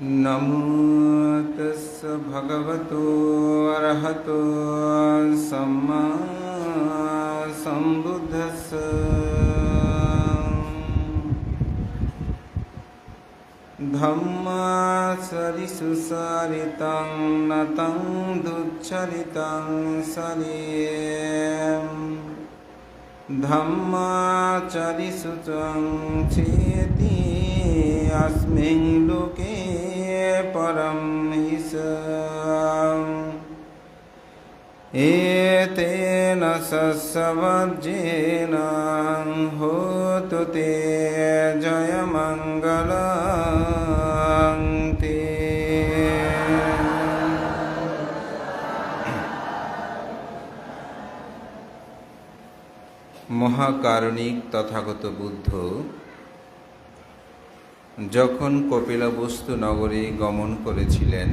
नमो तस्स भगवतो अरहतो सम्मा सम्बुद्धस्स। धम्माचरिसुचरितं नतं दुच्चरितं सरियं धम्माचरिसुचं चेति अस्मिन् लोके परं हिसम् एतेन सस्वज्येन होतु ते जयमङ्गलं ते। মহাকারণিক তথাগত বুদ্ধ যখন কপিলবস্তু নগরে গমন করেছিলেন,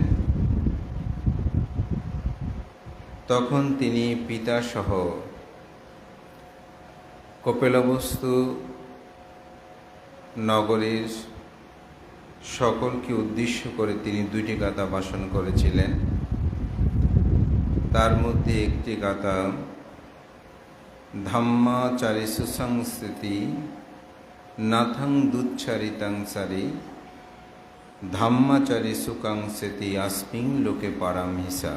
তখন তিনি পিতাসহ কপিলবস্তু নগরের সকলকে উদ্দেশ্য করে তিনি দুইটি গাথা ভাষণ করেছিলেন। তার মধ্যে একটি গাথা ধম্মাচারিসু সংস্থিতি নাথং দুচ্চারিতাং সারি ধম্মাচারিসু কাংসেতি আসমিং লোকে পারাম হিসা।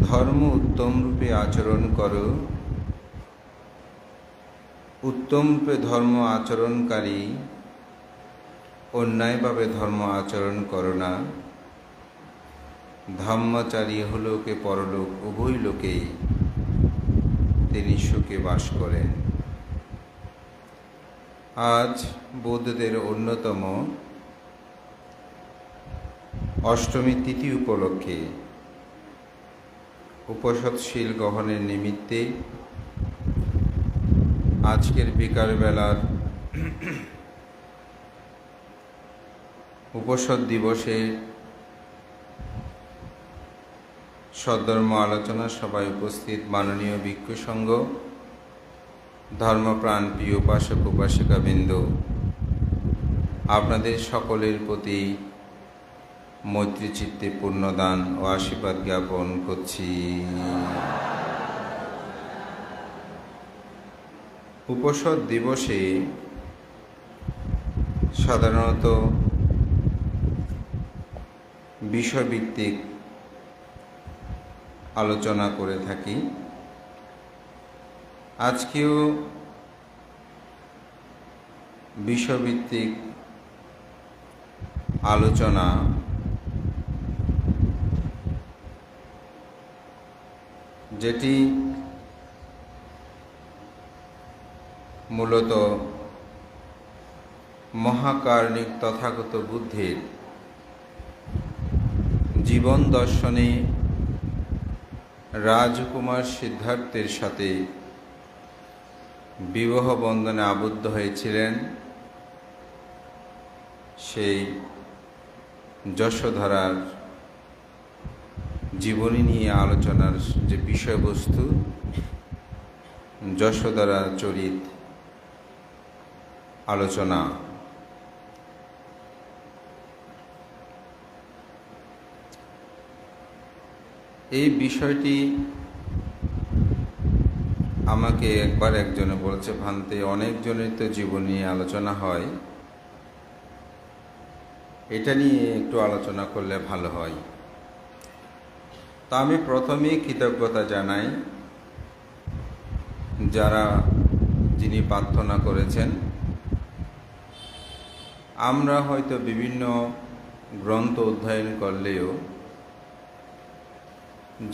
ধর্ম উত্তম রূপে আচরণ করো, উত্তম রূপে ধর্ম আচরণকারী অন্যায়ভাবে ধর্ম আচরণ করো না। ধম্মাচারী ইহলোকে পরলোক উভয় লোকেই তিনি সুখে বাস করেন। আজ বৌদ্ধদের অন্যতম অষ্টমী তিথি উপলক্ষে উপসৎশীল গ্রহণের নিমিত্তে আজকের বিকালবেলার উপসৎ দিবসে সদ্ধর্ম আলোচনা সভায় উপস্থিত মাননীয় ভিক্ষু সংঘ, ধর্মপ্রাণ প্রিয় উপাসক উপাসিকাবৃন্দ, আপনাদের সকলের প্রতি মৈত্রী চিত্তে পূর্ণদান ও আশীর্বাদ জ্ঞাপন করছি। উপসৎ দিবসে সাধারণত বিষয়ভিত্তিক আলোচনা করে থাকি। আজকেও বিষয়ভিত্তিক আলোচনা যেটি মূলত মহাকারণিক তথাগত বুদ্ধের জীবন দর্শনে রাজকুমার সিদ্ধার্থের সাথে বিবাহ বন্ধনে আবদ্ধ হয়েছিলেন সেই যশোধরার জীবনী নিয়ে আলোচনার যে বিষয়বস্তু, যশোধরার চরিত আলোচনা। এই বিষয়টি আমাকে একবার একজনে বলেছে, ভান্তে অনেকজনের তো জীবন নিয়ে আলোচনা হয়, এটা নিয়ে একটু আলোচনা করলে ভালো হয়। তা আমি প্রথমেই কৃতজ্ঞতা জানাই যিনি প্রার্থনা করেছেন। আমরা হয়তো বিভিন্ন গ্রন্থ অধ্যয়ন করলেও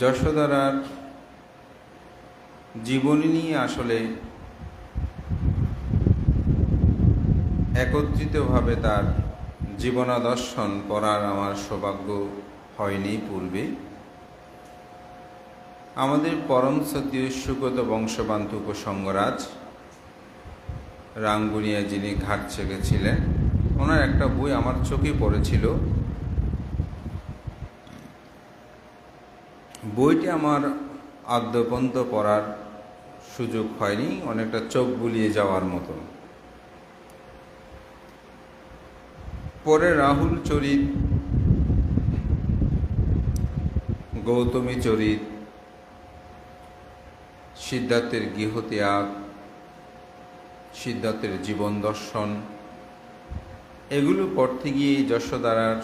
যশোধরার জীবনী নিয়ে আসলে একত্রিতভাবে তার জীবনাদর্শন পড়ার আমার সৌভাগ্য হয়নি পূর্বে। আমাদের পরম শ্রদ্ধেয় সুগত বংশবান্ধব উপসংগরাজ রাঙ্গুনিয়া যিনি ঘাট ছেড়েছিলেন, ওনার একটা বই আমার চোখে পড়েছিল। বইটি আমার আদ্যপন্ত পড়ার সুযোগ হয়নি, অনেকটা চোখ বুলিয়ে যাওয়ার মতো। পরে রাহুল চরিত, গৌতমী চরিত, সিদ্ধার্থের গৃহত্যাগ, সিদ্ধার্থের জীবন দর্শন, এগুলো পড়তে গিয়ে যশোদারার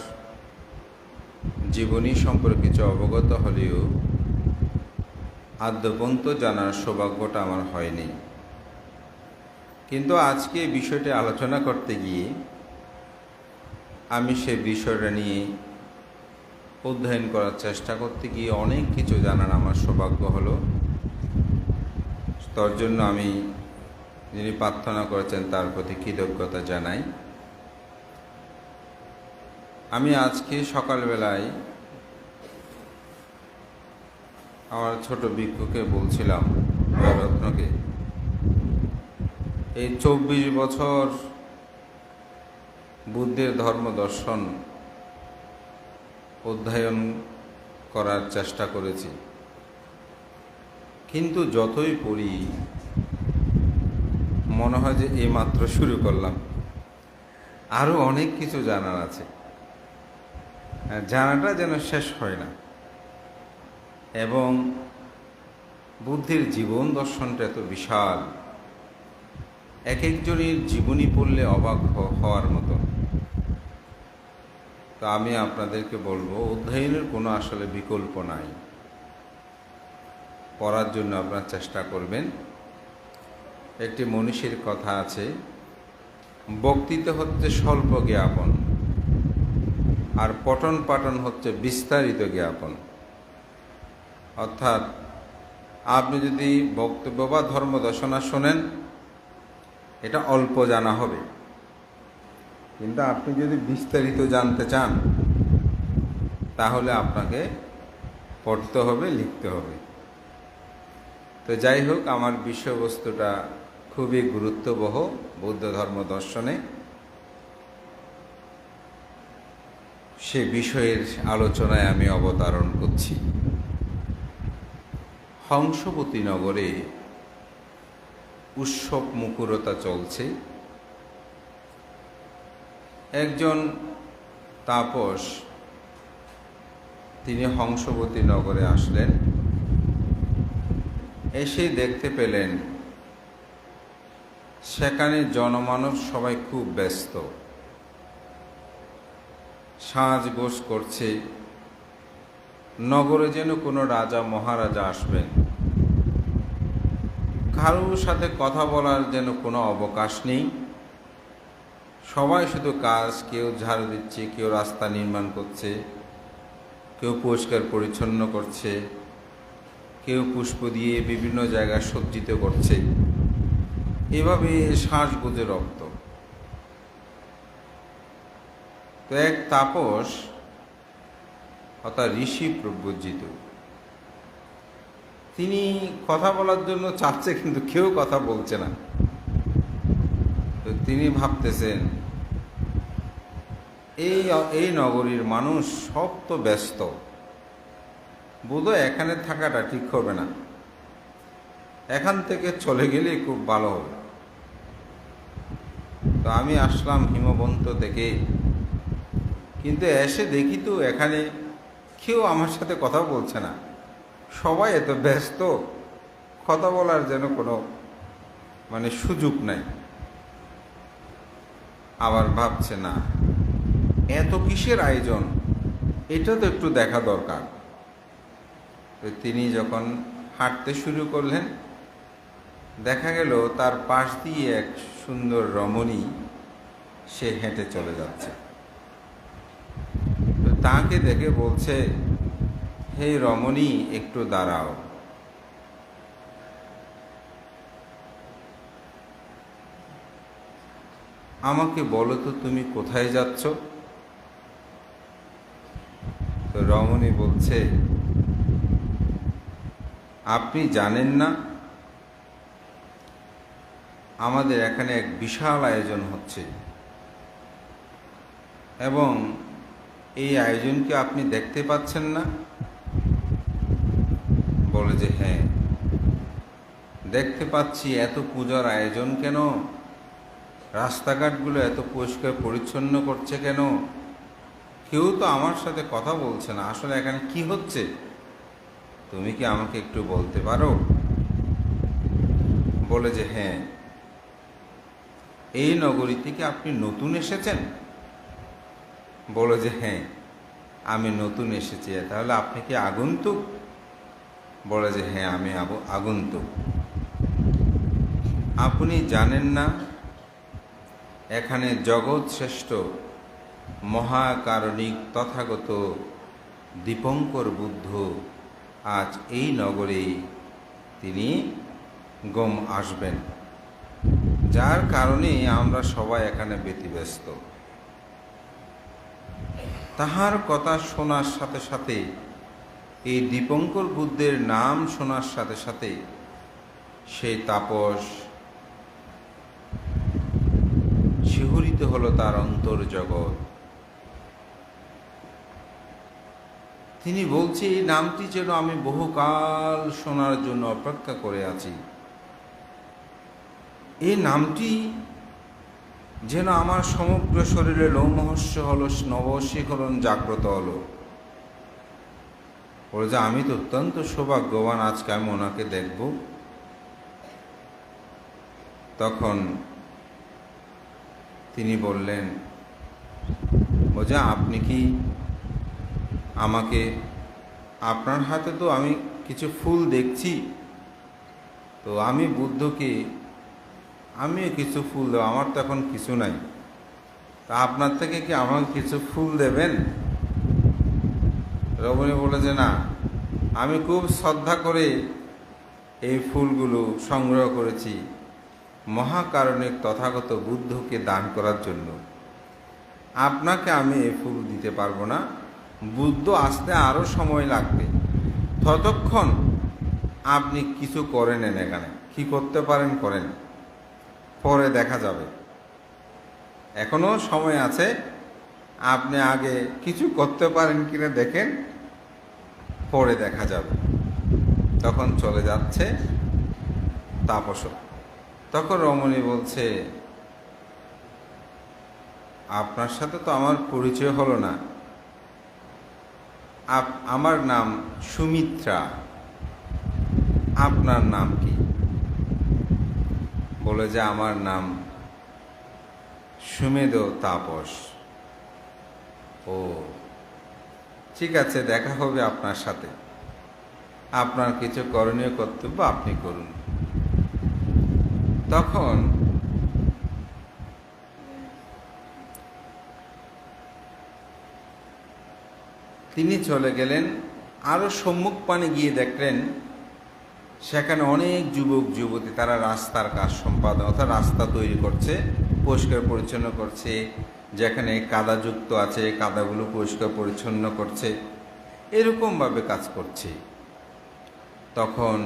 জীবনী সম্পর্কে কিছু অবগত হলেও আদ্যপন্ত জানার সৌভাগ্যটা আমার হয়নি। কিন্তু আজকে বিষয়টি আলোচনা করতে গিয়ে আমি সে বিষয়টা নিয়ে অধ্যয়ন করার চেষ্টা করতে গিয়ে অনেক কিছু জানার আমার সৌভাগ্য হলো। তার জন্য আমি যিনি প্রার্থনা করেছেন তার প্রতি কৃতজ্ঞতা জানাই। আমি আজকে সকালবেলায় আমার ছোট ভিক্ষুকে বলছিলাম, রত্নকে, এই 24 বছর বুদ্ধের ধর্ম দর্শন অধ্যয়ন করার চেষ্টা করেছি, কিন্তু যতই পড়ি মনে হয় যে এইমাত্র শুরু করলাম, আরও অনেক কিছু জানার আছে, জানাটা যেন শেষ হয় না। এবং বুদ্ধের জীবন দর্শনটা এত বিশাল, এক একজনের জীবনী পড়লে অবাক হওয়ার মতো। তো আমি আপনাদেরকে বলবো, অধ্যয়নের কোনো আসলে বিকল্প নাই, পড়ার জন্য আপনারা চেষ্টা করবেন। একটি মনীষীর কথা আছে, বক্তৃতা হচ্ছে স্বল্প জ্ঞাপন, আর পঠন পাঠন হচ্ছে বিস্তারিত জ্ঞাপন। অর্থাৎ আপনি যদি বক্তব্য বা ধর্ম দর্শনা শোনেন, এটা অল্প জানা হবে, কিন্তু আপনি যদি বিস্তারিত জানতে চান তাহলে আপনাকে পড়তে হবে, লিখতে হবে। তো যাই হোক, আমার বিষয়বস্তুটা খুবই গুরুত্ববহ বৌদ্ধ ধর্ম দর্শনে। সে বিষয়ের আলোচনায় আমি অবতারণ করছি। হংসবতী নগরে উৎসব মুখরতা চলছে। একজন তাপস তিনি হংসবতী নগরে আসলেন। এসে দেখতে পেলেন সেখানে জনমানব সবাই খুব ব্যস্ত, সাজগোজ করছে, নগরে যেন কোনো রাজা মহারাজা আসবেন। কারোর সাথে কথা বলার যেন কোনো অবকাশ নেই। সবাই শুধু কাজ, কেউ ঝাড়ু দিচ্ছে, কেউ রাস্তা নির্মাণ করছে, কেউ পরিষ্কার পরিচ্ছন্ন করছে, কেউ পুষ্প দিয়ে বিভিন্ন জায়গায় সজ্জিত করছে। এভাবে শ্বাসগোজে রক্ত। তো এক তাপস অর্থাৎ ঋষি প্রব্রজিত, তিনি কথা বলার জন্য চাচ্ছে, কিন্তু কেউ কথা বলছে না। তো তিনি ভাবতেছেন, এই নগরীর মানুষ সব তো ব্যস্ত, বোধহয় এখানে থাকাটা ঠিক হবে না, এখান থেকে চলে গেলে খুব ভালো হবে। তো আমি আসলাম হিমবন্ত থেকে, কিন্তু এসে দেখি তো এখানে কেউ আমার সাথে কথা বলছে না, সবাই এত ব্যস্ত, কথা বলার যেন কোনো সুযোগ নাই। আবার ভাবছে, না, এত কিসের আয়োজন, এটা তো একটু দেখা দরকার। তো তিনি যখন হাঁটতে শুরু করলেন, দেখা গেল তার পাশ দিয়ে এক সুন্দর রমণী সে হেঁটে চলে যাচ্ছে। তো তাকে দেখে বলছে, হে রমণী, একটু দাঁড়াও। আমাকে বলো তো তুমি কোথায় যাচ্ছ? তো রমণী বলছে, আপনি জানেন না আমাদের এখানে এক বিশাল আয়োজন হচ্ছে, এবং এই আয়োজনকে আপনি দেখতে পাচ্ছেন না? বলে যে হ্যাঁ, দেখতে পাচ্ছি। এত পূজার আয়োজন কেন? রাস্তাঘাটগুলো এত পরিষ্কার পরিচ্ছন্ন করছে কেন? কেউ তো আমার সাথে কথা বলছে না, আসলে এখানে কি হচ্ছে? তুমি কি আমাকে একটু বলতে পারো? বলে যে হ্যাঁ, এই নগরী থেকে আপনি নতুন এসেছেন? বলে যে হ্যাঁ, আমি নতুন এসেছি। তাহলে আপনি কি আগন্তুক? বলে যে হ্যাঁ, আমি আগন্তুক। আপনি জানেন না এখানে জগৎ শ্রেষ্ঠ মহাকারণিক তথাগত দীপঙ্কর বুদ্ধ আজ এই নগরে তিনি আসবেন, যার কারণে আমরা সবাই এখানে ব্যতিব্যস্ত। তাহার কথা শোনার সাথে সাথে, এই দীপঙ্কর বুদ্ধের নাম শোনার সাথে সাথে সেই তাপস শিহরিত হলো তার অন্তর্জগৎ। তিনি বলছে, এই নামটি যেন আমি বহুকাল শোনার জন্য অপেক্ষা করে আছি। এই নামটি যেন আমার সমগ্র শরীরে লোমহর্ষ হল, নবশিখরণ জাগ্রত হলো। বলে যে আমি তো অত্যন্ত সৌভাগ্যবান, আজকে আমি ওনাকে দেখব। তখন তিনি বললেন, বলছে আপনি কি আমাকে, আপনার হাতে তো আমি কিছু ফুল দেখছি, তো আমি বুদ্ধকে আমিও কিছু ফুল দেব, আমার তো এখন কিছু নাই, তা আপনার থেকে কি আমাকে কিছু ফুল দেবেন? রমণী বলে যে না, আমি খুব শ্রদ্ধা করে এই ফুলগুলো সংগ্রহ করেছি মহাকারণিক তথাগত বুদ্ধকে দান করার জন্য। আপনাকে আমি এই ফুল দিতে পারবো না, বুদ্ধ আসতে আরও সময় লাগবে। ততক্ষণ আপনি কিছু করে নেন, এখানে কি করতে পারেন করেন, পরে দেখা যাবে, এখনো সময় আছে, আপনি আগে কিছু করতে পারেন কিনা দেখেন, পরে দেখা যাবে। তখন চলে যাচ্ছে তাপস। তখন রমণী বলছে, আপনার সাথে তো আমার পরিচয় হলো না, আমার নাম সুমিত্রা, আপনার নাম কি? বলে যে আমার নাম সুমেধ তাপস। ও ঠিক আছে, দেখা হবে আপনার সাথে, আপনার কিছু করণীয় কর্তব্য আপনি করুন। তখন তিনি চলে গেলেন, আরও সম্মুখ পানে গিয়ে দেখলেন সেখানে অনেক যুবক যুবতী, তারা রাস্তার কাজ সম্পাদন, অর্থাৎ রাস্তা তৈরি করছে, পরিষ্কার পরিচ্ছন্ন করছে, যেখানে কাদাযুক্ত আছে কাদাগুলো পরিষ্কার পরিচ্ছন্ন করছে, এরকমভাবে কাজ করছে। তখন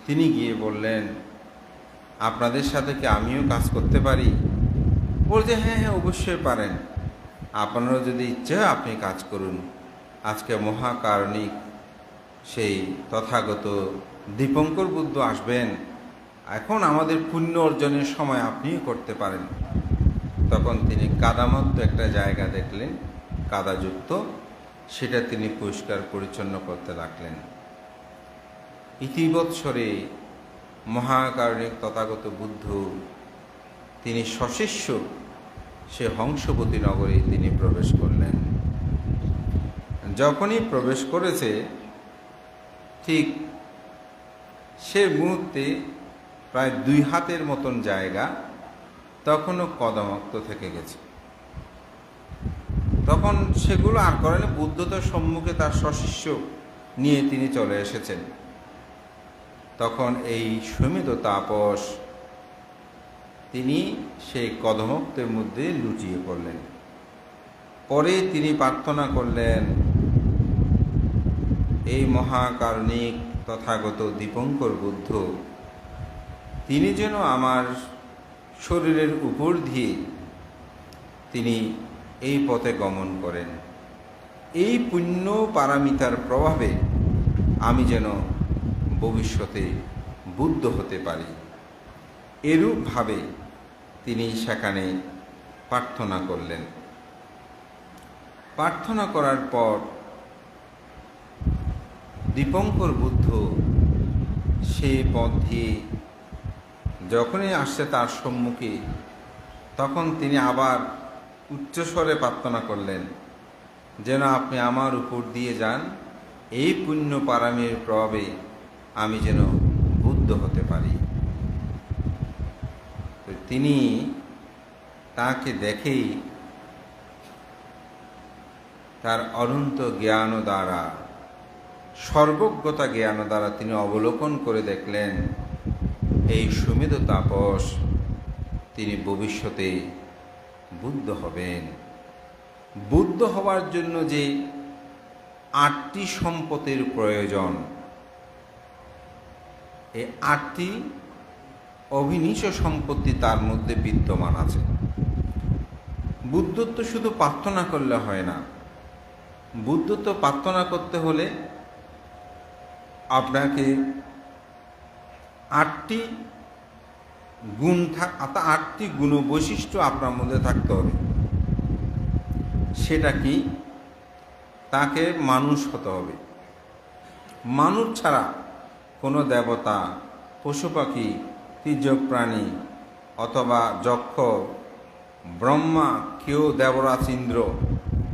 তিনি গিয়ে বললেন, আপনাদের সাথে কি আমিও কাজ করতে পারি? বলছে হ্যাঁ হ্যাঁ, অবশ্যই পারেন, আপনারও যদি ইচ্ছে হয় আপনি কাজ করুন। আজকে মহাকারণিক সেই তথাগত দীপঙ্কর বুদ্ধ আসবেন, এখন আমাদের পুণ্য অর্জনের সময়, আপনিও করতে পারেন। তখন তিনি কাদামত্ত একটা জায়গা দেখলেন, কাদাযুক্ত, সেটা তিনি পরিষ্কার পরিচ্ছন্ন করতে লাগলেন। ইতিবৎসরে মহাকারণিক তথাগত বুদ্ধ তিনি সশিষ্য সে হংসবতী নগরে তিনি প্রবেশ করলেন। যখনই প্রবেশ করেছে, ঠিক সে মুহূর্তে প্রায় 2 হাতের মতন জায়গা তখনও কদমক্ত থেকে গেছে। তখন সেগুলো আর করেনি, বুদ্ধ তো সম্মুখে তার সশিষ্য নিয়ে তিনি চলে এসেছেন। তখন এই সুমেধ তাপস তিনি সেই কদমক্তের মধ্যে লুটিয়ে পড়লেন। পরে তিনি প্রার্থনা করলেন, এই মহাকারণিক তথাগত দীপঙ্কর বুদ্ধ তিনি যেন আমার শরীরের উপর দিয়ে তিনি এই পথে গমন করেন, এই পুণ্য পারামিতার প্রভাবে আমি যেন ভবিষ্যতে বুদ্ধ হতে পারি। এরূপভাবে তিনি সেখানে প্রার্থনা করলেন। প্রার্থনা করার পর দীপঙ্কর বুদ্ধ সেই পথ দিয়ে যখনই আসছে তার সম্মুখে, তখন তিনি আবার উচ্চস্বরে প্রার্থনা করলেন, যেন আপনি আমার উপর দিয়ে যান, এই পুণ্য পারামির প্রভাবে আমি যেন বুদ্ধ হতে পারি। তো তিনি তাকে দেখেই তার অনন্ত জ্ঞান দ্বারা, সর্বজ্ঞতা জ্ঞান দ্বারা তিনি অবলোকন করে দেখলেন এই সুমেধ তাপস তিনি ভবিষ্যতে বুদ্ধ হবেন। বুদ্ধ হওয়ার জন্য যে 8টি সম্পদের প্রয়োজন, এই 8টি অভিনিশ সম্পত্তি তার মধ্যে বিদ্যমান আছে। বুদ্ধত্ব শুধু প্রার্থনা করলে হয় না। বুদ্ধত্ব প্রার্থনা করতে হলে আপনাকে 8টি গুণ 8টি গুণ বৈশিষ্ট্য আপনার মধ্যে থাকতে হবে। সেটা কি? তাকে মানুষ হতে হবে। মানুষ ছাড়া কোনো দেবতা, পশু পাখি, তির্যক প্রাণী অথবা যক্ষ, ব্রহ্মা, কেউ দেবরাজ, ইন্দ্র,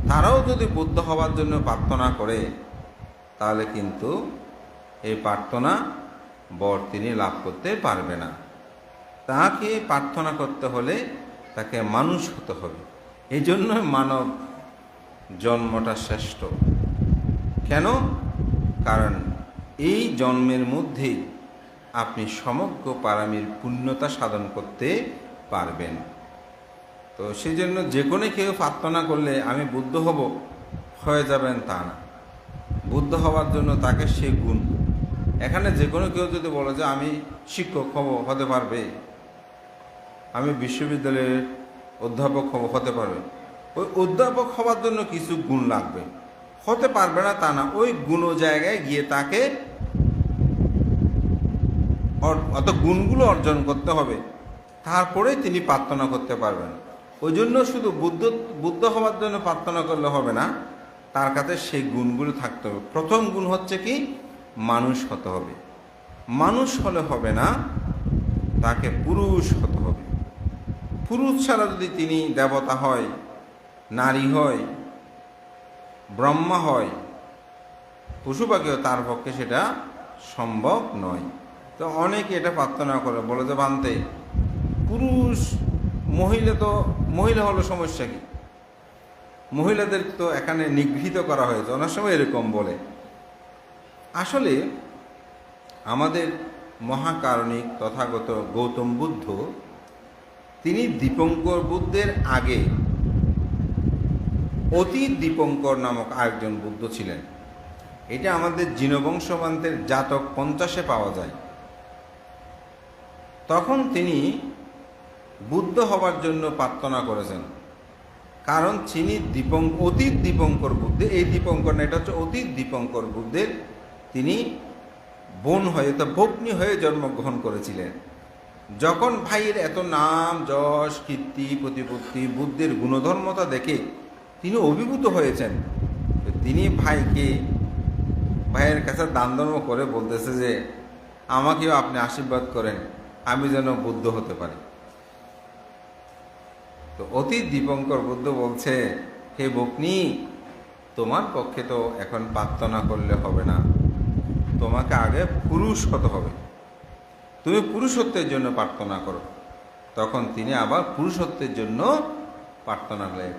তারাও যদি বুদ্ধ হওয়ার জন্য প্রার্থনা করে, তাহলে কিন্তু এই প্রার্থনা বর তিনি লাভ করতে পারবে না। তাকে প্রার্থনা করতে হলে তাকে মানুষ হতে হবে। এই জন্য মানব জন্মটা শ্রেষ্ঠ। কেন? কারণ এই জন্মের মধ্যেই আপনি সমগ্র পারামির পুণ্যতা সাধন করতে পারবেন। তো সেই জন্য যে কোনো কেউ প্রার্থনা করলে আমি বুদ্ধ হব, হয়ে যাবেন তা না। বুদ্ধ হওয়ার জন্য তাকে সে গুণ, এখানে যে কোনো কেউ যদি বলে যে আমি শিক্ষক হব, হতে পারবে, আমি বিশ্ববিদ্যালয়ের অধ্যাপক হব, হতে পারবে। ওই অধ্যাপক হওয়ার জন্য কিছু গুণ লাগবে, হতে পারবে না তা না। ওই গুণ জায়গায় গিয়ে তাকে অত গুণগুলো অর্জন করতে হবে, তারপরেই তিনি প্রার্থনা করতে পারবেন। ওই জন্য শুধু বুদ্ধ হওয়ার জন্য প্রার্থনা করলে হবে না, তার কাছে সেই গুণগুলো থাকতে হবে। প্রথম গুণ হচ্ছে কি? মানুষ হতে হবে। মানুষ হলে হবে না, তাকে পুরুষ হতে হবে। পুরুষ ছাড়া যদি তিনি দেবতা হয়, নারী হয়, ব্রহ্মা হয়, পশু পাখিও, তার পক্ষে সেটা সম্ভব নয়। তো অনেকে এটা প্রার্থনা করে, বলে যে বানতে পুরুষ, মহিলা হলো সমস্যা কি? মহিলাদের তো এখানে নিগৃহীত করা হয়েছে, অনেক সময় এরকম বলে। আসলে আমাদের মহাকারণিক তথাগত গৌতম বুদ্ধ, তিনি দীপঙ্কর বুদ্ধের আগে অতি দীপঙ্কর নামক আরেকজন বুদ্ধ ছিলেন। এটা আমাদের জিনবংশবান্তের জাতক 50-এ পাওয়া যায়। তখন তিনি বুদ্ধ হবার জন্য প্রার্থনা করেছেন, কারণ তিনি অতীত দীপঙ্কর বুদ্ধে, এই দীপঙ্কর না, এটা হচ্ছে অতীত দীপঙ্কর বুদ্ধের তিনি বোন হয়ে, তো ভগ্নী হয়ে জন্মগ্রহণ করেছিলেন। যখন ভাইয়ের এত নাম যশ কীর্তি প্রতিপত্তি, বুদ্ধের গুণধর্মতা দেখে তিনি অভিভূত হয়েছেন। তিনি ভাইয়ের কাছে দান ধর্ম করে বলতেছে যে আমাকেও আপনি আশীর্বাদ করেন, আমি যেন বুদ্ধ হতে পারি। তো অতীত দীপঙ্কর বুদ্ধ বলছে, হে ভগ্নী, তোমার পক্ষে তো এখন প্রার্থনা করলে হবে না, তোমাকে আগে পুরুষ হতে হবে, তুমি পুরুষত্বের জন্য প্রার্থনা করো। তখন তিনি আবার পুরুষত্বের জন্য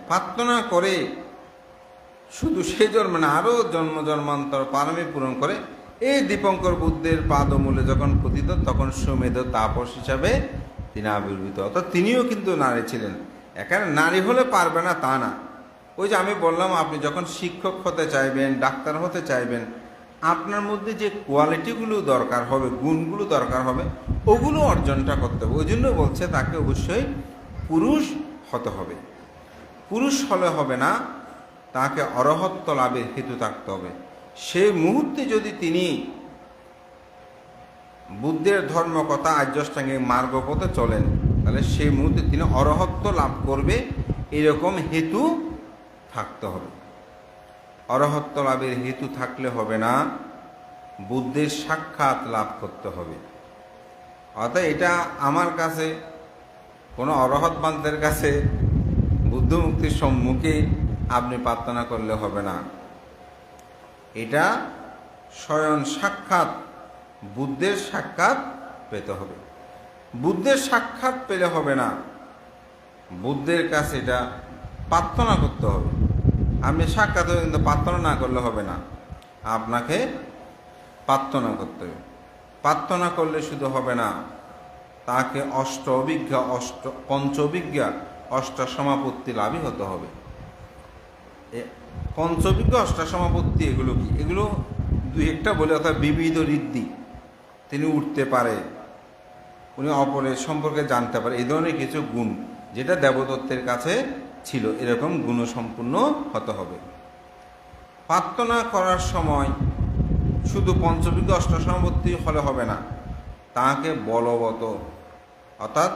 প্রার্থনা করে শুধু সে জন্মে না, আরও জন্ম জন্মান্তর পারমী পূরণ করে এই দীপঙ্কর বুদ্ধের পাদমূলে যখন পতিত, তখন সুমেধ তাপস হিসাবে তিনি আবির্ভূত। অর্থাৎ তিনিও কিন্তু নারী ছিলেন। এখানে নারী হলে পারবে না তা না। ওই যে আমি বললাম, আপনি যখন শিক্ষক হতে চাইবেন, ডাক্তার হতে চাইবেন, আপনার মধ্যে যে কোয়ালিটিগুলো দরকার হবে, গুণগুলো দরকার হবে, ওগুলো অর্জনটা করতে হবে। ওই জন্য বলছে তাকে অবশ্যই পুরুষ হতে হবে। পুরুষ হলে হবে না, তাকে অরহত্ব লাভের হেতু থাকতে হবে। সেই মুহূর্তে যদি তিনি বুদ্ধের ধর্মকথা আর্য অষ্টাঙ্গিক মার্গপথে চলেন, তাহলে সেই মুহূর্তে তিনি অরহত্ব লাভ করবে এরকম হেতু থাকতে হবে। অরহত্ব লাভের হেতু থাকলে হবে না, বুদ্ধের সাক্ষাৎ লাভ করতে হবে। অর্থাৎ এটা আমার কাছে, কোনো অরহৎ বান্তের কাছে বুদ্ধ মুক্তির সম্মুখে আপনি প্রার্থনা করলে হবে না। এটা স্বয়ং সাক্ষাৎ বুদ্ধের সাক্ষাৎ পেতে হবে। বুদ্ধের সাক্ষাৎ পেলে হবে না, বুদ্ধের কাছে এটা প্রার্থনা করতে হবে। আপনি সাক্ষাৎ কিন্তু প্রার্থনা না করলে হবে না, আপনাকে প্রার্থনা করতে হবে। প্রার্থনা করলে শুধু হবে না, তাকে পঞ্চবিজ্ঞা অষ্টাসমাপত্তি লাভই হতে হবে। পঞ্চবিজ্ঞা অষ্টাসমাপত্তি এগুলো কি? এগুলো দুই একটা বলে, অর্থাৎ বিবিধ ঋদ্ধি, তিনি উঠতে পারে, উনি অপরের সম্পর্কে জানতে পারে, এই ধরনের কিছু গুণ যেটা দেবদত্তের কাছে ছিল, এরকম গুণসম্পন্ন হতে হবে। প্রার্থনা করার সময় শুধু পঞ্চবিজ্ঞা অষ্টাসমাপত্তি হলে হবে না, তাকে বলবত অর্থাৎ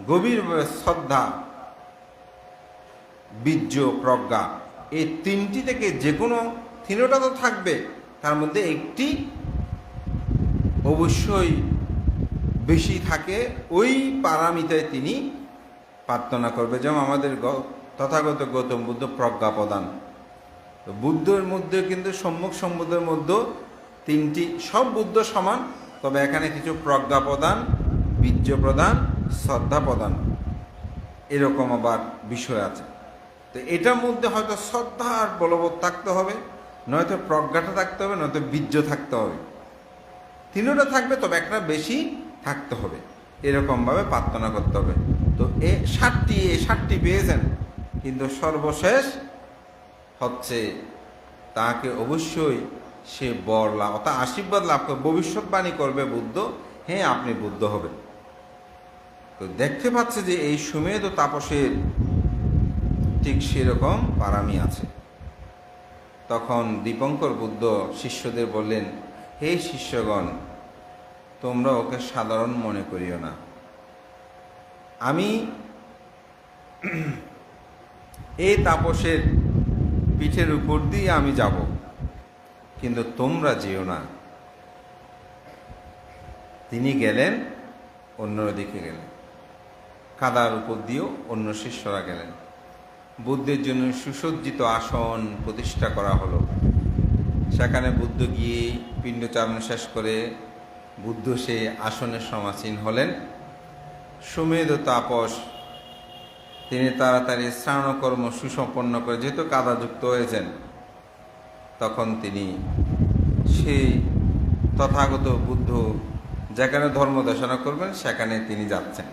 গভীরভাবে শ্রদ্ধা, বীর্য, প্রজ্ঞা, এই তিনটি থেকে যে কোনো তিনটা তো থাকবে, তার মধ্যে একটি অবশ্যই বেশি থাকে, ওই পারামিতায় তিনি প্রার্থনা করবে। যেমন আমাদের তথাগত গৌতম বুদ্ধ প্রজ্ঞা প্রদান, তো বুদ্ধের মধ্যে কিন্তু সম্মুখ সম্বুদ্ধের মধ্যে তিনটি, সব বুদ্ধ সমান, তবে এখানে কিছু প্রজ্ঞা প্রদান, বীর্য প্রদান, শ্রদ্ধা প্রদান, এরকম আবার বিষয় আছে। তো এটার মধ্যে হয়তো শ্রদ্ধা আর বলবৎ থাকতে হবে, নয়তো প্রজ্ঞাটা থাকতে হবে, নয়তো বীর্য থাকতে হবে। তিনটা থাকবে, তবে একটা বেশি থাকতে হবে, এরকমভাবে প্রার্থনা করতে হবে। তো এই ষাটটি পেয়েছেন, কিন্তু সর্বশেষ হচ্ছে তাকে অবশ্যই সে বর লাভ অর্থাৎ আশীর্বাদ লাভ করে, ভবিষ্যৎবাণী করবে বুদ্ধ, হ্যাঁ আপনি বুদ্ধ হবেন। তো দেখতে পাচ্ছে যে এই সুমেধ তাপসের ঠিক সেরকম পারামি আছে। তখন দীপঙ্কর বুদ্ধ শিষ্যদের বললেন, হে শিষ্যগণ, তোমরা ওকে সাধারণ মনে করিও না, আমি এই তাপসের পিঠের উপর দিয়ে আমি যাব, কিন্তু তোমরা যেও না। তিনি গেলেন, অন্যদিকে গেলেন, কাদার উপর দিয়েও অন্য শিষ্যরা গেলেন। বুদ্ধের জন্য সুসজ্জিত আসন প্রতিষ্ঠা করা হলো। সেখানে বুদ্ধ গিয়ে পিণ্ডচারণ শেষ করে বুদ্ধ সে আসনের সমাসীন হলেন। সুমেধ তাপস তিনি তাড়াতাড়ি স্নানকর্ম সুসম্পন্ন করে, যেহেতু কাদাযুক্ত হয়েছেন, তখন তিনি সেই তথাগত বুদ্ধ যেখানে ধর্ম দেশনা করবেন সেখানে তিনি যাচ্ছেন।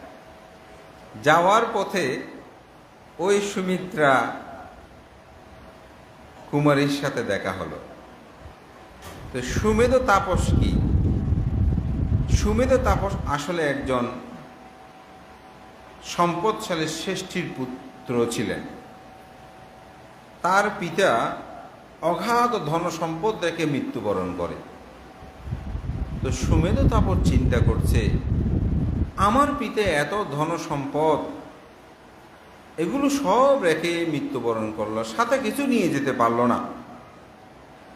যাওয়ার পথে ওই সুমিত্রা কুমারীর সাথে দেখা হলো। তো সুমেধ তাপস কি? সুমেধ তাপস আসলে একজন সম্পদশালী শ্রেষ্ঠীর পুত্র ছিলেন। তার পিতা অগাধ ধন সম্পদ রেখে মৃত্যুবরণ করে। তো সুমেধ তাপস চিন্তা করছে, আমার পিতা এত ধন সম্পদ, এগুলো সব রেখে মৃত্যুবরণ করলো, সাথে কিছু নিয়ে যেতে পারলো না।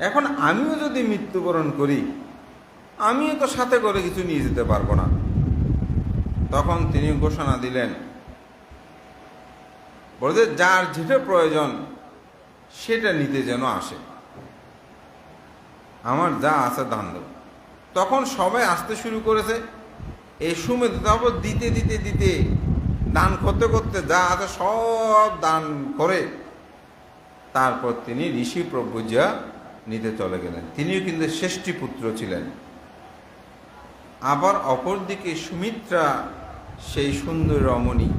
এখন আমিও যদি মৃত্যুবরণ করি, আমিও তো সাথে করে কিছু নিয়ে যেতে পারবো না। তখন তিনি ঘোষণা দিলেন, বলতে যার যেটা প্রয়োজন সেটা নিতে যেন আসে, আমার যা আছে দান দেব। তখন সবাই আসতে শুরু করেছে। এই সুমেধ তাপস দিতে দিতে দিতে দান করতে করতে যা আছে সব দান করে তারপর তিনি ঋষি প্রব্রজা নিতে চলে গেলেন। তিনিও কিন্তু শ্রেষ্ঠী পুত্র ছিলেন। আবার অপরদিকে সুমিত্রা, সেই সুন্দর রমণী,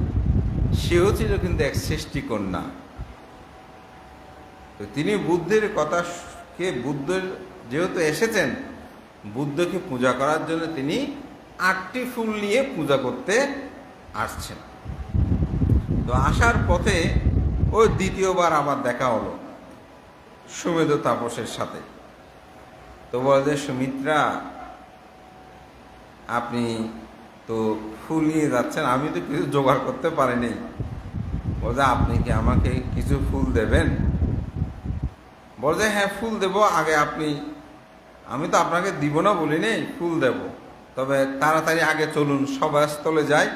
সেও ছিল কিন্তু এক শ্রেষ্ঠী কন্যা। তো তিনি বুদ্ধের কথাকে, বুদ্ধের যেহেতু এসেছেন, বুদ্ধকে পূজা করার জন্য তিনি 8টি ফুল নিয়ে পূজা করতে আসছেন। তো আসার পথে ওই দ্বিতীয়বার আবার দেখা হলো সুমেধ তাপসের সাথে। তো বলে, সুমিত্রা, আপনি তো ফুল নিয়ে যাচ্ছেন, আমি তো কিছু জোগাড় করতে পারিনি। বলছে আপনি কি আমাকে কিছু ফুল দেবেন? বলছে হ্যাঁ ফুল দেব, আগে আপনি, আমি তো আপনাকে দিব না বলি নেই, ফুল দেব, তবে তাড়াতাড়ি আগে চলুন সভাস্থলে যাই,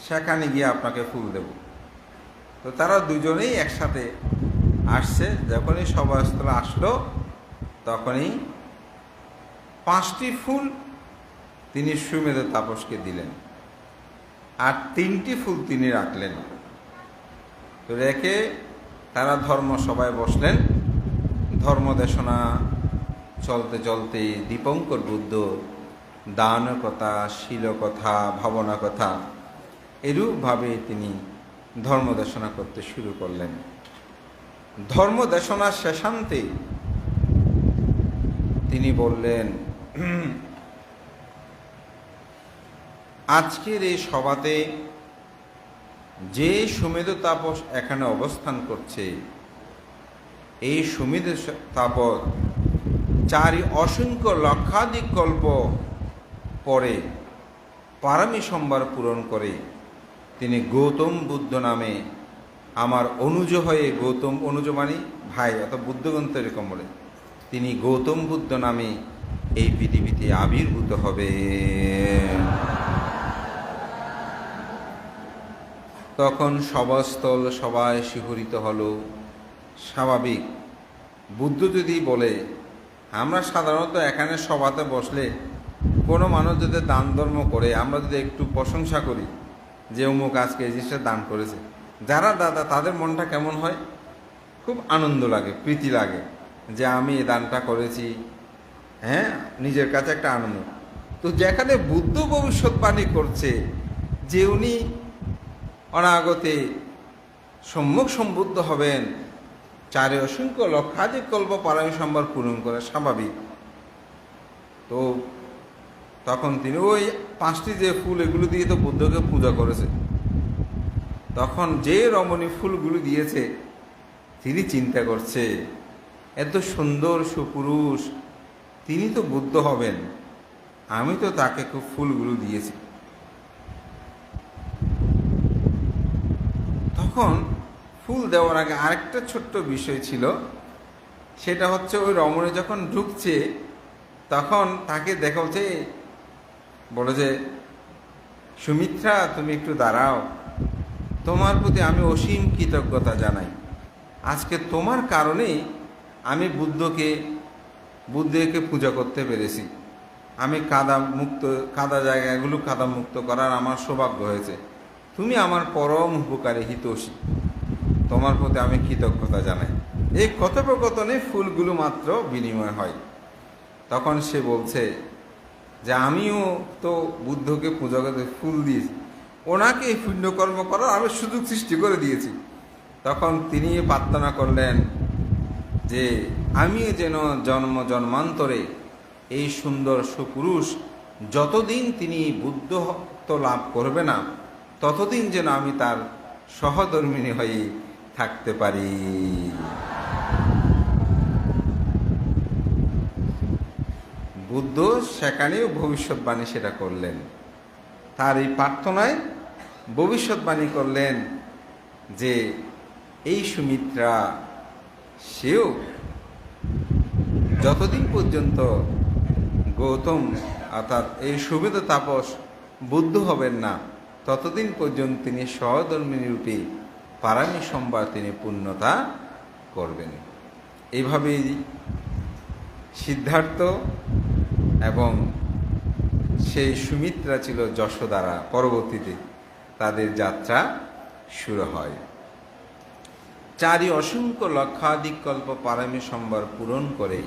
সেখানে গিয়ে আপনাকে ফুল দেব। তো তারা দুজনেই একসাথে আসছে। যখনই সভাস্থলে আসলো তখনই 5টি ফুল তিনি সুমেধ তাপসকে দিলেন, আর 3টি ফুল তিনি রাখলেন। তো রেখে তারা ধর্মসভায় বসলেন। ধর্মদেশনা চলতে চলতে দীপঙ্কর বুদ্ধ দান কথা, শীল কথা, ভাবনা কথা এরূপভাবে তিনি ধর্মদেশনা করতে শুরু করলেন। ধর্মদেশনার শেষান্তে তিনি বললেন, আজকের এই সভাতে যে সুমেধ তাপস এখানে অবস্থান করছে, এই সুমেধ তাপস 4 অসংখ্য লক্ষাধিক কল্প পরে পারমী সম্ভার পূরণ করে তিনি গৌতম বুদ্ধ নামে আমার অনুজ হয়ে, গৌতম অনুজ মানে ভাই, অত বুদ্ধগ্রন্থ এরকম বলে, তিনি গৌতম বুদ্ধ নামে এই পৃথিবীতে আবির্ভূত হবে। তখন সভাস্থল সবাই শিহরিত হলো। স্বাভাবিক, বুদ্ধ যদি বলে, আমরা সাধারণত এখানে সভাতে বসলে কোনো মানুষ যদি দান ধর্ম করে, আমরা যদি একটু প্রশংসা করি যে অমুক আজকে এই জিনিসটা দান করেছে, যারা দাদা তাদের মনটা কেমন হয়? খুব আনন্দ লাগে, প্রীতি লাগে যে আমি এই দানটা করেছি, হ্যাঁ, নিজের কাছে একটা আনন্দ। তো যেখানে বুদ্ধ ভবিষ্যৎবাণী করছে যে উনি অনাগতে সম্যক সম্বুদ্ধ হবেন, 4 অসংখ্য লক্ষাধিক কল্প পারমী সম্ভার পূরণ করে, স্বাভাবিক। তো তখন তিনি ওই 5টি যে ফুল এগুলো দিয়ে তো বুদ্ধকে পূজা করেছে, তখন যে রমণী ফুলগুলো দিয়েছে তিনি চিন্তা করছে, এত সুন্দর সুপুরুষ, তিনি তো বুদ্ধ হবেন, আমি তো তাকে খুব ফুলগুলো দিয়েছি। তখন ফুল দেওয়ার আগে আরেকটা ছোট্ট বিষয় ছিল, সেটা হচ্ছে ওই রমণী যখন ঢুকছে তখন তাকে দেখা হচ্ছে, বলে যে সুমিত্রা তুমি একটু দাঁড়াও, তোমার প্রতি আমি অসীম কৃতজ্ঞতা জানাই, আজকে তোমার কারণেই আমি বুদ্ধকে পূজা করতে পেরেছি, আমি কাদা জায়গাগুলো কাদা মুক্ত করার আমার সৌভাগ্য হয়েছে, তুমি আমার পরম উপকারী হিতৈষী, তোমার প্রতি আমি কৃতজ্ঞতা জানাই। এই কথোপকথনে ফুলগুলো মাত্র বিনিময় হয়। তখন সে বলছে যে আমিও তো বুদ্ধকে পূজা করতে ফুল দিয়েছি, ওনাকে এই পুণ্যকর্ম করার আমি সুযোগ সৃষ্টি করে দিয়েছি। তখন তিনি প্রার্থনা করলেন যে আমিও যেন জন্মান্তরে এই সুন্দর সুপুরুষ, যতদিন তিনি বুদ্ধত্ব লাভ করবে না ততদিন যেন আমি তার সহধর্মিণী হয়ে থাকতে পারি। বুদ্ধ সেখানেও ভবিষ্যৎবাণী সেটা করলেন, তার এই প্রার্থনায় ভবিষ্যৎবাণী করলেন যে এই সুমিত্রা, সেও যতদিন পর্যন্ত গৌতম অর্থাৎ এই সুমেধ তাপস বুদ্ধ হবেন না ততদিন পর্যন্ত তিনি সহধর্মিণী রূপে পারমী সম্ভার তিনি পূর্ণতা করবেন। এইভাবেই সিদ্ধার্থ এবং সেই সুমিত্রা ছিল যশোদারা, পরবর্তীতে তাদের যাত্রা শুরু হয়। 4 অসংখ্য লক্ষাধিক কল্প পারমী সম্ভার পূরণ করে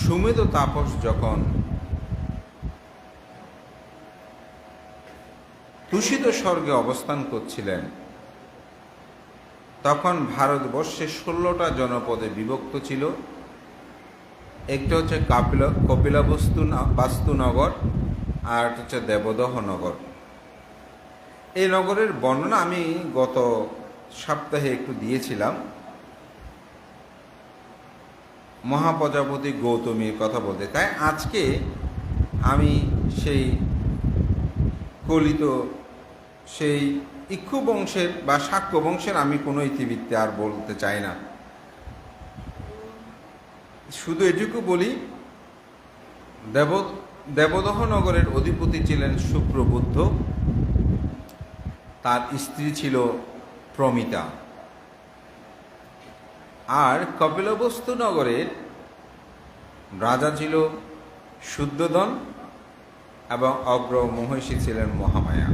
সুমেধ তাপস যখন তুষিত স্বর্গে অবস্থান করছিলেন, তখন ভারতবর্ষে 16টা জনপদে বিভক্ত ছিল। একটা হচ্ছে কপিলাবস্তু নগর, আর একটা হচ্ছে দেবদহ নগর। এই নগরের বর্ণনা আমি গত সপ্তাহে একটু দিয়েছিলাম। মহাপ্রজাপতি গৌতমীর কথা বলতে। তাই আজকে আমি সেই কলিত সেই ইক্ষু বংশের বা শাক্য বংশের আমি কোনো ইতিবৃত্তে আর বলতে চাই না। শুধু এটুকু বলি, দেবদহ নগরের অধিপতি ছিলেন সুপ্রবুদ্ধ, তার স্ত্রী ছিল প্রমিতা। আর কপিলবস্তু নগরের রাজা ছিল শুদ্ধোদন এবং অগ্র মহিষী ছিলেন মহামায়া।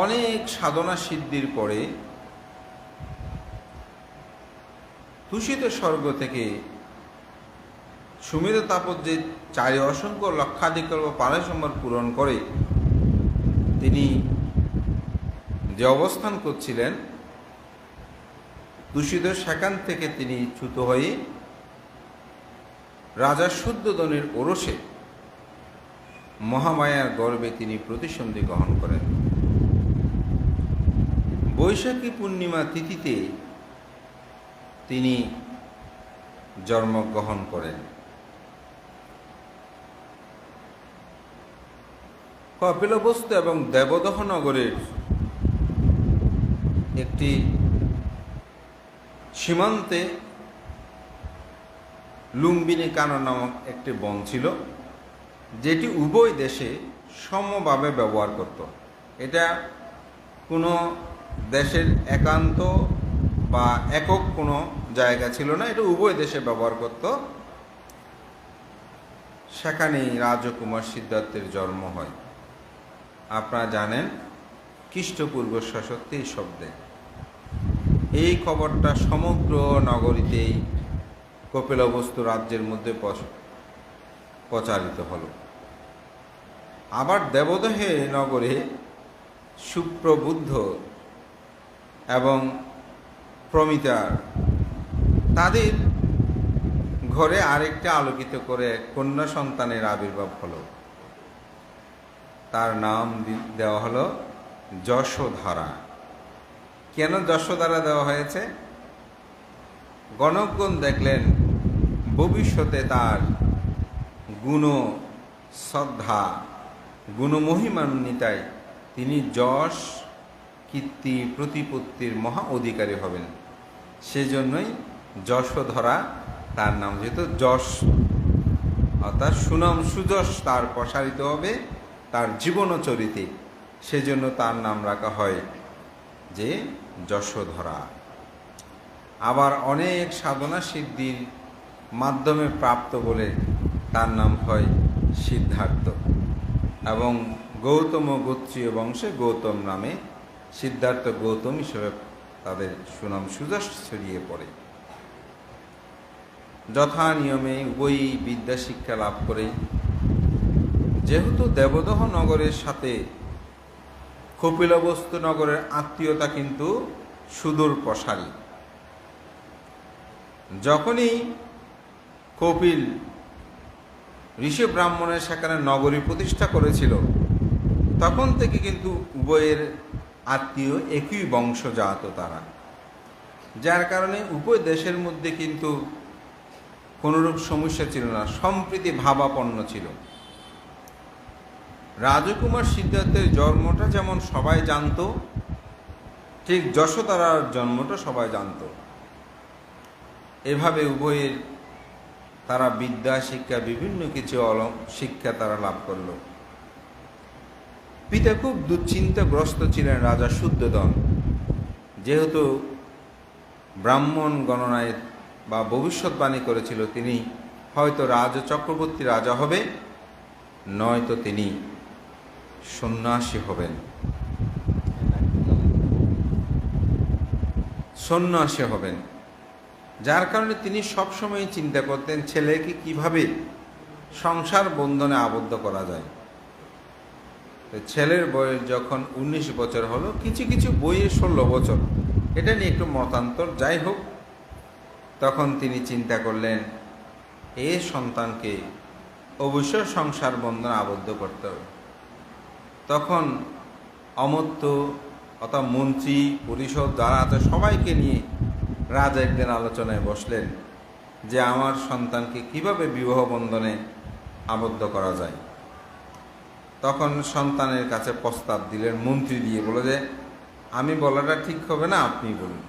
অনেক সাধনা সিদ্ধির পরে তুষিত স্বর্গ থেকে সুমেধ তাপস যে চারি অসংখ্য লক্ষাধিকল্প পারসম্বর পূরণ করে তিনি যে অবস্থান করছিলেন, দূষিত সেখান থেকে তিনি চ্যুত হয়ে রাজা শুদ্ধোদনের ওরসে মহামায়ার গর্ভে তিনি প্রতিসন্ধি গ্রহণ করেন। বৈশাখী পূর্ণিমা তিথিতে তিনি জন্মগ্রহণ করেন। কপিলবস্তু এবং দেবদহ নগরের একটি সীমান্তে লুম্বিনী কানন নামক একটি বন ছিল, যেটি উভয় দেশে সমভাবে ব্যবহার করত। এটা কোনো দেশের একান্ত বা একক কোনো জায়গা ছিল না, এটা উভয় দেশে ব্যবহার করত। সেখানেই রাজকুমার সিদ্ধার্থের জন্ম হয়। আপনারা জানেন খ্রিস্টপূর্ব 623 শব্দে। এই খবরটা সমগ্র নগরীতেই কপিলবস্তু রাজ্যের মধ্যে প্রচারিত হল। আবার দেবদহে নগরে সুপ্রবুদ্ধ এবং প্রমিতার তাদের ঘরে আরেকটা আলোকিত করে কন্যা সন্তানের আবির্ভাব হলো। তার নাম দেওয়া হলো যশোধরা। কেন যশোধরা দেওয়া হয়েছে? গণকগণ দেখলেন ভবিষ্যতে তার গুণ শ্রদ্ধা গুণমহিমান্বিতায় তিনি যশ কীর্তি প্রতিপত্তির মহা অধিকারী হবেন। সেজন্যই যশোধরা তার নাম, যেহেতু যশ অর্থাৎ সুনাম সুযশ তার প্রসারিত হবে তার জীবনচরিতে, সেজন্য তার নাম রাখা হয় যে যশোধরা। আবার অনেক সাধনা সিদ্ধির মাধ্যমে প্রাপ্ত বলে তার নাম হয় সিদ্ধার্থ। এবং গৌতম গোত্রীয় বংশে গৌতম নামে সিদ্ধার্থ গৌতম হিসেবে তাদের সুনাম সুযশ ছড়িয়ে পড়ে। যথা নিয়মে উভয়ই বিদ্যা শিক্ষা লাভ করে। যেহেতু দেবদহ নগরের সাথে কপিলবস্তু নগরের আত্মীয়তা কিন্তু সুদূর প্রসারী, যখনই কপিল ঋষি ব্রাহ্মণের সেখানে নগরী প্রতিষ্ঠা করেছিল, তখন থেকে কিন্তু উভয়ের আত্মীয় একই বংশজাত তারা, যার কারণে উভয় দেশের মধ্যে কিন্তু কোনোরূপ সমস্যা ছিল না, সম্প্রীতি ভাবাপন্ন ছিল। রাজকুমার সিদ্ধার্থের জন্মটা যেমন সবাই জানত, ঠিক যশোধরার জন্মটা সবাই জানত। এভাবে উভয়ের তারা বিদ্যা শিক্ষা বিভিন্ন কিছু শিক্ষা তারা লাভ করল। পিতা খুব দুশ্চিন্তাগ্রস্ত ছিলেন রাজা শুদ্ধোদন, যেহেতু ব্রাহ্মণ গণনায় বা ভবিষ্যৎবাণী করেছিল তিনি হয়তো চক্রবর্তী রাজা হবে, নয়তো তিনি সন্ন্যাসী হবেন। যার কারণে তিনি সবসময় চিন্তা করতেন ছেলেকে কিভাবে সংসার বন্ধনে আবদ্ধ করা যায়। ছেলের বয়স যখন 19 বছর হলো, কিছু কিছু বইয়ে 16 বছর, এটা নিয়ে একটু মতান্তর, যাই হোক, তখন তিনি চিন্তা করলেন এই সন্তানকে অবশ্যই সংসার বন্ধনে আবদ্ধ করতে হবে। তখন অমর্ত্য অর্থাৎ মন্ত্রী পরিষদ যারা আছে সবাইকে নিয়ে রাজা একদিন আলোচনায় বসলেন যে আমার সন্তানকে কিভাবে বিবাহ বন্ধনে আবদ্ধ করা যায়। তখন সন্তানের কাছে প্রস্তাব দিলেন মন্ত্রী দিয়ে, বলে যে আমি বলাটা ঠিক হবে না, আপনি বলুন।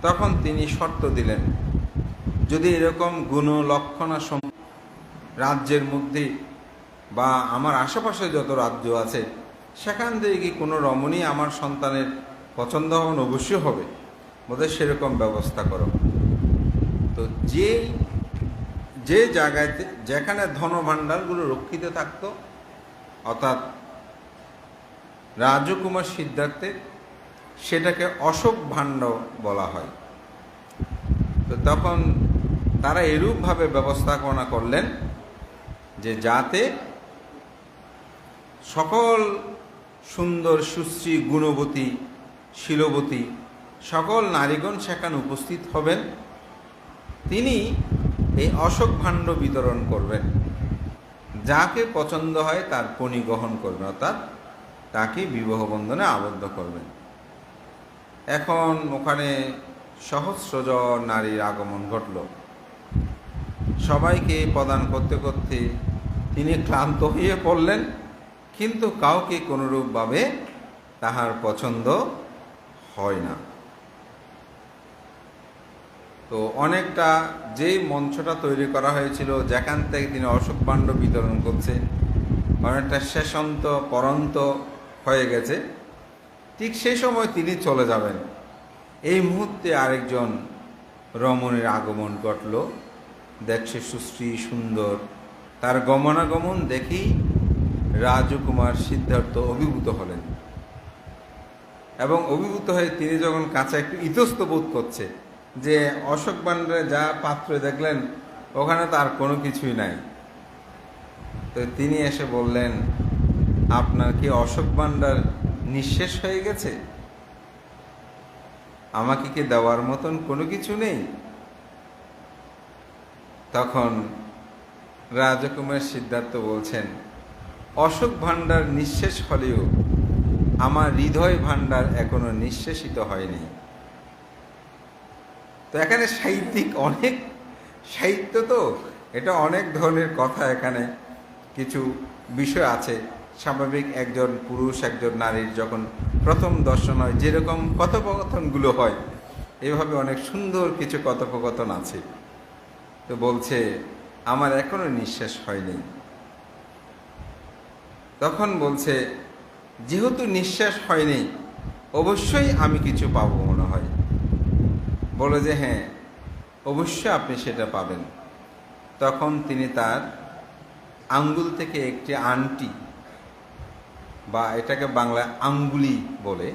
তখন তিনি শর্ত দিলেন, যদি এরকম গুণ লক্ষণ রাজ্যের মধ্যে বা আমার আশেপাশে যত রাজ্য আছে সেখান থেকে কি কোনো রমণী আমার সন্তানের পছন্দ হবেন, অবশ্যই হবে, বোধহয় সেরকম ব্যবস্থা করো। তো যে জায়গাতে যেখানে ধনভাণ্ডারগুলো রক্ষিত থাকতো, অর্থাৎ রাজকুমার সিদ্ধার্থের, সেটাকে অশোক ভাণ্ড বলা হয়। তো তখন তারা এরূপভাবে ব্যবস্থাপনা করলেন যে যাতে সকল সুন্দর সুশ্রী গুণবতী শীলবতী সকল নারীগণ সেখানে উপস্থিত হবেন। তিনি এই অশোক ভাণ্ড বিতরণ করবেন, যাকে পছন্দ হয় তার পণি গ্রহণ করবেন, অর্থাৎ তাকে বিবাহ বন্ধনে আবদ্ধ করবেন। এখন ওখানে সহস্রজন নারীর আগমন ঘটল। সবাইকে প্রদান করতে করতে তিনি ক্লান্ত হয়ে পড়লেন, কিন্তু কাউকে কোনোরূপভাবে তাহার পছন্দ হয় না। তো অনেকটা যেই মঞ্চটা তৈরি করা হয়েছিল যেখান থেকে তিনি অশোক ভাণ্ড বিতরণ করছে, অনেকটা শেষন্ত পরন্ত হয়ে গেছে। ঠিক সেই সময় তিনি চলে যাবেন, এই মুহূর্তে আরেকজন রমণীর আগমন ঘটল। দেখছে সুশ্রী সুন্দর, তার গমনাগমন দেখেই রাজকুমার সিদ্ধার্থ অভিভূত হলেন, এবং অভিভূত হয়ে তিনি যখন কাছে একটু ইতস্ত বোধ করছে যে অশোক ভাণ্ডারে যা পাত্র দেখলেন ওখানে তার কোনো কিছুই নাই, তো তিনি এসে বললেন, আপনার কি অশোক ভাণ্ডার নিঃশেষ হয়ে গেছে? আমাকে কি দেওয়ার মতন কোনো কিছু নেই? তখন রাজকুমার সিদ্ধার্থ বলছেন, অশোক ভাণ্ডার নিঃশেষ হলেও আমার হৃদয় ভাণ্ডার এখনো নিঃশেষিত হয়নি। তো এখানে সাহিত্যিক অনেক সাহিত্য, তো এটা অনেক ধরনের কথা, এখানে কিছু বিষয় আছে। স্বাভাবিক একজন পুরুষ একজন নারীর যখন প্রথম দর্শন হয় যেরকম কথোপকথনগুলো হয়, এভাবে অনেক সুন্দর কিছু কথোপকথন আছে। তো বলছে আমার এখনো নিঃশেষ হয়নি। তখন বলছে যেহেতু নিঃশ্বাস হয়নি অবশ্যই আমি কিছু পাবো মনে হয়। বলে যে হ্যাঁ অবশ্যই আপনি সেটা পাবেন। তখন তিনি তার আঙ্গুল থেকে একটি আংটি, বা এটাকে বাংলায় আঙ্গুলি বলে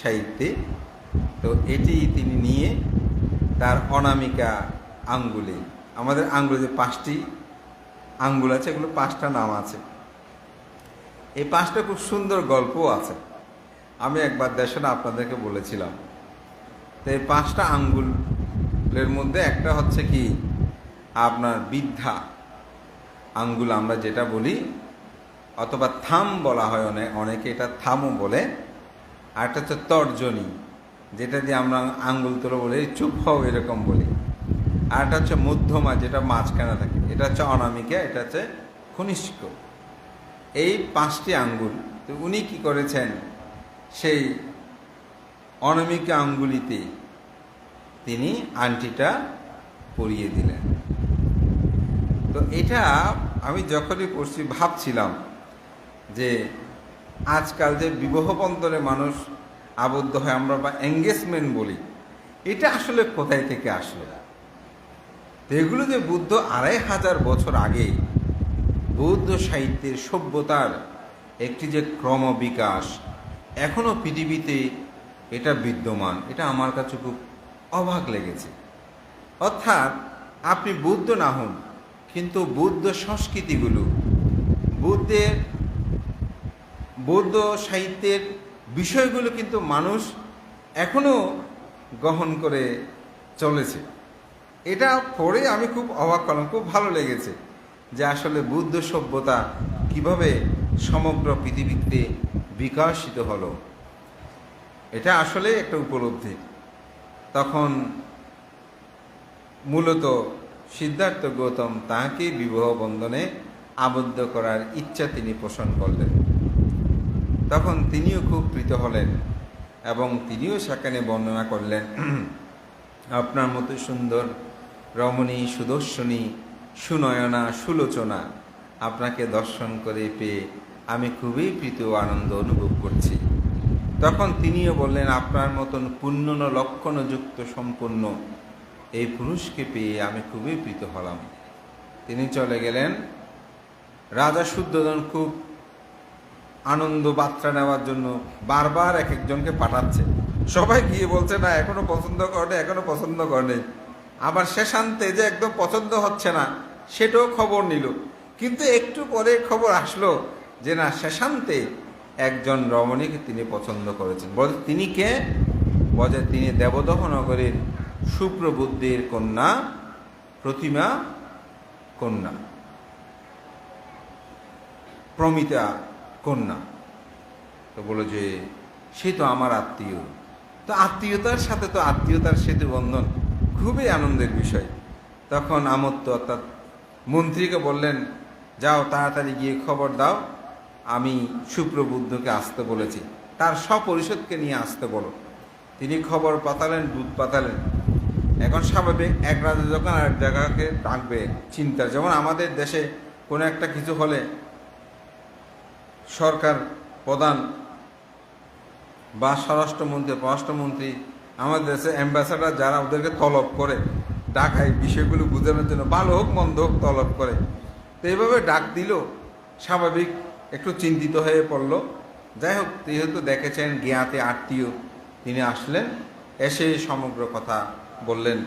সাহিত্যে, তো এটি তিনি নিয়ে তার অনামিকা আঙ্গুলে, আমাদের আঙ্গুলে যে 5টি আঙ্গুল আছে এগুলো 5টা নাম আছে, এই 5টা খুব সুন্দর গল্পও আছে। আমি একবার দেশনা আপনাদেরকে বলেছিলাম। তো এই 5টা আঙ্গুলের মধ্যে একটা হচ্ছে কি আপনার বৃদ্ধা আঙ্গুল আমরা যেটা বলি, অথবা থাম বলা হয়, অনেকে এটা থামও বলে। আর একটা হচ্ছে তর্জনী, যেটা দিয়ে আমরা আঙ্গুল তুলে বলি চুপ হও এরকম বলি। আর একটা হচ্ছে মধ্যমা, যেটা মাঝখানে থাকে, এটা হচ্ছে অনামিকা, এটা হচ্ছে কনিষ্ক। এই 5টি আঙ্গুল। তো উনি কি করেছেন, সেই অনামিকা আঙ্গুলিতে তিনি আংটিটা পরিয়ে দিলেন। তো এটা আমি যখনই পড়ছি ভাবছিলাম যে আজকাল যে বিবাহ বন্ধনে মানুষ আবদ্ধ হয়, আমরা বা এঙ্গেজমেন্ট বলি, এটা আসলে কোথায় থেকে আসলো? তো এগুলো যে বুদ্ধ 2500 বছর আগে বৌদ্ধ সাহিত্যের সভ্যতার একটি যে ক্রমবিকাশ, এখনও পৃথিবীতে এটা বিদ্যমান, এটা আমার কাছে খুব অবাক লেগেছে। অর্থাৎ আপনি বৌদ্ধ না হন, কিন্তু বৌদ্ধ সংস্কৃতিগুলো, বৌদ্ধ সাহিত্যের বিষয়গুলো কিন্তু মানুষ এখনও গ্রহণ করে চলেছে। এটা পড়ে আমি খুব অবাক হলাম, খুব ভালো লেগেছে যে আসলে বৌদ্ধ সভ্যতা কিভাবে সমগ্র পৃথিবীতে বিকশিত হলো। এটা আসলে একটা উপলব্ধি। তখন মূলত সিদ্ধার্থ গৌতম তাহাকে বিবাহ বন্ধনে আবদ্ধ করার ইচ্ছা তিনি পোষণ করলেন। তখন তিনিও খুব প্রীত হলেন এবং তিনিও সেখানে বর্ণনা করলেন, আপনার মতো সুন্দর রমণী, সুদর্শনী, সুনয়না, সুলোচনা আপনাকে দর্শন করে পেয়ে আমি খুবই প্রীত ও আনন্দ অনুভব করছি। তখন তিনিও বললেন, আপনার মতন পুণ্য লক্ষণযুক্ত সম্পন্ন এই পুরুষকে পেয়ে আমি খুবই প্রীত হলাম। তিনি চলে গেলেন। রাজা শুদ্ধোধন খুব আনন্দ বার্তা নেওয়ার জন্য বারবার এক একজনকে পাঠাচ্ছে। সবাই গিয়ে বলছে না এখনো পছন্দ করে, এখনো পছন্দ করে। আবার শেষান্তে যে একদম পছন্দ হচ্ছে না সেটাও খবর নিল। কিন্তু একটু পরে খবর আসলো যে না, শেষান্তে একজন রমণীকে তিনি পছন্দ করেছেন। বলে তিনি কে? বলে তিনি দেবদহ নগরীর সুপ্রবুদ্ধির কন্যা প্রতিমা কন্যা, প্রমিতা কন্যা। তো বলো যে সে তো আমার আত্মীয়। তো আত্মীয়তার সাথে তো আত্মীয়তার সেতু বন্ধন, খুবই আনন্দের বিষয়। তখন আমত্ত অর্থাৎ মন্ত্রীকে বললেন, যাও তাড়াতাড়ি গিয়ে খবর দাও, আমি সুপ্রবুদ্ধকে আসতে বলেছি, তার সপরিষদকে নিয়ে আসতে বলো। তিনি খবর পাঠালেন, দুধ পাঠালেন। এখন স্বাভাবিক এক রাজা যখন আরেক জায়গাকে ডাকবে চিন্তা, যেমন আমাদের দেশে কোনো একটা কিছু হলে সরকার প্রধান বা স্বরাষ্ট্রমন্ত্রী, পররাষ্ট্রমন্ত্রী, আমাদের দেশে অ্যাম্বাসাডার যারা ওদেরকে তলব করে ডাকায় বিষয়গুলো বোঝানোর জন্য, ভালো হোক মন্দ হোক তলব করে। তো এইভাবে ডাক দিল, স্বাভাবিক একটু চিন্তিত হয়ে পড়ল। যাই হোক, যেহেতু দেখেছেন জ্ঞাতে আত্মীয়, তিনি আসলেন। এসে সমগ্র কথা বললেন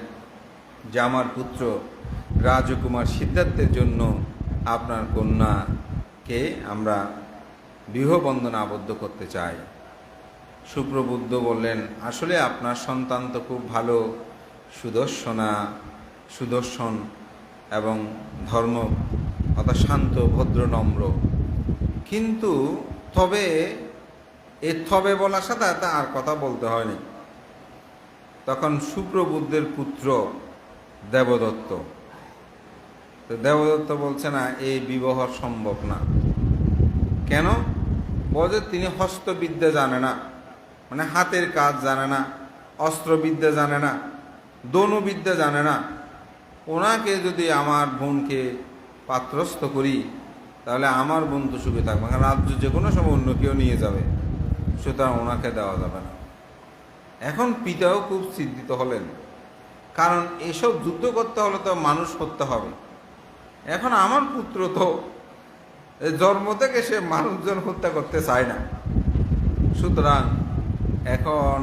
যে আমার পুত্র রাজকুমার সিদ্ধার্থের জন্য আপনার কন্যাকে আমরা বিবাহবন্ধনে আবদ্ধ করতে চাই। সুপ্রবুদ্ধ বললেন, আসলে আপনার সন্তান তো খুব ভালো, সুদর্শন এবং ধর্ম অর্থাৎ শান্ত, ভদ্র, নম্র। কিন্তু তবে বলার সাথে আর কথা বলতে হয়নি। তখন সুপ্রবুদ্ধের পুত্র দেবদত্ত, তো দেবদত্ত বলছে না, এই বিবাহ সম্ভব না। কেন? বলে তিনি হস্তবিদ্যা জানে না, মানে হাতের কাজ জানে না, অস্ত্রবিদ্যা জানে না, দনুবিদ্যা জানে না। ওনাকে যদি আমার বোনকে পাত্রস্থ করি তাহলে আমার বোন তো সুখে থাকবে, কারণ রাজ্য যে কোনো সময় অন্য কেউ নিয়ে যাবে, সুতরাং ওনাকে দেওয়া যাবে না। এখন পিতাও খুব চিন্তিত হলেন, কারণ এসব যুদ্ধ করতে হলে তো মানুষ করতে হবে। এখন আমার পুত্র তো জন্ম থেকে সে মানুষজন হত্যা করতে চায় না, সুতরাং এখন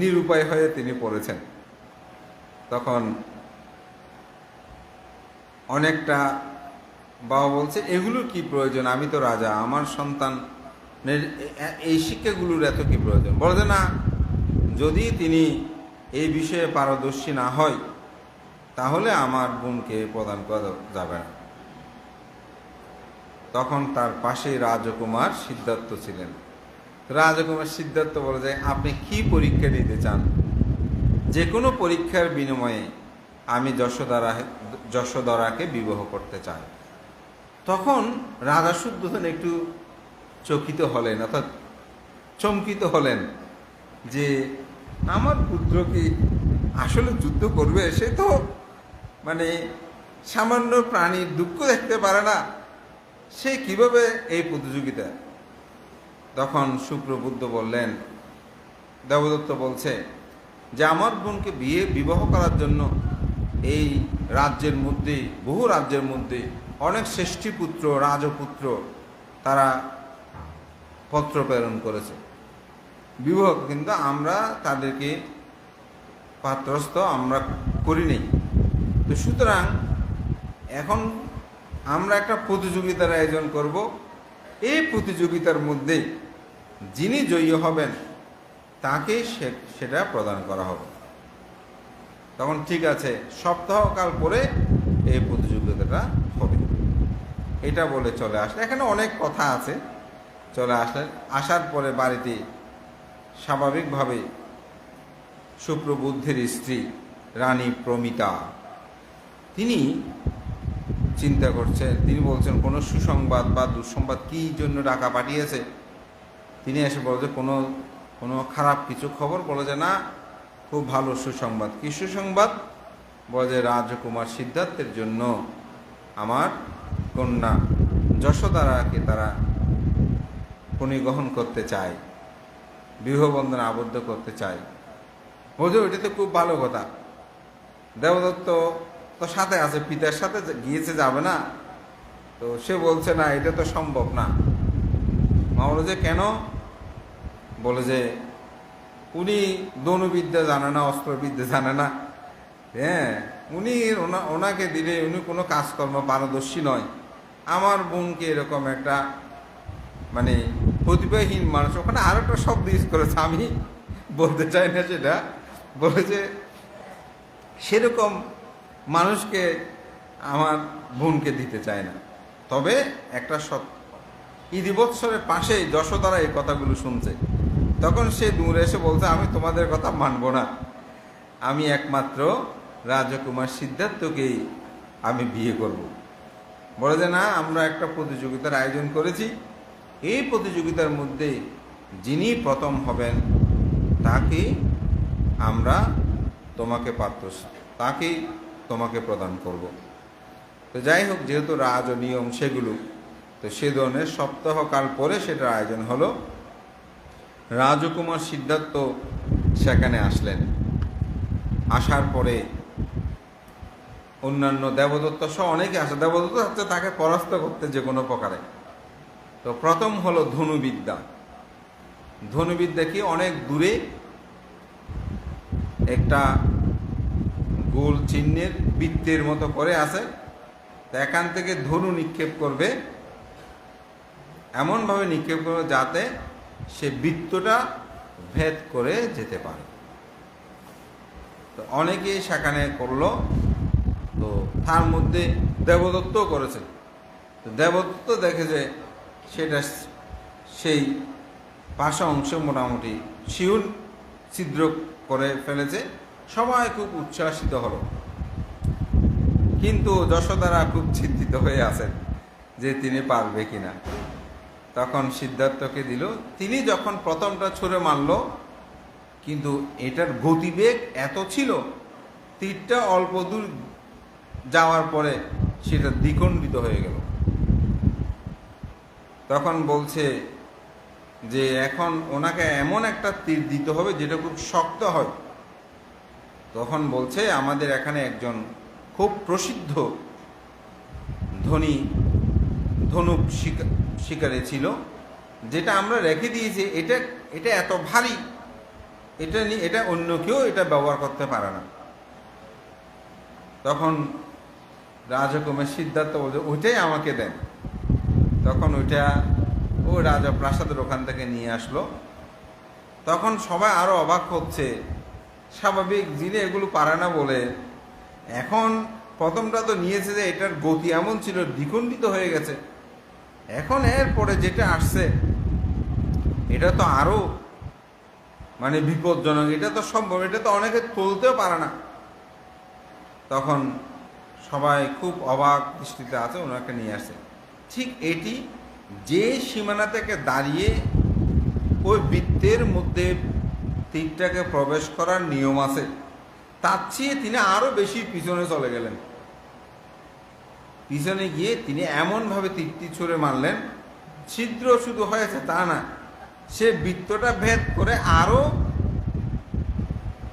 নিরুপায় হয়ে তিনি পড়েছেন। তখন অনেকটা বাবা বলছে, এগুলোর কি প্রয়োজন? আমি তো রাজা, আমার সন্তানের এই শিক্ষাগুলোর এত কি প্রয়োজন? বলে না, যদি তিনি এই বিষয়ে পারদর্শী না হয় তাহলে আমার বোনকে প্রদান করা যাবে না। তখন তার পাশে রাজকুমার সিদ্ধার্থ ছিলেন। রাজকুমার সিদ্ধার্থ বলে যে, আপনি কি পরীক্ষা দিতে চান? যে কোনো পরীক্ষার বিনিময়ে আমি যশোধরাকে বিবাহ করতে চাই। তখন রাজা শুদ্ধোধন একটু চকিত হলেন, অর্থাৎ চমকিত হলেন যে আমার পুত্র কি আসলে যুদ্ধ করবে? সে তো মানে সামান্য প্রাণীর দুঃখ দেখতে পারে না, সে কিভাবে এই প্রতিযোগিতা? তখন সুপ্রবুদ্ধ বললেন, দেবদত্ত বলছে যে আমার বোনকে বিবাহ করার জন্য এই রাজ্যের মধ্যে, বহু রাজ্যের মধ্যে অনেক শ্রেষ্ঠীপুত্র, রাজপুত্র তারা পত্র প্রেরণ করেছে বিবাহ, কিন্তু আমরা তাদেরকে পাত্রস্থ আমরা করিনি। তো সুতরাং এখন আমরা একটা প্রতিযোগিতার আয়োজন করব, এই প্রতিযোগিতার মধ্যে যিনি জয়ী হবেন তাকে সেটা প্রদান করা হবে। তখন ঠিক আছে, সপ্তাহকাল পরে এই প্রতিযোগিতাটা হবে, এটা বলে চলে আসলে। এখানে অনেক কথা আছে। চলে আসলেন, আসার পরে বাড়িতে স্বাভাবিকভাবে সুপ্রবুদ্ধের স্ত্রী রানী প্রমিতা, তিনি চিন্তা করছেন, তিনি বলছেন কোনো সুসংবাদ বা দুঃসংবাদ কী জন্য ডাকা পাঠিয়েছে। তিনি এসে বলে যে কোনো কোনো খারাপ কিছু খবর, বলে যে না, খুব ভালো সুসংবাদ। কী সুসংবাদ? বলে যে রাজকুমার সিদ্ধার্থের জন্য আমার কন্যা যশোদারাকে তারা ফণিগ্রহণ করতে চায়, বিবাহবন্ধনে আবদ্ধ করতে চায়। বলছে ওইটা তো খুব ভালো কথা, দেবদত্ত তো সাথে আছে, পিতার সাথে গিয়েছে, যাবে না। তো সে বলছে না, এটা তো সম্ভব না। মা বলে যে কেন? বলে যে উনি ধনুবিদ্যা জানে না, অস্ত্রবিদ্যা জানে না, হ্যাঁ, উনি ওনাকে দিলে উনি কোনো কাজকর্ম পারদর্শী নয়। আমার বোনকে এরকম একটা মানে প্রতিভাহীন মানুষ, ওখানে আরো একটা শব্দ ইউজ করেছে, আমি বলতে চাই না সেটা, বলেছে সেরকম মানুষকে আমার বোনকে দিতে চায় না। তবে একটা ইদিবৎসরের পাশেই যশোদারা এই কথাগুলো শুনছে। তখন সে দূরে এসে বলছে, আমি তোমাদের কথা মানব না, আমি একমাত্র রাজকুমার সিদ্ধার্থকেই আমি বিয়ে করব। বলে যে না, আমরা একটা প্রতিযোগিতার আয়োজন করেছি, এই প্রতিযোগিতার মধ্যে যিনি প্রথম হবেন তাকে আমরা তোমাকে তাকেই তোমাকে প্রদান করব। তো যাই হোক, যেহেতু রাজ ও নিয়ম সেগুলো, তো সে ধরনের সপ্তাহকাল পরে সেটার আয়োজন হলো। রাজকুমার সিদ্ধার্থ সেখানে আসলেন। আসার পরে অন্যান্য দেবদত্ত সহ অনেকে আসে। দেবদত্ত হচ্ছে তাকে পরাস্ত করতে যে কোনো প্রকারে। তো প্রথম হলো ধনুবিদ্যা। ধনুবিদ্যা কি, অনেক দূরে একটা গোল চিহ্নের বৃত্তের মতো করে আছে, তো এখান থেকে ধনু নিক্ষেপ করবে, এমনভাবে নিক্ষেপ করবে যাতে সে বৃত্তটা ভেদ করে যেতে পারে। তো অনেকেই সেখানে করলো, তো তার মধ্যে দেবদত্তও করেছে। তো দেবদত্ত দেখে যে সেটা সেই পাশা অংশ মোটামুটি শিউর ছিদ্র করে ফেলেছে। সবাই খুব উচ্ছ্বাসিত হলো, কিন্তু যশোদারা খুব চিন্তিত হয়ে আছেন যে তিনি পারবে কিনা। তখন সিদ্ধার্থকে দিল। তিনি যখন প্রথমটা ছুঁড়ে মারল, কিন্তু এটার গতিবেগ এত ছিল, তীরটা অল্প দূর যাওয়ার পরে সেটা দ্বিখণ্ডিত হয়ে গেল। তখন বলছে যে এখন ওনাকে এমন একটা তীর দিতে হবে যেটা খুব শক্ত হয়। তখন বলছে আমাদের এখানে একজন খুব প্রসিদ্ধ ধনুক শিকারী ছিল, যেটা আমরা রেখে দিয়েছি, এটা এত ভারী, এটা অন্য কেউ এটা ব্যবহার করতে পারে না। তখন রাজকুমার সিদ্ধার্থ বলছে ওইটাই আমাকে দেন। তখন ওইটা ও রাজা প্রাসাদের ওখান থেকে নিয়ে আসলো। তখন সবাই আরো অবাক হচ্ছে, স্বাভাবিক, যিনি এগুলো পারে না বলে। এখন প্রথমটা তো নিয়েছে যে এটার গতি এমন ছিল, দ্বিখণ্ডিত হয়ে গেছে। এখন এরপরে যেটা আসছে এটা তো আরো মানে বিপজ্জনক, এটা তো সম্ভব, এটা তো অনেকে তুলতেও পারে না। তখন সবাই খুব অবাক দৃষ্টিতে আছে, ওনাকে নিয়ে আসে। ঠিক এটি যে সীমানা থেকে দাঁড়িয়ে ওই বৃত্তের মধ্যে তীরটাকে প্রবেশ করার নিয়ম আছে, তার চেয়ে তিনি আরো বেশি পিছনে চলে গেলেন। পিছনে গিয়ে তিনি এমনভাবে তীরটি ছুঁড়ে মারলেন, ছিদ্র শুধু হয়েছে তা না, সে বৃত্তটা ভেদ করে আরো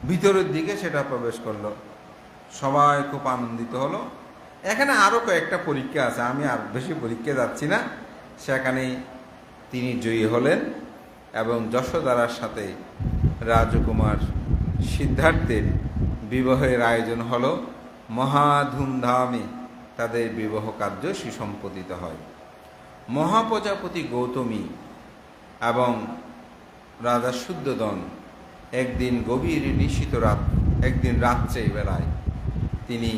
ভিতরের দিকে সেটা প্রবেশ করলো। সবাই খুব আনন্দিত হলো। এখানে আরো কয়েকটা পরীক্ষা আছে, আমি আর বেশি পরীক্ষা যাচ্ছি না। সেখানে তিনি জয়ী হলেন এবং যশোদারার সাথে রাজকুমার সিদ্ধার্থের বিবাহের আয়োজন হলো। মহা ধুমধামে তাদের বিবাহ কার্য সুসম্পন্ন হয়। মহাপ্রজাপতি গৌতমী এবং রাজা শুদ্ধোদন একদিন গভীর নিশীত একদিন রাত্রে বেলায় তিনি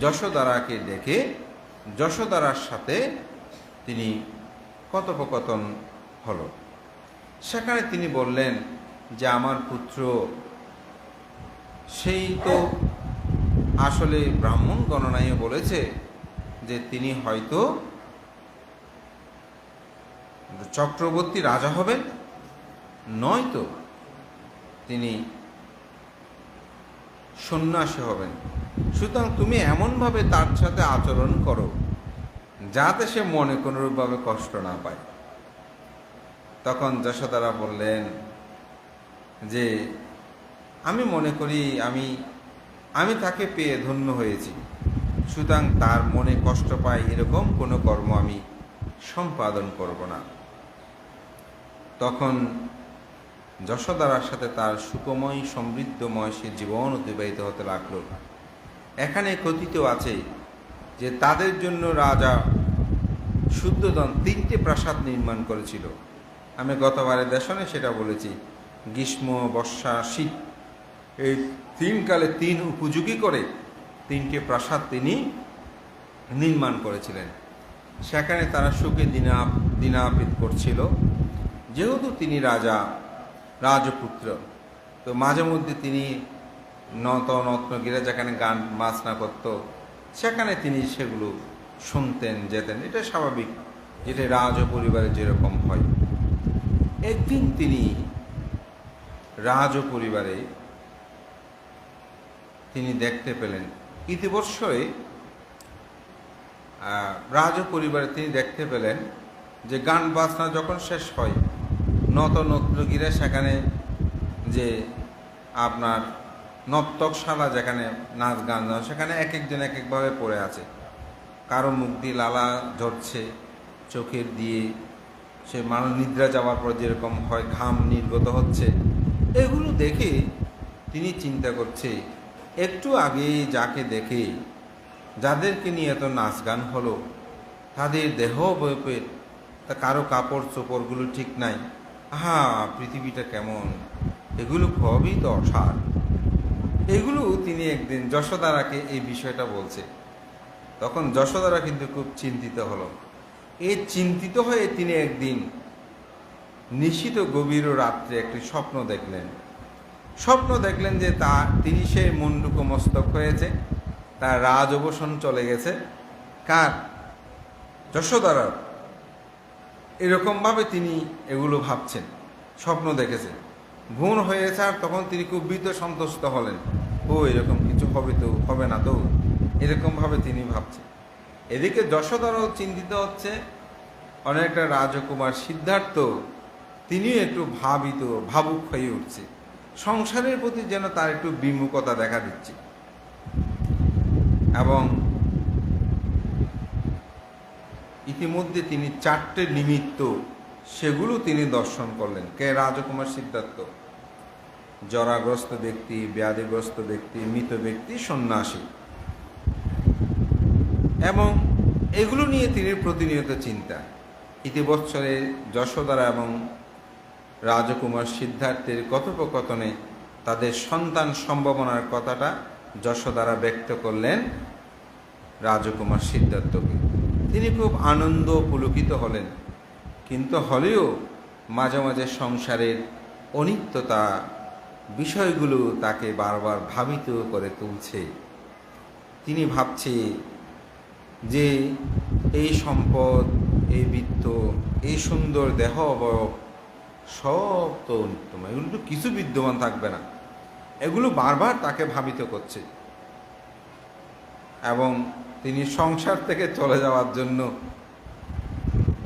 যশোদারাকে ডেকে যশোদারার সাথে তিনি কথোপকথন হলো। সেখানে তিনি বললেন যে আমার পুত্র সেই তো আসলে ব্রাহ্মণ গণনায় বলেছে যে তিনি হয়তো চক্রবর্তী রাজা হবেন, নয়তো তিনি সন্ন্যাসী হবেন। সুতরাং তুমি এমনভাবে তার সাথে আচরণ করো যাতে সে মনে কোনোরূপভাবে কষ্ট না পায়। তখন যশোদারা বললেন যে আমি মনে করি আমি তাকে পেয়ে ধন্য হয়েছি, সুতরাং তার মনে কষ্ট পায় এরকম কোনো কর্ম আমি সম্পাদন করব না। তখন যশোদারার সাথে তার সুখময় সমৃদ্ধময় সে জীবন অতিবাহিত হতে লাগলো। এখানে কথিত আছে যে তাদের জন্য রাজা শুদ্ধোদন 3টে প্রাসাদ নির্মাণ করেছিল। আমি গতবারের দেশনে সেটা বলেছি। গ্রীষ্ম, বর্ষা, শীত এই 3 কালে 3 উপযোগী করে 3টে প্রাসাদ তিনি নির্মাণ করেছিলেন। সেখানে তারা সুখে দিনাপিত করছিল। যেহেতু তিনি রাজপুত্র, তো মাঝে মধ্যে তিনি নতনগিরা যেখানে গান বাজনা করত সেখানে তিনি সেগুলো শুনতেন, যেতেন। এটা স্বাভাবিক, যেটা রাজ পরিবারে যেরকম হয়। একদিন তিনি রাজ পরিবারে তিনি দেখতে পেলেন, ইতিবৎসরে রাজ পরিবারে তিনি দেখতে পেলেন যে গান বাজনা যখন শেষ হয়, নতনগিরা সেখানে যে আপনার নর্তকশালা যেখানে নাচ গান, সেখানে এক একজন এক একভাবে পড়ে আছে। কারো মুখ দিয়ে লালা ঝরছে, চোখের দিয়ে সে মানুষ নিদ্রা যাওয়ার পর যেরকম হয় ঘাম নির্গত হচ্ছে। এগুলো দেখে তিনি চিন্তা করছে, একটু আগে যাকে দেখে যাদেরকে নিয়ে এত নাচ গান হলো, তাদের দেহ বয়পের তা কারো কাপড় চোপড়গুলো ঠিক নাই, পৃথিবীটা কেমন, এগুলো খুবই তো অসার। এগুলো তিনি একদিন যশোদারাকে এই বিষয়টা বলছে। তখন যশোদারা কিন্তু খুব চিন্তিত হলো। এই চিন্তিত হয়ে তিনি একদিন নিশীথ গভীর রাত্রে একটি স্বপ্ন দেখলেন যে তিনি সেই মুন্ডুক মস্তক হয়েছে, তার রাজ অবসান চলে গেছে। কার? যশোদারার। এরকমভাবে তিনি এগুলো ভাবছেন, স্বপ্ন দেখেছেন, ভ্রূণ হয়েছে। আর তখন তিনি খুব ভীত সন্তুষ্ট হলেন, এরকম কিছু হবে না তো, এরকমভাবে তিনি ভাবছেন। এদিকে যশোদারাও চিন্তিত হচ্ছে, অনেকটা রাজকুমার সিদ্ধার্থ তিনিও একটু ভাবুক হয়ে উঠছে। সংসারের প্রতি যেন তার একটু বিমুখতা দেখা দিচ্ছে। এবং ইতিমধ্যে তিনি 4টে নিমিত্ত সেগুলো তিনি দর্শন করলেন। কে? রাজকুমার সিদ্ধার্থ। জরাগ্রস্ত ব্যক্তি, ব্যাধিগ্রস্ত ব্যক্তি, মৃত ব্যক্তি, সন্ন্যাসী। এবং এগুলো নিয়ে তিনি প্রতিনিয়ত চিন্তা। ইতিবৎসরে যশোদারা এবং রাজকুমার সিদ্ধার্থের কথোপকথনে তাদের সন্তান সম্ভাবনার কথাটা যশোদারা ব্যক্ত করলেন রাজকুমার সিদ্ধার্থকে। তিনি খুব আনন্দ পুলকিত হলেন, কিন্তু হলেও মাঝে মাঝে সংসারের অনিত্যতা বিষয়গুলো তাকে বারবার ভাবিত করে তুলছে। তিনি ভাবছে যে এই সম্পদ, এই বৃত্ত, এই সুন্দর দেহ অবয়ব সব তো অনিত্যময়, এগুলো তো কিছু বিদ্যমান থাকবে না। এগুলো বারবার তাকে ভাবিত করছে এবং তিনি সংসার থেকে চলে যাওয়ার জন্য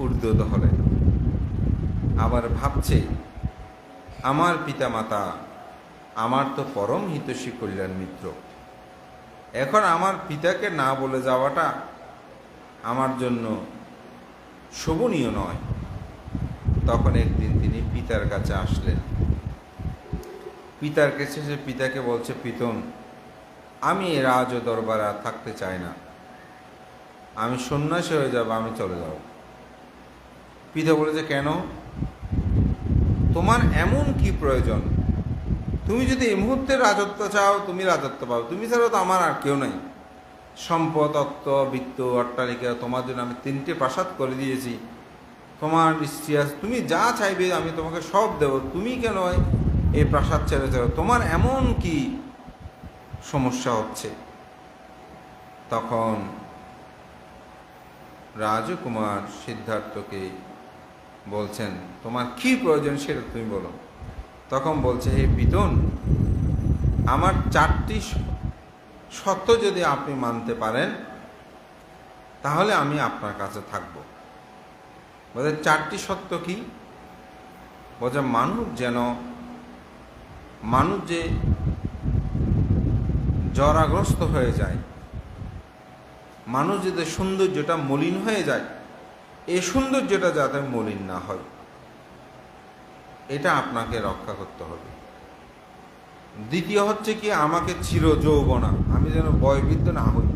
উদ্যত হলেন। আবার ভাবছে, আমার পিতামাতা আমার তো পরম হিতৈষী কল্যাণ মিত্র, এখন আমার পিতাকে না বলে যাওয়াটা আমার জন্য শোভনীয় নয়। তখন একদিন তিনি পিতার কাছে আসলেন। পিতার কাছে সে পিতাকে বলছে, পিতন, আমি রাজ দরবারে আর থাকতে চাই না, আমি সন্ন্যাসী হয়ে যাব, আমি চলে যাব। পিতা বলেছে, কেন? তোমার এমন কি প্রয়োজন? তুমি যদি এই মুহূর্তে রাজত্ব চাও, তুমি রাজত্ব পাও, তুমি ছাড়াও তো আমার আর কেউ নাই। সম্পদ, অর্থ, বৃত্ত, অট্টালিকা, তোমার জন্য আমি 3টে প্রাসাদ করে দিয়েছি, তোমার স্ত্রী আছে, তুমি যা চাইবে আমি তোমাকে সব দেব, তুমি কেন এই প্রাসাদ ছেড়ে? তোমার এমন কি সমস্যা হচ্ছে। তখন রাজকুমার সিদ্ধার্থকে বলছেন, তোমার কি প্রয়োজন সেটা তুমি বলো। তখন বলছে, হে পিতন, আমার 4টি সত্য যদি আপনি মানতে পারেন তাহলে আমি আপনার কাছে থাকব। বলছে 4টি সত্য কি? বলছে মানুষ যে জরাগ্রস্ত হয়ে যায়, মানুষ যদি সৌন্দর্যটা মলিন হয়ে যায়, এই সৌন্দর্যটা যাতে মলিন না হয়, এটা আপনাকে রক্ষা করতে হবে। দ্বিতীয় হচ্ছে কি, আমাকে চির যৌবনা, আমি যেন বয়োবৃদ্ধ না হই,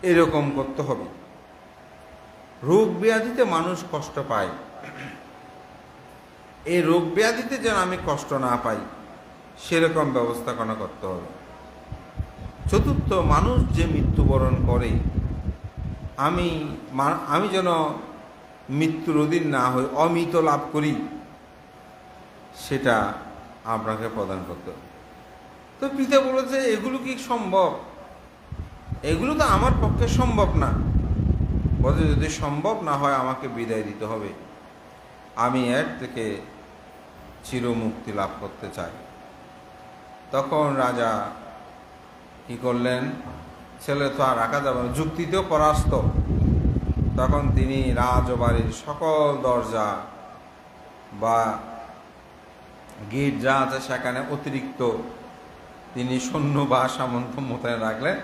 এরকম করতে হবে। রোগ ব্যাধিতে মানুষ কষ্ট পায়, এই রোগ ব্যাধিতে যেন আমি কষ্ট না পাই, সেরকম ব্যবস্থাপনা করতে হবে। চতুর্থ, মানুষ যে মৃত্যুবরণ করে, আমি যেন মৃত্যুর অধীন না হই, অমৃত লাভ করি, সেটা আপনাকে প্রদান করতে হবে। তো পিতা বলেছে, এগুলো কি সম্ভব? এগুলো তো আমার পক্ষে সম্ভব না। বলছে, যদি সম্ভব না হয় আমাকে বিদায় দিতে হবে, আমি এর থেকে চিরমুক্তি লাভ করতে চাই। তখন রাজা কি করলেন, ছেলে তো আর রাখা যাবে না, যুক্তিতেও পরাস্ত। তখন তিনি রাজবাড়ির সকল দরজা বা গেট যা আছে সেখানে অতিরিক্ত তিনি সৈন্য বা সামন্ত মোতায়েন রাখলেন,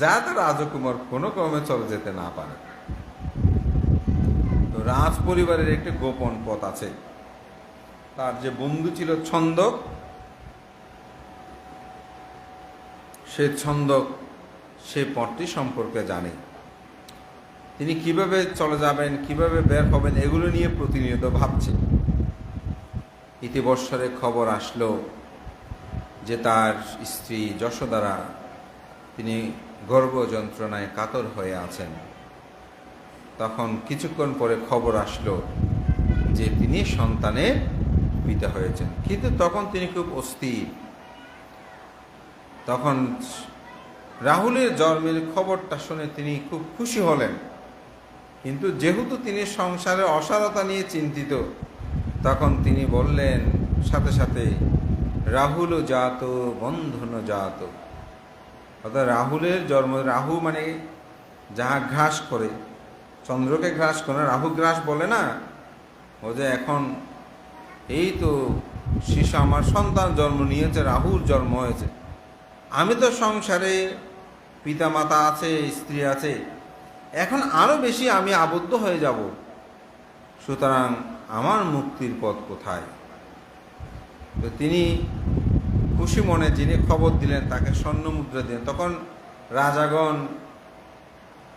যাতে রাজকুমার কোনো ক্রমে চলে যেতে না পারে। তো রাজ পরিবারের একটি গোপন পথ আছে। তার যে বন্ধু ছিল ছন্দক, সে ছন্দক সে পথটি সম্পর্কে জানে। তিনি কিভাবে চলে যাবেন, কিভাবে বের হবেন, এগুলো নিয়ে প্রতিনিয়ত ভাবছে। ইতিবৎসরে খবর আসলো যে তার স্ত্রী যশোদারা তিনি গর্ভ যন্ত্রণায় কাতর হয়ে আছেন। তখন কিছুক্ষণ পরে খবর আসলো যে তিনি সন্তানের পিতা হয়েছেন, কিন্তু তখন তিনি খুব অস্থির। তখন রাহুলের জন্মের খবরটা শুনে তিনি খুব খুশি হলেন, কিন্তু যেহেতু তিনি সংসারের অসারতা নিয়ে চিন্তিত, তখন তিনি বললেন সাথে সাথে, রাহুল জাত বন্ধন জাত। অর্থাৎ রাহুলের জন্ম, রাহু মানে যাহা গ্রাস করে, চন্দ্রকে গ্রাস করে, রাহু গ্রাস বলে না, ও যে এখন এই তো শিশু আমার সন্তান জন্ম নিয়েছে, রাহুর জন্ম হয়েছে, আমি তো সংসারে পিতা মাতা আছে, স্ত্রী আছে, এখন আরো বেশি আমি আবদ্ধ হয়ে যাব, সুতরাং আমার মুক্তির পথ কোথায়? তো তিনি খুশি মনে যিনি খবর দিলেন তাকে স্বর্ণ মুদ্রা দিলেন। তখন রাজাগণ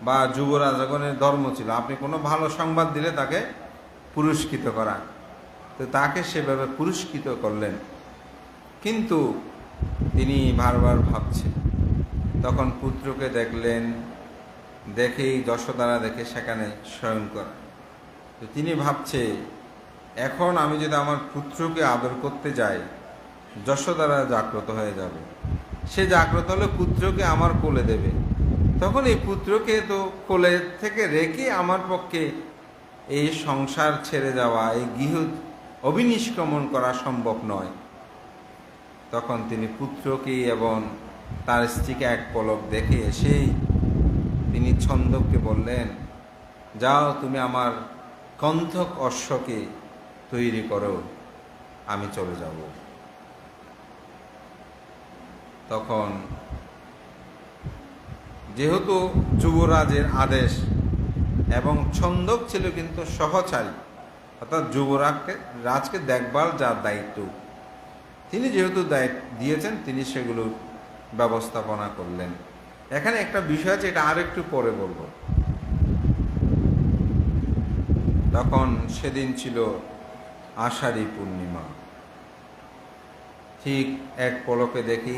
বা যুবরাজাগণের ধর্ম ছিল আপনি কোনো ভালো সংবাদ দিলে তাকে পুরস্কৃত করা, তো তাকে সেভাবে পুরস্কৃত করলেন। কিন্তু তিনি বারবার ভাবছেন। তখন পুত্রকে দেখলেন, দেখেই যশোদারা দেখে সেখানে শয়ন করা। তো তিনি ভাবছে, এখন আমি যদি আমার পুত্রকে আদর করতে যাই, যশোদারা জাগ্রত হয়ে যাবে, সে জাগ্রত হলে পুত্রকে আমার কোলে দেবে, তখন এই পুত্রকে তো কোলে থেকে রেখে আমার পক্ষে এই সংসার ছেড়ে যাওয়া, এই গৃহ অবিনিষ্ক্রমণ করা সম্ভব নয়। তখন তিনি পুত্রকে এবং তার স্ত্রীকে এক পলক দেখে এসেই তিনি ছন্দককে বললেন, যাও তুমি আমার কণ্ঠক অশ্বকে তৈরি করো, আমি চলে যাব। তখন যেহেতু যুবরাজের আদেশ এবং ছন্দক ছিল কিন্তু সহচারী, অর্থাৎ রাজকে দেখভাল যার দায়িত্ব, তিনি যেহেতু দায়িত্ব দিয়েছেন তিনি সেগুলোর ব্যবস্থাপনা করলেন। এখানে একটা বিষয় আছে, এটা আর একটু পরে বলবো। তখন সেদিন ছিল আষাঢ়ী পূর্ণিমা। ঠিক এক পলকে দেখি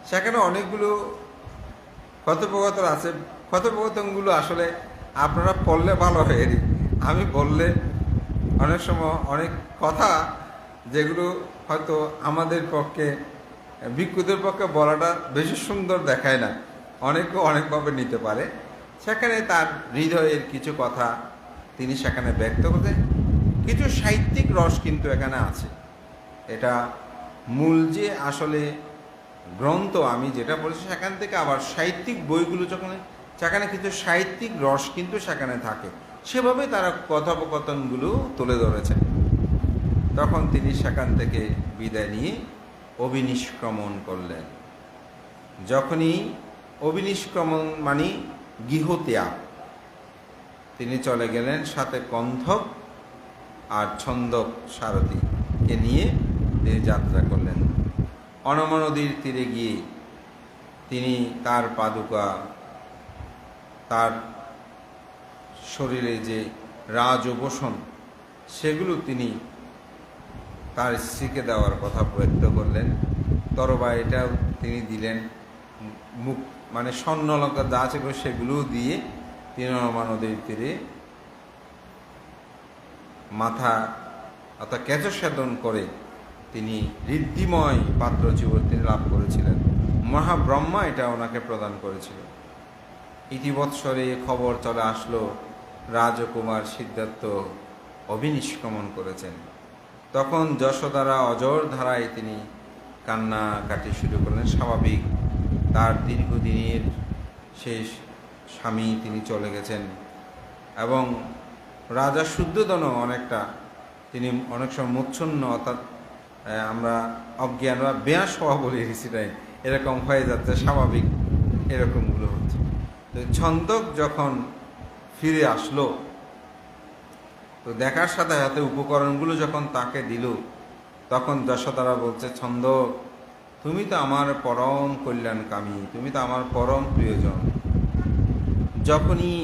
সেখানে অনেকগুলো কথোপকথন আছে। কথোপকথনগুলো আসলে আপনারা পড়লে ভালো হয়, আমি বললে অনেক সময় অনেক কথা যেগুলো হয়তো আমাদের পক্ষে ভিক্ষুদের পক্ষে বলাটা বেশি সুন্দর দেখায় না, অনেকে অনেকভাবে নিতে পারে। সেখানে তার হৃদয়ের কিছু কথা তিনি সেখানে ব্যক্ত করতেন। কিছু সাহিত্যিক রস কিন্তু এখানে আছে। এটা মূল যে আসলে গ্রন্থ আমি যেটা পড়েছি সেখান থেকে আবার সাহিত্যিক বইগুলো যখন সেখানে কিছু সাহিত্যিক রস কিন্তু সেখানে থাকে, সেভাবে তারা কথোপকথনগুলো তুলে ধরেছেন। তখন তিনি সেখান থেকে বিদায় নিয়ে অভিনিষ্ক্রমণ করলেন। যখনই অভিনিষ্ক্রমণ মানে গৃহত্যাগ, তিনি চলে গেলেন সাথে কণ্ঠক আর ছন্দক সারথীকে নিয়ে তিনি যাত্রা করলেন। অনমা নদীর তীরে গিয়ে তিনি তার পাদুকা, তার শরীরে যে রাজভূষণ সেগুলো তিনি তার স্ত্রীকে দেওয়ার কথা ব্যক্ত করলেন। তরবারিটাও তিনি দিলেন, মুখ মানে স্বর্ণলঙ্কা যা ছিল সেগুলোও দিয়ে তিনি অনমা নদীর তীরে মাথা অর্থাৎ কেশসাধন করে তিনি ঋদ্ধিময় পাত্র জীবন তিনি লাভ করেছিলেন। মহাব্রহ্মা এটা ওনাকে প্রদান করেছিল। ইতিবৎসরে খবর চলে আসলো রাজকুমার সিদ্ধার্থ অভিনিষ্ক্রমণ করেছেন। তখন যশোদারা অজর ধারায় তিনি কান্নাকাটি শুরু করলেন। স্বাভাবিক, তার দীর্ঘদিনের শেষ স্বামী তিনি চলে গেছেন। এবং রাজা শুদ্ধোধনও অনেকটা তিনি অনেক সময় মুচ্ছন্ন, অর্থাৎ আমরা অজ্ঞান বা বেয়াস হওয়া বলি সেটাই এরকম হয়ে যাচ্ছে, স্বাভাবিক এরকমগুলো হচ্ছে। তো ছন্দক যখন ফিরে আসলো, তো দেখার সাথে সাথে উপকরণগুলো যখন তাকে দিল, তখন যশোদারা বলছে, ছন্দক তুমি তো আমার পরম কল্যাণকামী, তুমি তো আমার পরম প্রিয়জন। যখনই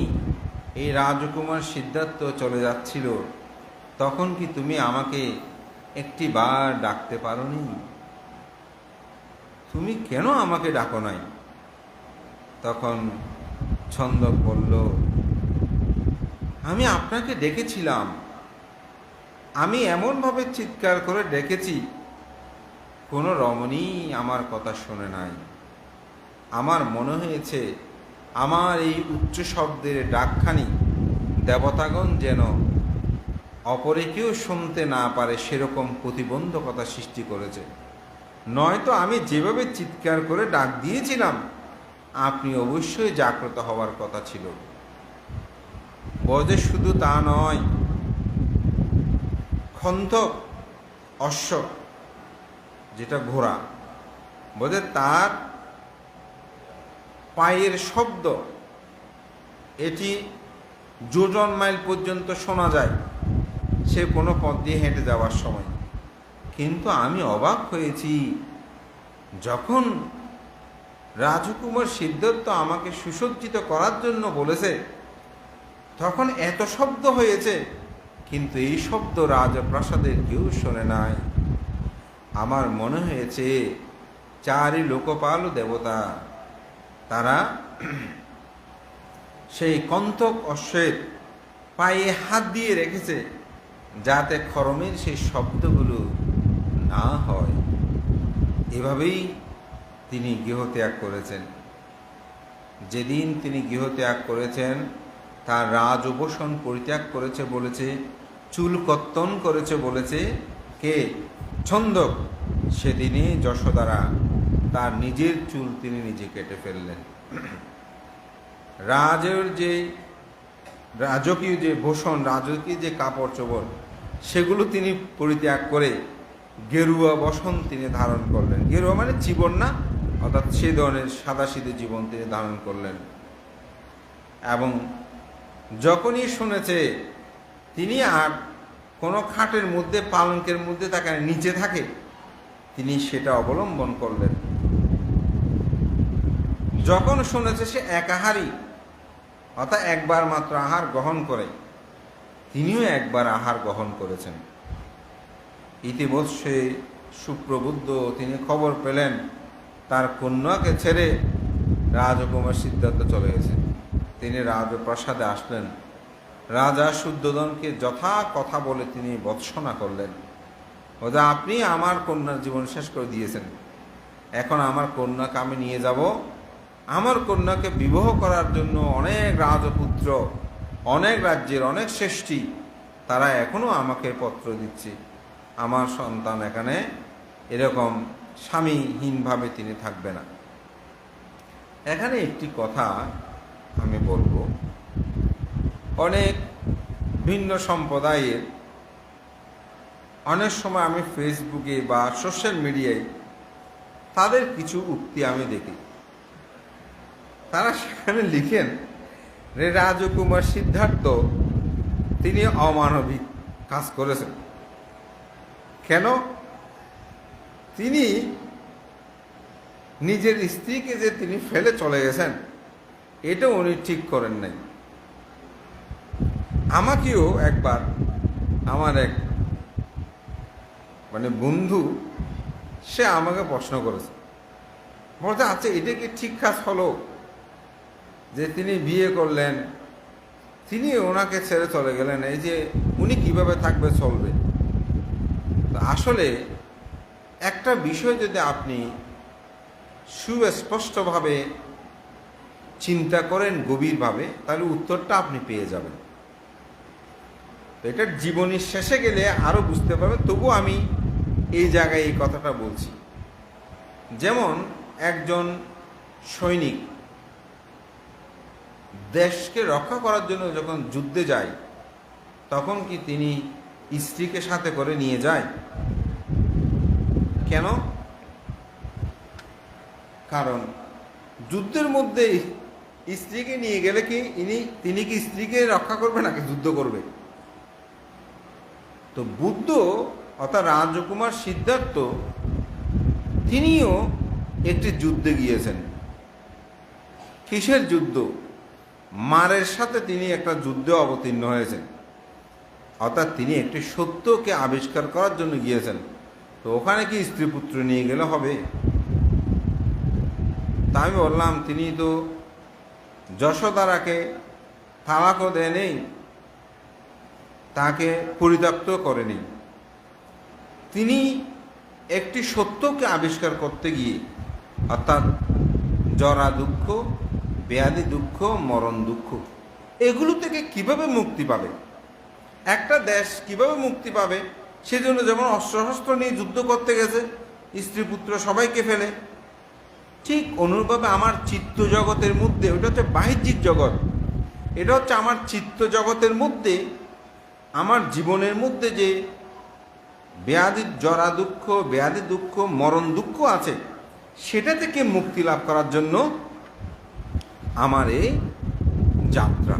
এই রাজকুমার সিদ্ধার্থ চলে যাচ্ছিল, তখন কি তুমি আমাকে একটি বার ডাকতে পারোনি? তুমি কেন আমাকে ডাকো নাই? তখন ছন্দক বলল, আমি আপনাকে ডেকেছিলাম, আমি এমনভাবে চিৎকার করে ডেকেছি, কোনো রমণী আমার কথা শোনে নাই। আমার মনে হয়েছে আমার এই উচ্চ শব্দের ডাকখানি দেবতাগণ যেন অপরে কেউ শুনতে না পারে সেরকম প্রতিবন্ধকতা সৃষ্টি করেছে। নয়তো আমি যেভাবে চিৎকার করে ডাক দিয়েছিলাম, আপনি অবশ্যই জাগ্রত হওয়ার কথা ছিল। বজে শুধু তা নয়, খন্তক অশ্ব যেটা ঘোড়া, বোধে তার পায়ের শব্দ এটি যোজন মাইল পর্যন্ত শোনা যায় সে কোনো পথ দিয়ে হেঁটে যাওয়ার সময়। কিন্তু আমি অবাক হয়েছি, যখন রাজকুমার সিদ্ধার্থ আমাকে সুসজ্জিত করার জন্য বলেছে, তখন এত শব্দ হয়েছে, কিন্তু এই শব্দ রাজপ্রাসাদের কেউ শোনে নাই। আমার মনে হয়েছে চারি লোকপাল দেবতা তারা সেই কণ্ঠক অশ্বের পায়ে হাত দিয়ে রেখেছে, যাতে খরমের সেই শব্দগুলো না হয়। এভাবেই তিনি গৃহত্যাগ করেছেন। যেদিন তিনি গৃহত্যাগ করেছেন, তার রাজভূষণ পরিত্যাগ করেছে বলেছে, চুল কত্তন করেছে বলেছে কে? ছন্দক। সেদিনই যশোদারা তার নিজের চুল তিনি নিজে কেটে ফেললেন। রাজকীয় যে ভূষণ, রাজকীয় যে কাপড় চোপড়, সেগুলো তিনি পরিত্যাগ করে গেরুয়া বসন তিনি ধারণ করলেন। গেরুয়া মানে জীবন না, অর্থাৎ সে ধরনের সাদাসিধে জীবন তিনি ধারণ করলেন। এবং যখনই শুনেছে তিনি আর কোনো খাটের মধ্যে, পালঙ্কের মধ্যে তাকে নিচে থাকে, তিনি সেটা অবলম্বন করলেন। যখন শুনেছে সে একাহারী, অর্থাৎ একবার মাত্র আহার গ্রহণ করে, তিনিও একবার আহার গ্রহণ করেছেন। ইতিমধ্যে সুপ্রবুদ্ধ তিনি খবর পেলেন তার কন্যাকে ছেড়ে রাজকুমার সিদ্ধার্থ চলে গেছেন। তিনি রাজপ্রাসাদে আসলেন। রাজা শুদ্ধোধনকে যথা কথা বলে তিনি ভৎসনা করলেন, ওটা আপনি আমার কন্যার জীবন শেষ করে দিয়েছেন, এখন আমার কন্যাকে আমি নিয়ে যাব, আমার কন্যাকে বিবাহ করার জন্য অনেক রাজপুত্র, অনেক রাজ্যের অনেক শ্রেষ্ঠী তারা এখনও আমাকে পত্র দিচ্ছে, আমার সন্তান এখানে এরকম স্বামীহীনভাবে তিনি থাকবে না। এখানে একটি কথা আমি বলবো, অনেক ভিন্ন সম্প্রদায়ের অনেক সময় আমি ফেসবুকে বা সোশ্যাল মিডিয়ায় তাদের কিছু উক্তি আমি দেখি। তারা সেখানে লিখেন যে রাজকুমার সিদ্ধার্থ তিনি অমানবিক কাজ করেছেন। কেন? তিনি নিজের স্ত্রীকে যে তিনি ফেলে চলে গেছেন, এটা উনি ঠিক করেন নাই। আমাকেও একবার আমার এক বন্ধু সে আমাকে প্রশ্ন করেছে, বলতে আচ্ছা এটা কি ঠিক কাজ হলো যে তিনি বিয়ে করলেন, তিনি ওনাকে ছেড়ে চলে গেলেন, এই যে উনি কিভাবে থাকবে চলবে? আসলে একটা বিষয় যদি আপনি সুস্পষ্টভাবে চিন্তা করেন গভীরভাবে, তাহলে উত্তরটা আপনি পেয়ে যাবেন। তো এটার জীবনের শেষে গেলে আরও বুঝতে পারবেন। তবু আমি এই জায়গায় এই কথাটা বলছি, যেমন একজন সৈনিক দেশকে রক্ষা করার জন্য যখন যুদ্ধে যায়, তখন কি তিনি স্ত্রীকে সাথে করে নিয়ে যায়? কেন? কারণ যুদ্ধের মধ্যে স্ত্রীকে নিয়ে গেলে কি তিনি কি স্ত্রীকে রক্ষা করবে নাকি যুদ্ধ করবে? তো বুদ্ধ অর্থাৎ রাজকুমার সিদ্ধার্থ তিনিও একটি যুদ্ধে গিয়েছেন। কিসের যুদ্ধ? মারের সাথে তিনি একটা যুদ্ধে অবতীর্ণ হয়েছেন, অর্থাৎ তিনি একটি সত্যকে আবিষ্কার করার জন্য গিয়েছেন। তো ওখানে কি স্ত্রী পুত্র নিয়ে গেলে হবে? তা আমি বললাম তিনি তো যশোদারাকে তালাকও দেয়নি, তাকে পরিত্যক্ত করেনি। তিনি একটি সত্যকে আবিষ্কার করতে গিয়ে, অর্থাৎ জরা দুঃখ, ব্যাধি দুঃখ, মরণ দুঃখ, এগুলো থেকে কিভাবে মুক্তি পাবে, একটা দেশ কিভাবে মুক্তি পাবে, সেজন্য যেমন অস্ত্রশস্ত্র নিয়ে যুদ্ধ করতে গেছে, স্ত্রী পুত্র সবাইকে ফেলে, ঠিক অনুরূপভাবে আমার চিত্ত জগতের মধ্যে, ওটা হচ্ছে বাহ্যিক জগৎ, এটা হচ্ছে আমার চিত্ত জগতের মধ্যে, আমার জীবনের মধ্যে যে ব্যাধি জরা দুঃখ, ব্যাধি দুঃখ, মরণ দুঃখ আছে, সেটা থেকে মুক্তি লাভ করার জন্য আমার এই যাত্রা।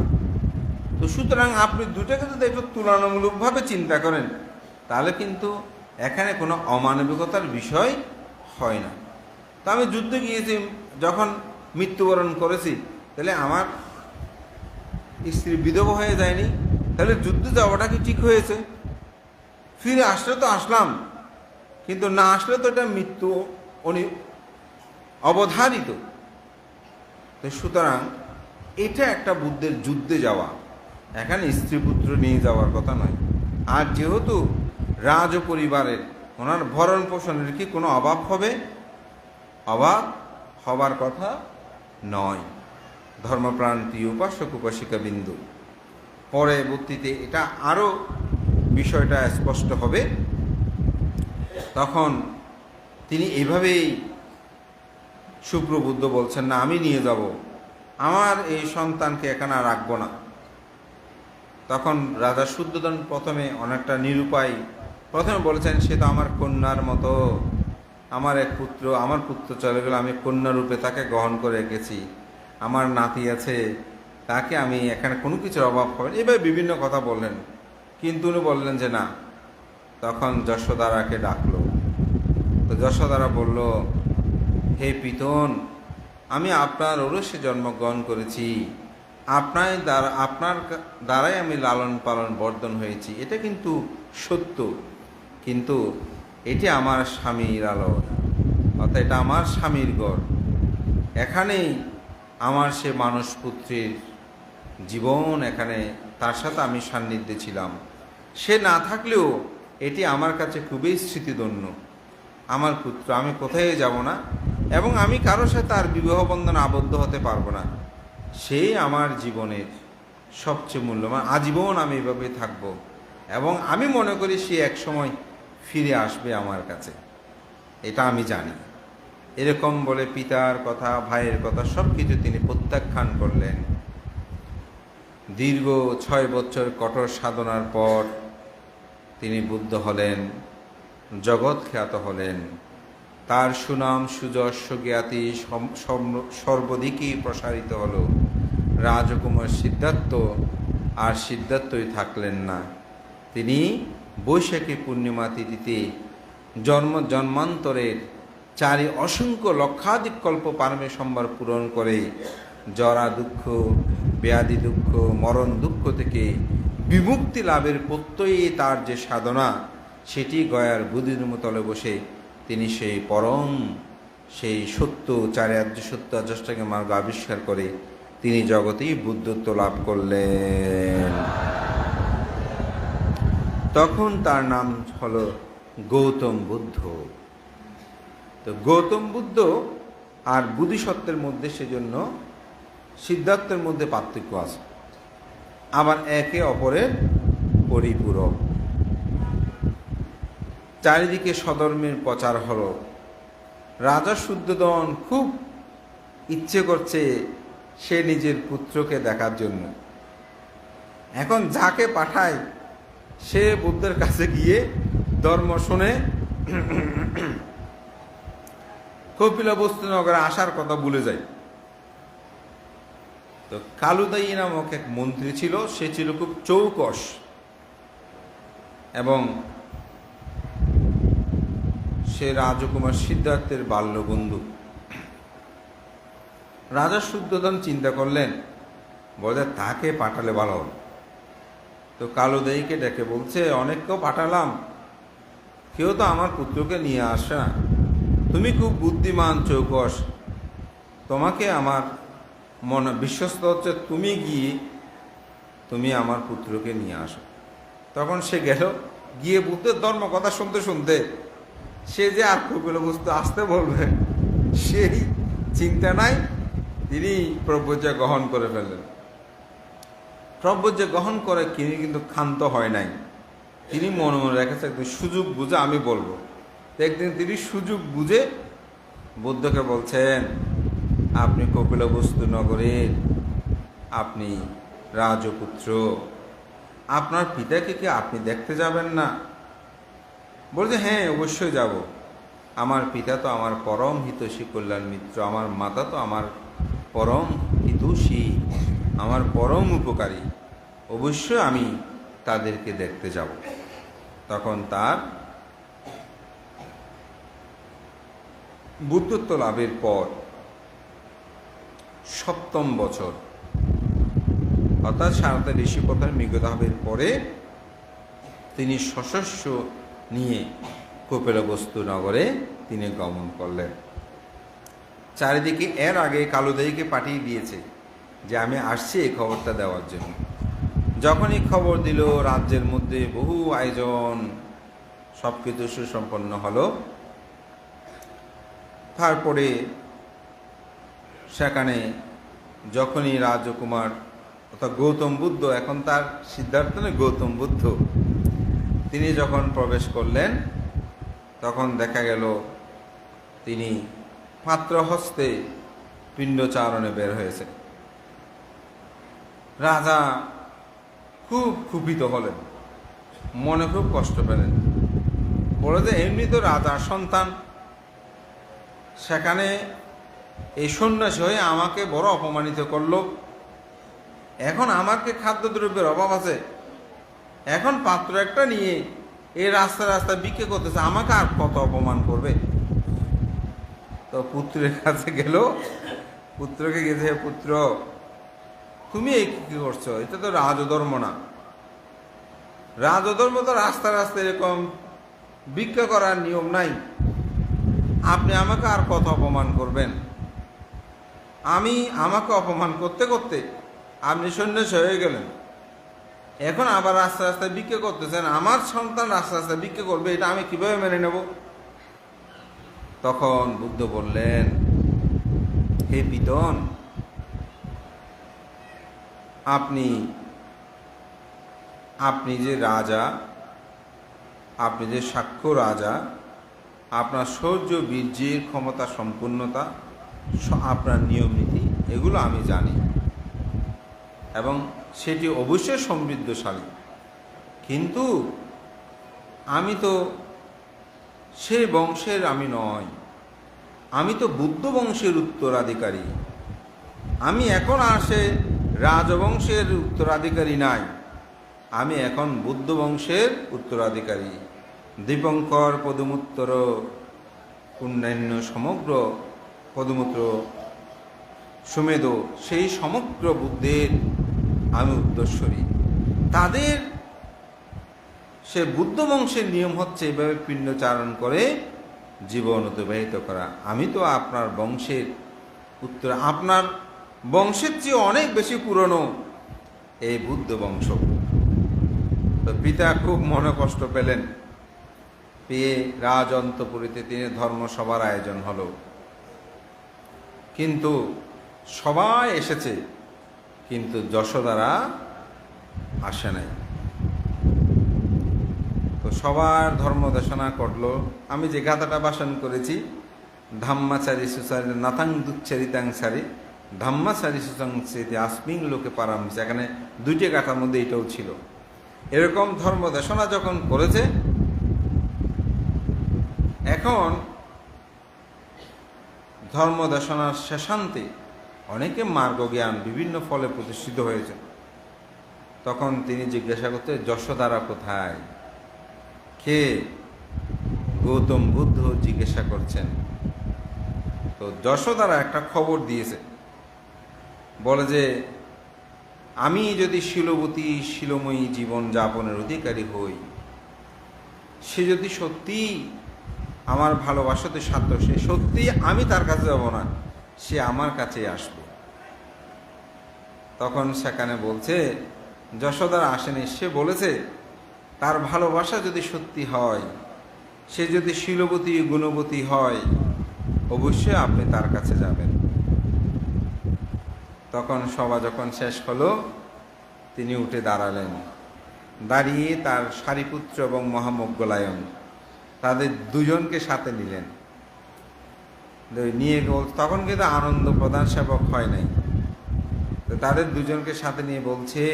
তো সুতরাং আপনি দুটাকে যদি একটু তুলনামূলকভাবে চিন্তা করেন, তাহলে কিন্তু এখানে কোনো অমানবিকতার বিষয় হয় না। তো আমি যুদ্ধে গিয়েছি, যখন মৃত্যুবরণ করেছি, তাহলে আমার স্ত্রী বিধবা হয়ে যায়নি, তাহলে যুদ্ধে যাওয়াটা কি ঠিক হয়েছে? ফিরে আসলে তো আসলাম, কিন্তু না আসলে তো এটা মৃত্যু অবধারিত। তো সুতরাং এটা একটা বুদ্ধের যুদ্ধে যাওয়া, এখানে স্ত্রী পুত্র নিয়ে যাওয়ার কথা নয়। আর যেহেতু রাজ পরিবারের ওনার ভরণ পোষণের কি কোনো অভাব হবে? অভাব হবার কথা নয়। ধর্মপ্রাণ প্রিয় উপাসক উপাসিকা বিন্দু, পরবর্তীতে এটা আরও বিষয়টা স্পষ্ট হবে। তখন তিনি এইভাবেই সুপ্রবুদ্ধ বলছেন, না আমি নিয়ে যাব, আমার এই সন্তানকে এখানে আর রাখবো না। তখন রাজা শুদ্ধোধন প্রথমে অনেকটা নিরুপায়, প্রথমে বলেছেন সে তো আমার কন্যার মতো, আমার আমার পুত্র চলে গেল, আমি কন্যা রূপে তাকে গ্রহণ করে রেখেছি, আমার নাতি আছে, তাকে আমি এখানে কোনো কিছুর অভাব হবে, এভাবে বিভিন্ন কথা বললেন। কিন্তু উনি বললেন যে না। তখন যশোদারাকে ডাকলো। তো যশোদারা বলল, হে পিতন, আমি আপনার ঔরসে জন্মগ্রহণ করেছি, আপনার দ্বারাই আমি লালন পালন বর্ধন হয়েছি, এটা কিন্তু সত্য, কিন্তু এটি আমার স্বামীর আলো, অর্থাৎ এটা আমার স্বামীর গড়, এখানেই আমার সে মানস পুত্রের জীবন, এখানে তার সাথে আমি সান্নিধ্যে ছিলাম, সে না থাকলেও এটি আমার কাছে খুবই স্মৃতিধন্য। আমার পুত্র, আমি কোথায় যাব না এবং আমি কারোর সাথে আর বিবাহ বন্ধনে আবদ্ধ হতে পারবো না। সেই আমার জীবনের সবচেয়ে মূল্যবান, আজীবন আমি এভাবে থাকব এবং আমি মনে করি সে এক সময় ফিরে আসবে আমার কাছে, এটা আমি জানি। এরকম বলে পিতার কথা, ভাইয়ের কথা সব কিছু তিনি প্রত্যাখ্যান করলেন। দীর্ঘ 6 বছর কঠোর সাধনার পর তিনি বুদ্ধ হলেন, জগৎ খ্যাত হলেন। তার সুনাম সুযশ জ্ঞাতি সর্বদিকেই প্রসারিত হলো। রাজকুমার সিদ্ধার্থ আর সিদ্ধার্থই থাকলেন না। তিনি বৈশাখী পূর্ণিমা তিথিতে জন্মান্তরের 4 অসংখ্য লক্ষাধিক কল্প পারমে সম্ভার পূরণ করে জরা দুঃখ, ব্যাধি দুঃখ, মরণ দুঃখ থেকে বিমুক্তি লাভের প্রত্যয়ে তার যে সাধনা, সেটি গয়ার বুদ্ধির তলে বসে তিনি সেই পরম, সেই সত্য, 4 আর্য সত্য আচষ্টাঙ্গ মার্গ আবিষ্কার করে তিনি জগতেই বুদ্ধত্ব লাভ করলেন। তখন তার নাম হলো গৌতম বুদ্ধ। তো গৌতম বুদ্ধ আর বোধিসত্ত্বের মধ্যে সেজন্য সিদ্ধার্থের মধ্যে পার্থক্য আছে, আবার একে অপরের পরিপূরক। চারিদিকে সধর্মের প্রচার হলো। রাজা শুদ্ধোধন খুব ইচ্ছে করছে সে নিজের পুত্রকে দেখার জন্য। এখন যাকে পাঠায় সে বুদ্ধের কাছে গিয়ে ধর্ম শুনে কপিলবস্তু নগরে আসার কথা ভুলে যায়। তো কালুদায়ী নামক এক মন্ত্রী ছিল, সে ছিল খুব চৌকস এবং সে রাজকুমার সিদ্ধার্থের বাল্যবন্ধু। রাজা শুদ্ধোধন চিন্তা করলেন, বলে তাকে পাঠালে ভালো হবে। তো কালুদায়ীকে ডেকে বলছে, অনেককেও পাঠালাম, কেউ তো আমার পুত্রকে নিয়ে আসে না। তুমি খুব বুদ্ধিমান, চৌকস, তোমাকে আমার মনে বিশ্বস্ত হচ্ছে, তুমি গিয়ে তুমি আমার পুত্রকে নিয়ে আসো। তখন সে গেল, গিয়ে বুদ্ধের ধর্ম কথা শুনতে শুনতে সে যে আর কপিলবস্তু আসতে বলবে সেই চিন্তা নাই, তিনি প্রব্রজ্ঞা গ্রহণ করে ফেললেন। প্রব্রজ্ঞা গ্রহণ করে তিনি কিন্তু ক্ষান্ত হয় নাই, তিনি মনে মনে রেখেছে একদিন সুযোগ বুঝে আমি বলবো। একদিন তিনি সুযোগ বুঝে বুদ্ধকে বলছেন, আপনি কপিলবস্তু নগরের, আপনি রাজপুত্র, আপনার পিতাকে কি আপনি দেখতে যাবেন না? বলছে, হ্যাঁ অবশ্যই যাব। আমার পিতা তো আমার পরম হিতৈষী কল্যাণ মিত্র, আমার মাতা তো আমার পরম হিতৈষী, আমার পরম উপকারী, অবশ্যই আমি তাদেরকে দেখতে যাব। তখন তার বুদ্ধত্ব লাভের পর 7ম বছর, অর্থাৎ সারদা ঋষি প্রথার নিগতাভাবের পরে তিনি সশস্য নিয়ে কপিলবস্তু নগরে তিনি গমন করলেন। চারিদিকে এর আগে কালুদায়ীকে পাঠিয়ে দিয়েছে যে আমি আসছি এই খবরটা দেওয়ার জন্য। যখনই খবর দিল, রাজ্যের মধ্যে বহু আয়োজন, সব কিছু সুসম্পন্ন হলো। তারপরে সেখানে যখনই রাজকুমার অর্থাৎ গৌতম বুদ্ধ, এখন তার সিদ্ধার্থ নয়, গৌতম বুদ্ধ, তিনি যখন প্রবেশ করলেন তখন দেখা গেল তিনি পাত্রহস্তে পিণ্ডচারণে বের হয়েছে। রাজা খুব ক্ষুব্ধ হলেন, মনে খুব কষ্ট পেলেন। বলে যে এমনি তো রাজার সন্তান, সেখানে এই সন্ন্যাসী হয়ে আমাকে বড় অপমানিত করলো। এখন আমাকে খাদ্যদ্রব্যের অভাব আছে, এখন পাত্র একটা নিয়ে এই রাস্তায় রাস্তায় বিক্রি করতেছে, আমাকে আর কত অপমান করবে। তো পুত্রের কাছে গেল, পুত্রকে গেছে, পুত্র তুমি এই কি করছো? এটা তো রাজধর্ম না। রাজধর্ম তো রাস্তা রাস্তায় এরকম ভিক্ষা করার নিয়ম নাই, আপনি আমাকে আর কত অপমান করবেন? আমাকে অপমান করতে করতে আপনি সন্ন্যাসী হয়ে গেলেন, এখন আবার রাস্তা রাস্তায় ভিক্ষা করতেছেন, আমার সন্তান রাস্তা রাস্তায় ভিক্ষা করবে, এটা আমি কিভাবে মেনে নেব? তখন বুদ্ধ বললেন, হে পিতন, আপনি আপনি যে রাজা, আপনি যে সাক্ষ্য রাজা, আপনার শৌর্য বীর্যের ক্ষমতা সম্পূর্ণতা, আপনার নিয়ম নীতি এগুলো আমি জানি এবং সেটি অবশ্যই সমৃদ্ধশালী, কিন্তু আমি তো সেই বংশের আমি নয়, আমি তো বুদ্ধ বংশের উত্তরাধিকারী। আমি এখন আর সে রাজবংশের উত্তরাধিকারী নাই, আমি এখন বুদ্ধ বংশের উত্তরাধিকারী। দীপঙ্কর পদমূত্তর অন্যান্য সমগ্র পদমূত্র সুমেধ, সেই সমগ্র বুদ্ধের আমি উত্তরস্বরী। তাদের সে বুদ্ধ বংশের নিয়ম হচ্ছে এভাবে পিণ্ডচারণ করে জীবন অতিবাহিত করা। আমি তো আপনার বংশের উত্তর, আপনার বংশের চেয়ে অনেক বেশি পুরনো এই বুদ্ধ বংশ। তো পিতা খুব মনে কষ্ট পেলেন, পেয়ে রাজ অন্তঃপুরীতে তিনি ধর্মসভার আয়োজন হলো, কিন্তু সবাই এসেছে, কিন্তু যশোদারা আসে নাই। তো সবার ধর্ম দেশনা করলো। আমি যে গাথাটা ভাষণ করেছি, ধাম্মাচারী সুচারী নাথাং দুচ্চারিতাং সারি ধাম্মাচারী সুচাংসিতে আসমিং লোকে পারাম, সেখানে দুইটি গাথার মধ্যে এটাও ছিল। এরকম ধর্ম দেশনা যখন করেছে, এখন ধর্ম দেশনার শেষান্তে অনেকে মার্গ জ্ঞান বিভিন্ন ফলে প্রতিষ্ঠিত হয়েছে। তখন তিনি জিজ্ঞাসা করতে, যশোদারা কোথায়? কে? গৌতম বুদ্ধ জিজ্ঞাসা করছেন। তো যশোদারা একটা খবর দিয়েছে, বলে যে আমি যদি শিলবতী শিলময়ী জীবন যাপনের অধিকারী হই, সে যদি সত্যি আমার ভালোবাসাতে সাধ্য, সে সত্যি আমি তার কাছে যাব না, সে আমার কাছে আসবে। তখন সেখানে বলছে, যশোদারা আসেনি, সে বলেছে তার ভালোবাসা যদি সত্যি হয়, সে যদি শিলবতী গুণবতী হয়, অবশ্যই আপনি তার কাছে যাবেন। তখন সভা যখন শেষ হলো, তিনি উঠে দাঁড়ালেন। দাঁড়িয়ে তার সারিপুত্র এবং মহামজ্ঞলায়ন তাদের দুজনকে সাথে নিলেন, নিয়ে তখন কিন্তু আনন্দ প্রধান সেবক হয় নাই। তো তাদের দুজনকে সাথে নিয়ে বলছে,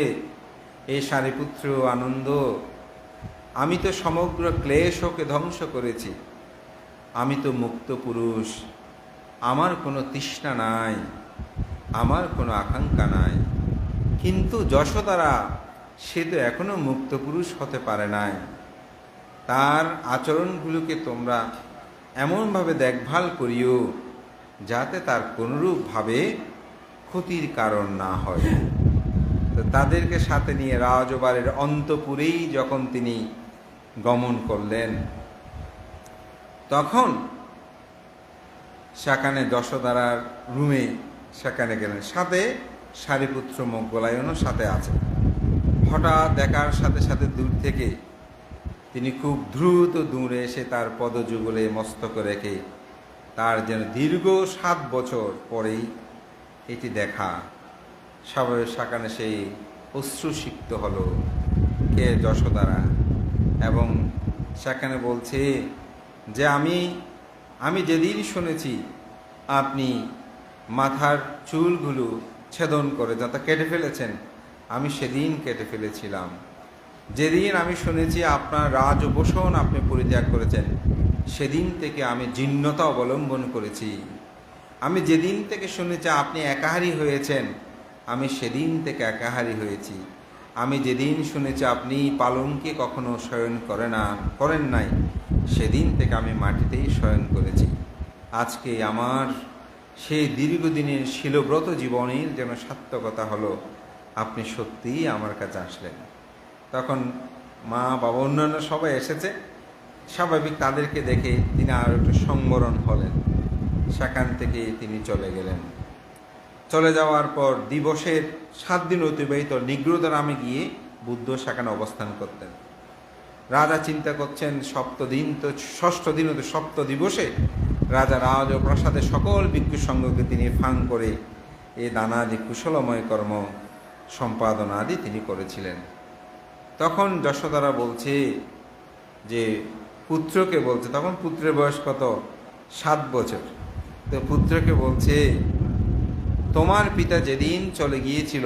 এই সারিপুত্র আনন্দ, আমি তো সমগ্র ক্লেশকে ধ্বংস করেছি, আমি তো মুক্ত পুরুষ, আমার কোনো তৃষ্ণা নাই, আমার কোনো আকাঙ্ক্ষা নাই। কিন্তু যশোদারা, সে তো এখনো মুক্ত পুরুষ হতে পারে নাই। তার আচরণগুলোকে তোমরা এমনভাবে দেখভাল করিও যাতে তার কোনরূপভাবে ক্ষতির কারণ না হয়। তো তাদেরকে সাথে নিয়ে রাজবাড়ির অন্তপুরেই যখন তিনি গমন করলেন, তখন সেখানে যশোদারার রুমে সেখানে গেলেন, সাথে সারিপুত্র মজ্ঞলায়নও সাথে আছে। হঠাৎ দেখার সাথে সাথে দূর থেকে তিনি খুব দ্রুত দূরে এসে তার পদযুগলে মস্তক রেখে, তার যেন দীর্ঘ 7 বছর পরেই এটি দেখা, সবাই সেখানে সেই অশ্রুসিক্ত হলো, কে? যশোদারা। এবং সেখানে বলছে যে আমি যেদিন শুনেছি আপনি মাথার চুলগুলো ছেদন করে যাতে কেটে ফেলেছেন, আমি সেদিন কেটে ফেলেছিলাম। যেদিন আমি শুনেছি আপনার রাজভূষণ আপনি পরিত্যাগ করেছেন, সেদিন থেকে আমি জীর্ণতা অবলম্বন করেছি। আমি যেদিন থেকে শুনেছি আপনি একাহারী হয়েছেন, আমি সেদিন থেকে একাহারী হয়েছি। আমি যেদিন শুনেছি আপনি পালঙ্কে কখনো শয়ন করেন নাই, সেদিন থেকে আমি মাটিতেই শয়ন করেছি। আজকে আমার সেই দীর্ঘদিনের শিলব্রত জীবনের যেন সার্থকতা হলো, আপনি সত্যিই আমার কাছে আসলেন। তখন মা বাবা অন্যান্য সবাই এসেছে, স্বাভাবিক তাদেরকে দেখে তিনি আর একটু সংবরণ হলেন। সেখান থেকে তিনি চলে গেলেন। চলে যাওয়ার পর দিবসের 7 দিন অতিবাহিত নিগ্রোধারামে গিয়ে বুদ্ধ সেখানে অবস্থান করতেন। রাজা চিন্তা করছেন, 7 দিন তো 6ষ্ঠ দিন তো 7 দিবসে রাজা রাজপ্রাসাদে সকল ভিক্ষু সঙ্গকে তিনি ফাং করে এই দানাদি কুশলময় কর্ম সম্পাদনা আদি তিনি করেছিলেন। তখন যশোদারা বলছে যে পুত্রকে বলছে, তখন পুত্রের বয়স কত? 7 বছর। তো পুত্রকে বলছে, তোমার পিতা যেদিন চলে গিয়েছিল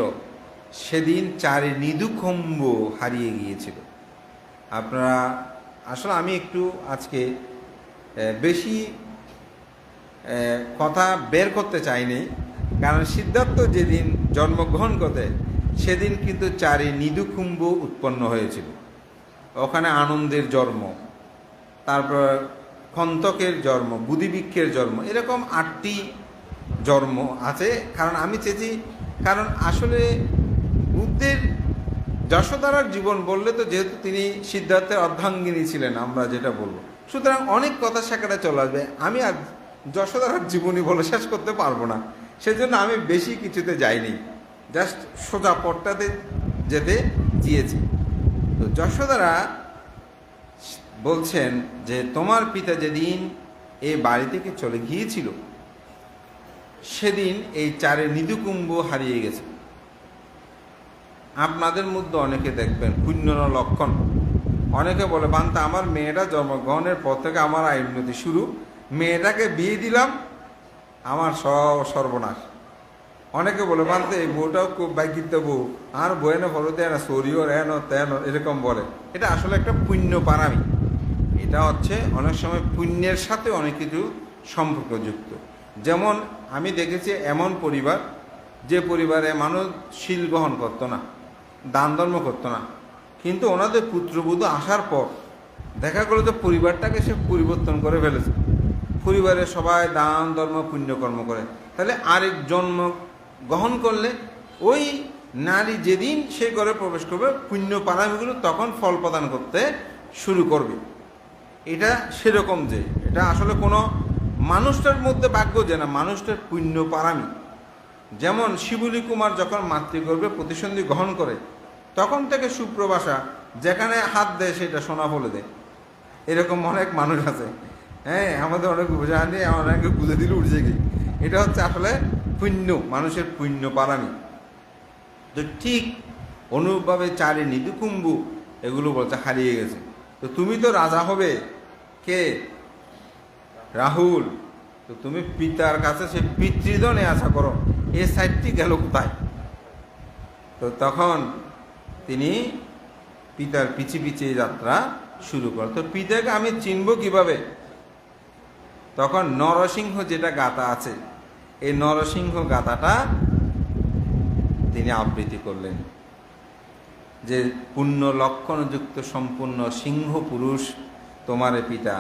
সেদিন 4 নিদুকুম্ভ হারিয়ে গিয়েছিল। আপনারা আসলে আমি একটু আজকে বেশি কথা বের করতে চাইনি, কারণ সিদ্ধার্থ যেদিন জন্মগ্রহণ করে সেদিন কিন্তু 4 নিদুকুম্ভ উৎপন্ন হয়েছিল। ওখানে আনন্দের জন্ম, তারপর খন্তকের জন্ম, বুধিবৃক্ষের জন্ম, এরকম 8টি জন্ম আছে। কারণ আমি চেয়েছি, কারণ আসলে বুদ্ধের যশোদারার জীবন বললে তো যেহেতু তিনি সিদ্ধার্থের অর্ধাঙ্গিনী ছিলেন আমরা যেটা বলবো, সুতরাং অনেক কথা সেখানে চলে আসবে। আমি আর যশোদারার জীবনী বলে শেষ করতে পারবো না, সেজন্য আমি বেশি কিছুতে যাইনি, জাস্ট সোজা পটটাতে যেতে চেয়েছি। তো যশোদারা বলছেন যে তোমার পিতা যেদিন এই বাড়ি থেকে চলে গিয়েছিল সেদিন এই 4 নিদুকুম্ভ হারিয়ে গেছে। আপনাদের মধ্যে অনেকে দেখবেন পুণ্যর লক্ষণ, অনেকে বলে বান্তা আমার মেয়েটা জন্মগ্রহণের পর থেকে আমার আয় উন্নতি শুরু, মেয়েটাকে বিয়ে দিলাম আমার সর্বনাশ। অনেকে বলে বান্তে এই বউটাও খুব বাইকিত বউ, আর বয়ে না ফলো দেয় না, সরিও এন তেন, এরকম বলে। এটা আসলে একটা পুণ্য পারামি। এটা হচ্ছে অনেক সময় পুণ্যের সাথে অনেক কিছু সম্পর্কযুক্ত। যেমন আমি দেখেছি এমন পরিবার, যে পরিবারে মানুষ শীল গ্রহণ করতো না, দান ধর্ম করতো না, কিন্তু ওনাদের পুত্রবধূ আসার পর দেখা গেলো যে পরিবারটাকে সে পরিবর্তন করে ফেলেছে। পরিবারে সবাই দান ধর্ম পুণ্যকর্ম করে, তাহলে আরেক জন্ম গ্রহণ করলে ওই নারী যেদিন সে ঘরে প্রবেশ করবে পুণ্য পারামিগুলো তখন ফল প্রদান করতে শুরু করবে। এটা সেরকম যে এটা আসলে কোনো মানুষটার মধ্যে ভাগ্য যে না, মানুষটার পুণ্য পারামি। যেমন শিবুলি কুমার যখন মাতৃগর্ভে প্রতিসন্ধি গ্রহণ করে তখন থেকে সুপ্রভাষা যেখানে হাত দেয় সেটা সোনা বলে দেয়, এরকম অনেক মানুষ আছে। হ্যাঁ, আমাদের অনেক বোঝা নিয়ে অনেকে বুঝে দিলে উঠছে কি, এটা হচ্ছে আসলে পুণ্য, মানুষের পুণ্য পারামি। তো ঠিক অনুরূপভাবে 4 নিদুকুম্ভ এগুলো বলছে হারিয়ে গেছে। তো তুমি তো রাজা হবে, কে? রাহুল। তো তুমি পিতার কাছে সে পিতৃধনে আশা করো, এ সাইডটি গেল কোথায়? তো তখন তিনি পিতার পিছিয়ে পিছিয়ে যাত্রা শুরু করে। তো পিতাকে আমি চিনব কিভাবে? তখন নরসিংহ যেটা গাথা আছে, এই নরসিংহ গাথাটা তিনি আবৃত্তি করলেন, যে পুণ্য লক্ষণযুক্ত সম্পূর্ণ সিংহ পুরুষ তোমার পিতা,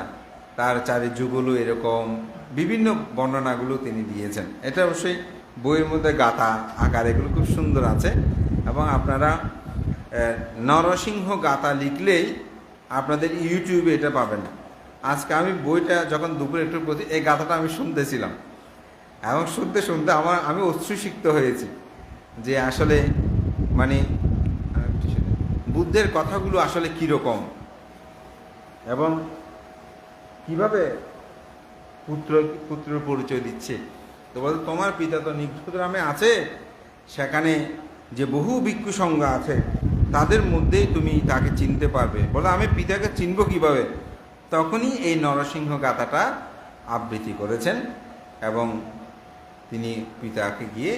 তার 4 যুগলু, এরকম বিভিন্ন বর্ণনাগুলো তিনি দিয়েছেন। এটা অবশ্যই বইয়ের মধ্যে গাথা আকার, এগুলো খুব সুন্দর আছে। এবং আপনারা নরসিংহ গাথা লিখলেই আপনাদের ইউটিউবে এটা পাবেন। আজকে আমি বইটা যখন দুপুরে একটু পড়ছি, এই গাথাটা আমি শুনতেছিলাম, এবং শুনতে শুনতে আমি অশ্রুসিক্ত হয়েছি যে আসলে মানে বুদ্ধের কথাগুলো আসলে কীরকম এবং কিভাবে পুত্র পরিচয় দিচ্ছে। তো বলতে তোমার পিতা তো নিগ্রহগ্রামে আছে, সেখানে যে বহু ভিক্ষু সংঘ আছে তাদের মধ্যেই তুমি তাকে চিনতে পারবে। বলে আমি পিতাকে চিনব কিভাবে? তখনই এই নরসিংহ গাথাটা আবৃত্তি করেছেন এবং তিনি পিতাকে গিয়ে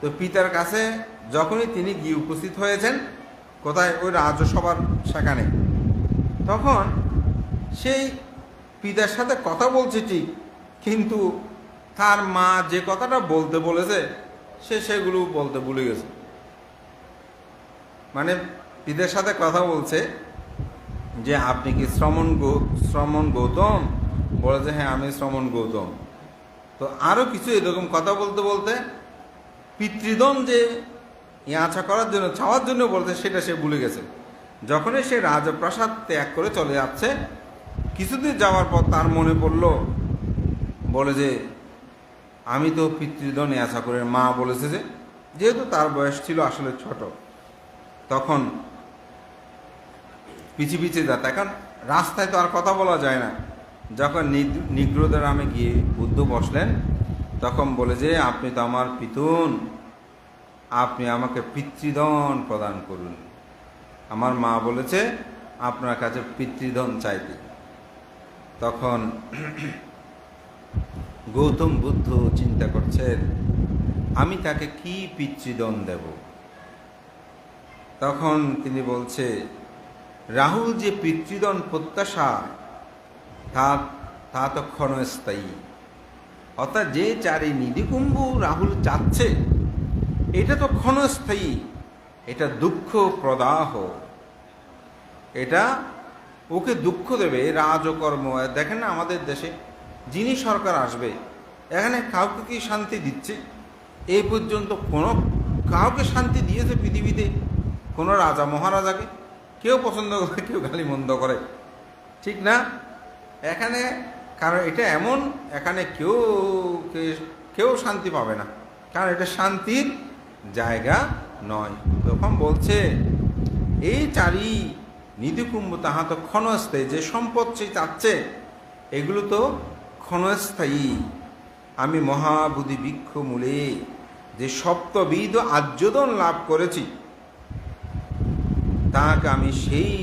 তো পিতার কাছে যখনই তিনি গিয়ে উপস্থিত হয়েছেন, কোথায়? ওই রাজসভার সেখানে। তখন সেই পিতার সাথে কথা বলছে ঠিক, কিন্তু তার মা যে কথাটা বলতে বলেছে সে সেগুলো বলতে ভুলে গেছে। মানে পিতার সাথে কথা বলছে যে আপনি কি শ্রমণ গৌতম? বলেছে হ্যাঁ আমি শ্রমণ গৌতম। তো আরও কিছু এরকম কথা বলতে বলতে পিতৃদন যে ইয়াচা করার জন্য চাওয়ার জন্য বলতে সেটা সে ভুলে গেছে। যখনই সে রাজপ্রাসাদ ত্যাগ করে চলে যাচ্ছে, কিছুদিন যাওয়ার পর তার মনে পড়ল, বলে যে আমি তো পিতৃদন ইয়াচা করে, মা বলেছে যে, যেহেতু তার বয়স ছিল আসলে ছোট, তখন পিছিয়ে পিছিয়ে যাতে, এখন রাস্তায় তো আর কথা বলা যায় না, যখন নিগ্রোধারামে গিয়ে বুদ্ধ বসলেন, তখন বলে যে আপনি তো আমার পিতুন, আপনি আমাকে পিতৃধন প্রদান করুন। আমার মা বলেছে আপনার কাছে পিতৃধন চাইতে। তখন গৌতম বুদ্ধ চিন্তা করছেন আমি তাকে কি পিতৃধন দেব। তখন তিনি বলছে রাহুল যে পিতৃধন প্রত্যাশা তা তো ক্ষণস্থায়ী। অর্থাৎ যে চারি নিধিকুম্ভ রাহুল চাচ্ছে এটা তো ক্ষণস্থায়ী, এটা দুঃখ প্রদাহ, এটা ওকে দুঃখ দেবে। রাজকর্ম দেখেন না আমাদের দেশে যিনি সরকার আসবে এখানে কাউকে কি শান্তি দিচ্ছে? এই পর্যন্ত কাউকে শান্তি দিয়েছে পৃথিবীতে? কোনো রাজা মহারাজাকে কেউ পছন্দ করে, কেউ গালি মন্দ করে, ঠিক না? এখানে কারণ এটা এমন, এখানে কেউ শান্তি পাবে না, কারণ এটা শান্তির জায়গা নয়। তখন বলছে এই চারি নিধিকুম্ভ তাহা তো ক্ষণস্থায়ী, যে সম্পদ সে চাচ্ছে এগুলো তো ক্ষণস্থায়ী। আমি মহাবুদ্ধি বৃক্ষ মূলে যে সপ্তবিধ আর্যদন লাভ করেছি তাহাকে আমি সেই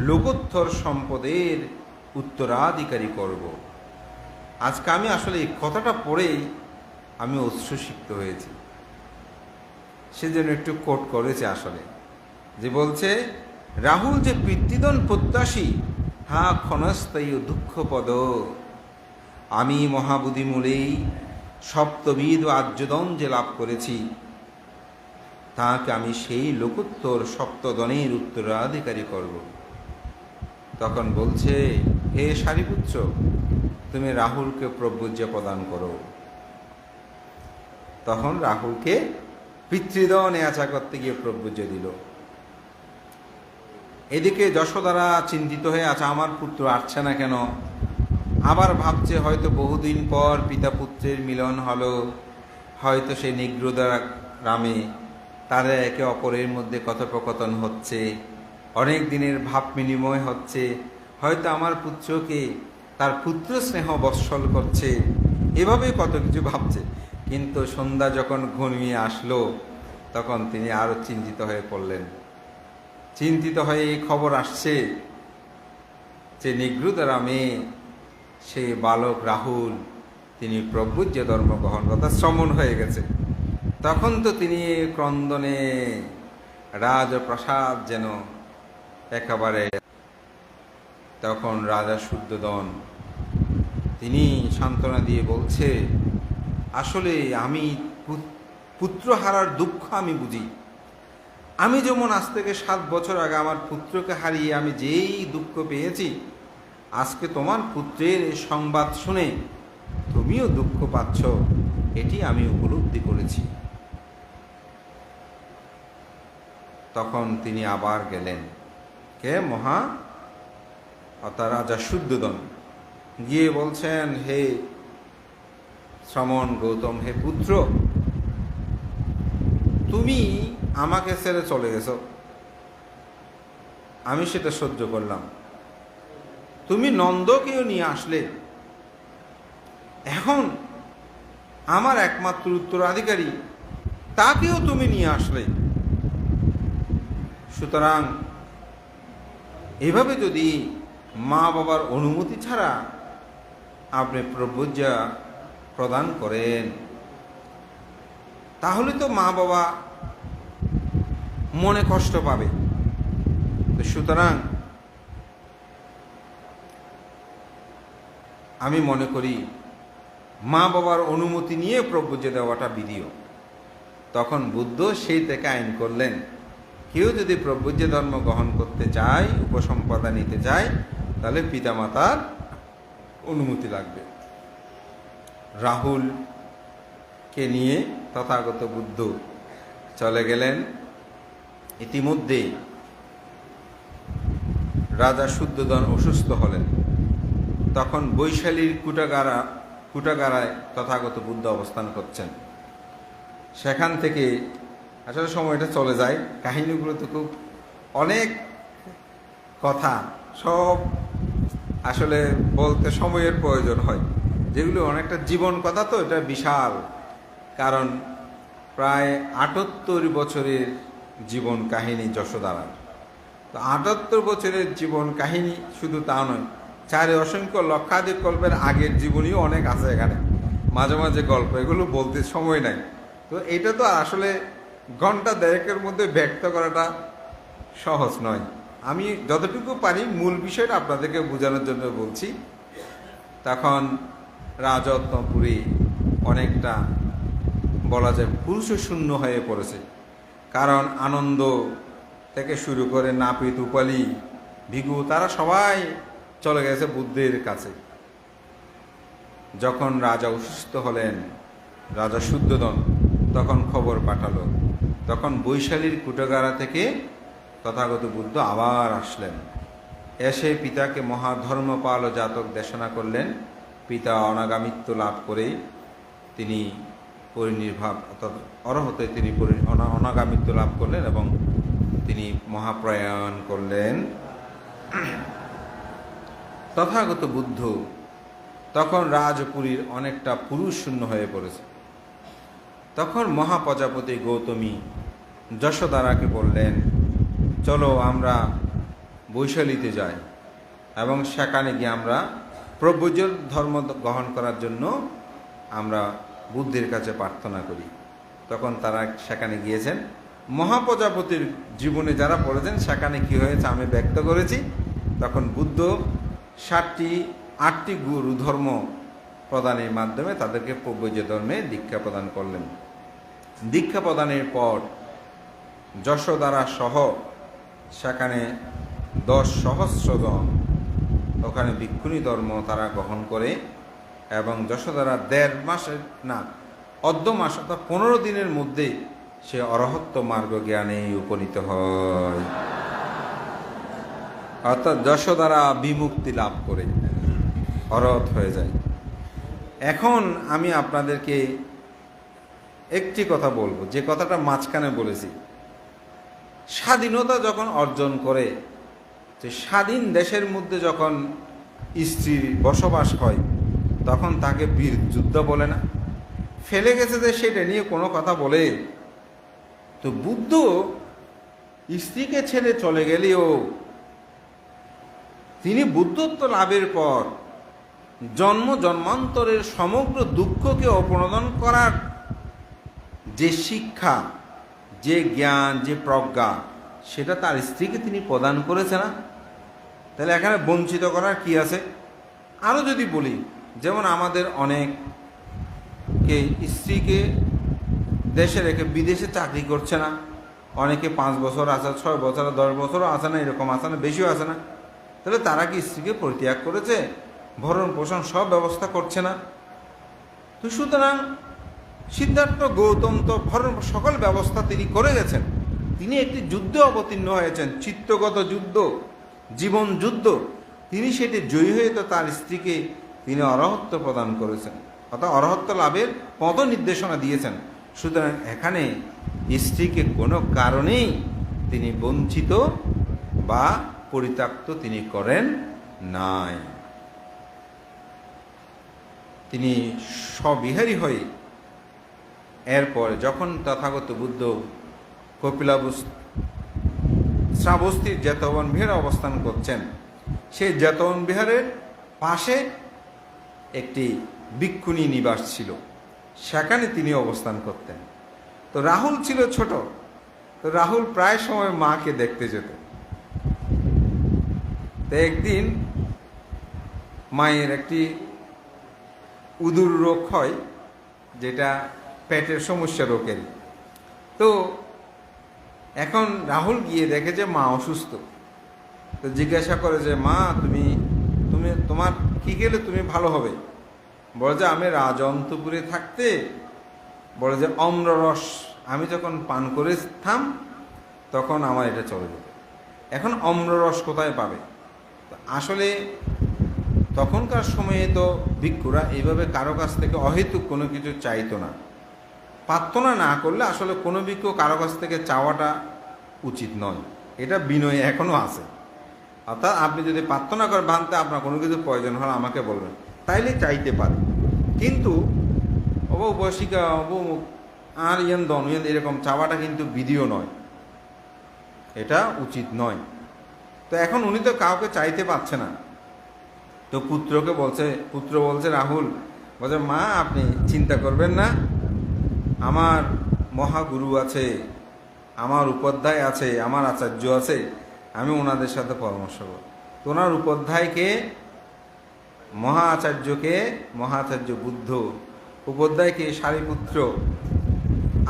লোকোত্তর সম্পদের উত্তরাধিকারী করব। আজকে আমি আসলে এই কথাটা পড়েই আমি উচ্ছ্বসিত হয়েছি। সেজন্য একটু কোট করেছে আসলে, যে বলছে রাহুল যে পিতৃধন প্রত্যাশী হা ক্ষণস্থায়ী দুঃখপদ। আমি মহাবুদ্ধি মূলেই সপ্তবিধ আর্যদন যে লাভ করেছি তাকে আমি সেই লোকোত্তর সপ্তদনের উত্তরাধিকারী করব। তখন বলছে হে সারিপুত্র, তুমি রাহুলকে প্রব্রজ্য প্রদান করো। তখন রাহুলকে পিতৃধন নেয়াচা করতে গিয়ে প্রব্রজ্য দিল। এদিকে যশোদারা চিন্তিত হয়ে আছে আমার পুত্র আসছে না কেন। আবার ভাবছে হয়তো বহুদিন পর পিতা পুত্রের মিলন হলো, হয়তো সেই নিগ্রোধারা গ্রামে তারা একে অপরের মধ্যে কথোপকথন হচ্ছে, অনেক দিনের ভাব বিনিময় হচ্ছে, হয়তো আমার পুত্রকে তার পুত্র স্নেহ বৎসল করছে, এভাবে কত কিছু ভাবছে। কিন্তু সন্ধ্যা যখন ঘনিয়ে আসলো তখন তিনি আরো চিন্তিত হয়ে পড়লেন। চিন্তিত হয়ে এই খবর আসছে যে নিগ্রোধারামে সে বালক রাহুল তিনি প্রব্রজ্য ধর্ম গ্রহণ কথা শ্রমণ হয়ে গেছে। তখন তো তিনি ক্রন্দনে রাজপ্রাসাদ যেন একেবারে। তখন রাজা শুদ্ধোদন তিনি সান্ত্বনা দিয়ে বলছে আসলে আমি পুত্র হারার দুঃখ আমি বুঝি। আমি যেমন আজ থেকে 7 বছর আগে আমার পুত্রকে হারিয়ে আমি যেই দুঃখ পেয়েছি, আজকে তোমার পুত্রের এই সংবাদ শুনে তুমিও দুঃখ পাচ্ছ, এটি আমি উপলব্ধি করেছি। তখন তিনি আবার গেলেন, কে অর্থাৎ রাজা শুদ্ধোদন গিয়ে বলছেন হে শ্রমণ গৌতম, হে পুত্র, তুমি আমাকে ছেড়ে চলে গেছো, আমি সেটা সহ্য করলাম। তুমি নন্দকেও নিয়ে আসলে, এখন আমার একমাত্র উত্তরাধিকারী তাকেও তুমি নিয়ে আসলে। সুতরাং এভাবে যদি মা বাবার অনুমতি ছাড়া আপনি প্রব্রজ্যা প্রদান করেন তাহলে তো মা বাবা মনে কষ্ট পাবে। সুতরাং আমি মনে করি মা বাবার অনুমতি নিয়ে প্রব্রজ্য দেওয়াটা বিধিও। তখন বুদ্ধ সেই থেকে আইন করলেন, কেউ যদি প্রব্রজ্য ধর্ম গ্রহণ করতে চায়, উপসম্পদা নিতে চায়, তাহলে পিতামাতার অনুমতি লাগবে। রাহুলকে নিয়ে তথাগত বুদ্ধ চলে গেলেন। ইতিমধ্যে রাজা শুদ্ধোদন অসুস্থ হলেন। তখন বৈশালীর কুটাগারায় তথাগত বুদ্ধ অবস্থান করছেন। সেখান থেকে আসলে সময়টা চলে যায়, কাহিনীগুলো তো খুব অনেক কথা, সব আসলে বলতে সময়ের প্রয়োজন হয়, যেগুলো অনেকটা জীবন কথা, তো এটা বিশাল। কারণ প্রায় ৭৮ বছরের জীবন কাহিনী যশোদারার। তো ৭৮ বছরের জীবন কাহিনী শুধু তা নয়, চারে অসংখ্য লক্ষাধিক গল্পের আগের জীবনীও অনেক আছে এখানে, মাঝে মাঝে গল্প, এগুলো বলতে সময় নাই। তো এটা তো আসলে ঘন্টা দেড়েকের মধ্যে ব্যক্ত করাটা সহজ নয়। আমি যতটুকু পারি মূল বিষয়টা আপনাদেরকে বোঝানোর জন্য বলছি। তখন রাজরত্নপুরী অনেকটা বলা যায় পুরুষ শূন্য হয়ে পড়েছে, কারণ আনন্দ থেকে শুরু করে নাপিত, উপালি, ভিগু, তারা সবাই চলে গেছে বুদ্ধের কাছে। যখন রাজা অসুস্থ হলেন, রাজা শুদ্ধোদন তখন খবর পাঠালো। তখন বৈশালীর কুটগারা থেকে তথাগত বুদ্ধ আবার আসলেন। এসে পিতাকে মহাধর্মপাল ও জাতক দেশনা করলেন। পিতা অনাগামিত্ব লাভ করে তিনি পরিনির্বাণ অর্থাৎ অরহতে তিনি অনাগামিত্ব লাভ করলেন এবং তিনি মহাপ্রয়াণ করলেন। তথাগত বুদ্ধ তখন রাজপুরীর অনেকটা পুরুষ শূন্য হয়ে পড়েছে। তখন মহাপ্রজাপতি গৌতমী যশোদারাকে বললেন, চলো আমরা বৈশালীতে যাই এবং সেখানে গিয়ে আমরা প্রব্রজ ধর্ম গ্রহণ করার জন্য আমরা বুদ্ধের কাছে প্রার্থনা করি। তখন তারা সেখানে গিয়েছেন। মহাপ্রজাপতির জীবনে যারা পড়েছেন সেখানে কি হয়েছে আমি ব্যক্ত করেছি। তখন বুদ্ধ 8টি গুরু ধর্ম প্রদানের মাধ্যমে তাদেরকে প্রব্রজ ধর্মে দীক্ষা প্রদান করলেন। দীক্ষা প্রদানের পর যশোদারা সহ সেখানে 10 সহস্র জন ওখানে ভিক্ষুণী ধর্ম তারা গ্রহণ করে এবং যশোদারা 1.5 মাসের অর্ধ মাস অর্থাৎ 15 দিনের মধ্যে সে অরহত্ত মার্গ জ্ঞানে উপনীত হয়। অর্থাৎ যশোদারা বিমুক্তি লাভ করে অরহত হয়ে যায়। এখন আমি আপনাদেরকে একটি কথা বলবো, যে কথাটা মাঝখানে বলেছি। স্বাধীনতা যখন অর্জন করে, যে স্বাধীন দেশের মধ্যে যখন স্ত্রীর বসবাস হয়, তখন তাকে বীর যুদ্ধ বলে না, ফেলে গেছে যে সেটা নিয়ে কোনো কথা বলে। তো বুদ্ধ স্ত্রীকে ছেড়ে চলে গেলেও তিনি বুদ্ধত্ব লাভের পর জন্ম জন্মান্তরের সমগ্র দুঃখকে অপনোদন করার যে শিক্ষা, যে জ্ঞান, যে প্রজ্ঞা, সেটা তার স্ত্রীকে তিনি প্রদান করেছে না। তাহলে এখানে বঞ্চিত করার কি আছে? আরও যদি বলি, যেমন আমাদের অনেকে স্ত্রীকে দেশে রেখে বিদেশে চাকরি করছে না, অনেকে 5 বছর আছে, 6 বছর, 10 বছরও আছে না, এরকম আছে না, বেশিও আছে না। তাহলে তারা কি স্ত্রীকে পরিত্যাগ করেছে? ভরণ পোষণ সব ব্যবস্থা করছে না। তো সুতরাং সিদ্ধার্থ গৌতম তো ভরণ সকল ব্যবস্থা তিনি করে গেছেন। তিনি একটি যুদ্ধে অবতীর্ণ হয়েছেন, চিত্তগত যুদ্ধ, জীবন যুদ্ধ। তিনি সেটি জয়ী হয়ে তো তার স্ত্রীকে তিনি অরহত্ব প্রদান করেছেন, অর্থাৎ অরহত্ব লাভের পথ নির্দেশনা দিয়েছেন। সুতরাং এখানে স্ত্রীকে কোনো কারণেই তিনি বঞ্চিত বা পরিত্যক্ত তিনি করেন নাই। তিনি স্ববিহারী হয়ে এরপর যখন তথাগত বুদ্ধ শ্রাবস্তির জেতবন বিহারে অবস্থান করছেন, সেই জেতবন বিহারের পাশে একটি ভিক্ষুণী নিবাস ছিল, সেখানে তিনি অবস্থান করতেন। তো রাহুল ছিল ছোট, তো রাহুল প্রায় সময় মাকে দেখতে যেত। তো একদিন মায়ের একটি উদর রোগ হয়, যেটা পেটের সমস্যা রোগের। তো এখন রাহুল গিয়ে দেখে যে মা অসুস্থ। তো জিজ্ঞাসা করে যে মা তুমি তোমার কি গেলে তুমি ভালো হবে? বলে যে আমি রাজন্তপুরে থাকতে বলে যে অম্ররস আমি যখন পান করে থাম তখন আমার এটা চলে যেত। এখন অম্ররস কোথায় পাবে? আসলে তখনকার সময়ে তো ভিক্ষুরা এইভাবে কারো কাছ থেকে অহেতুক কোনো কিছু চাইতো না। প্রার্থনা না করলে আসলে কোনো ভিক্ষু কারো কাছ থেকে চাওয়াটা উচিত নয়, এটা বিনয় এখনও আছে। অর্থাৎ আপনি যদি প্রার্থনা করে ভাঙতে আপনার কোনো কিছু প্রয়োজন হলে আমাকে বলবেন, তাইলে চাইতে পারে। কিন্তু বসিকা আর ইয়েন দন ইয়েন এরকম চাওয়াটা কিন্তু বিধিও নয়, এটা উচিত নয়। তো এখন উনি তো কাউকে চাইতে পারছে না, তো পুত্রকে বলছে, পুত্র বলছে রাহুল বলছে, মা আপনি চিন্তা করবেন না, আমার মহাগুরু আছে, আমার উপাধ্যায় আছে, আমার আচার্য আছে, আমি ওনাদের সাথে পরামর্শ করব। তো ওনার উপাধ্যায়কে, মহাচার্য বুদ্ধ, উপাধ্যায়কে সারিপুত্র,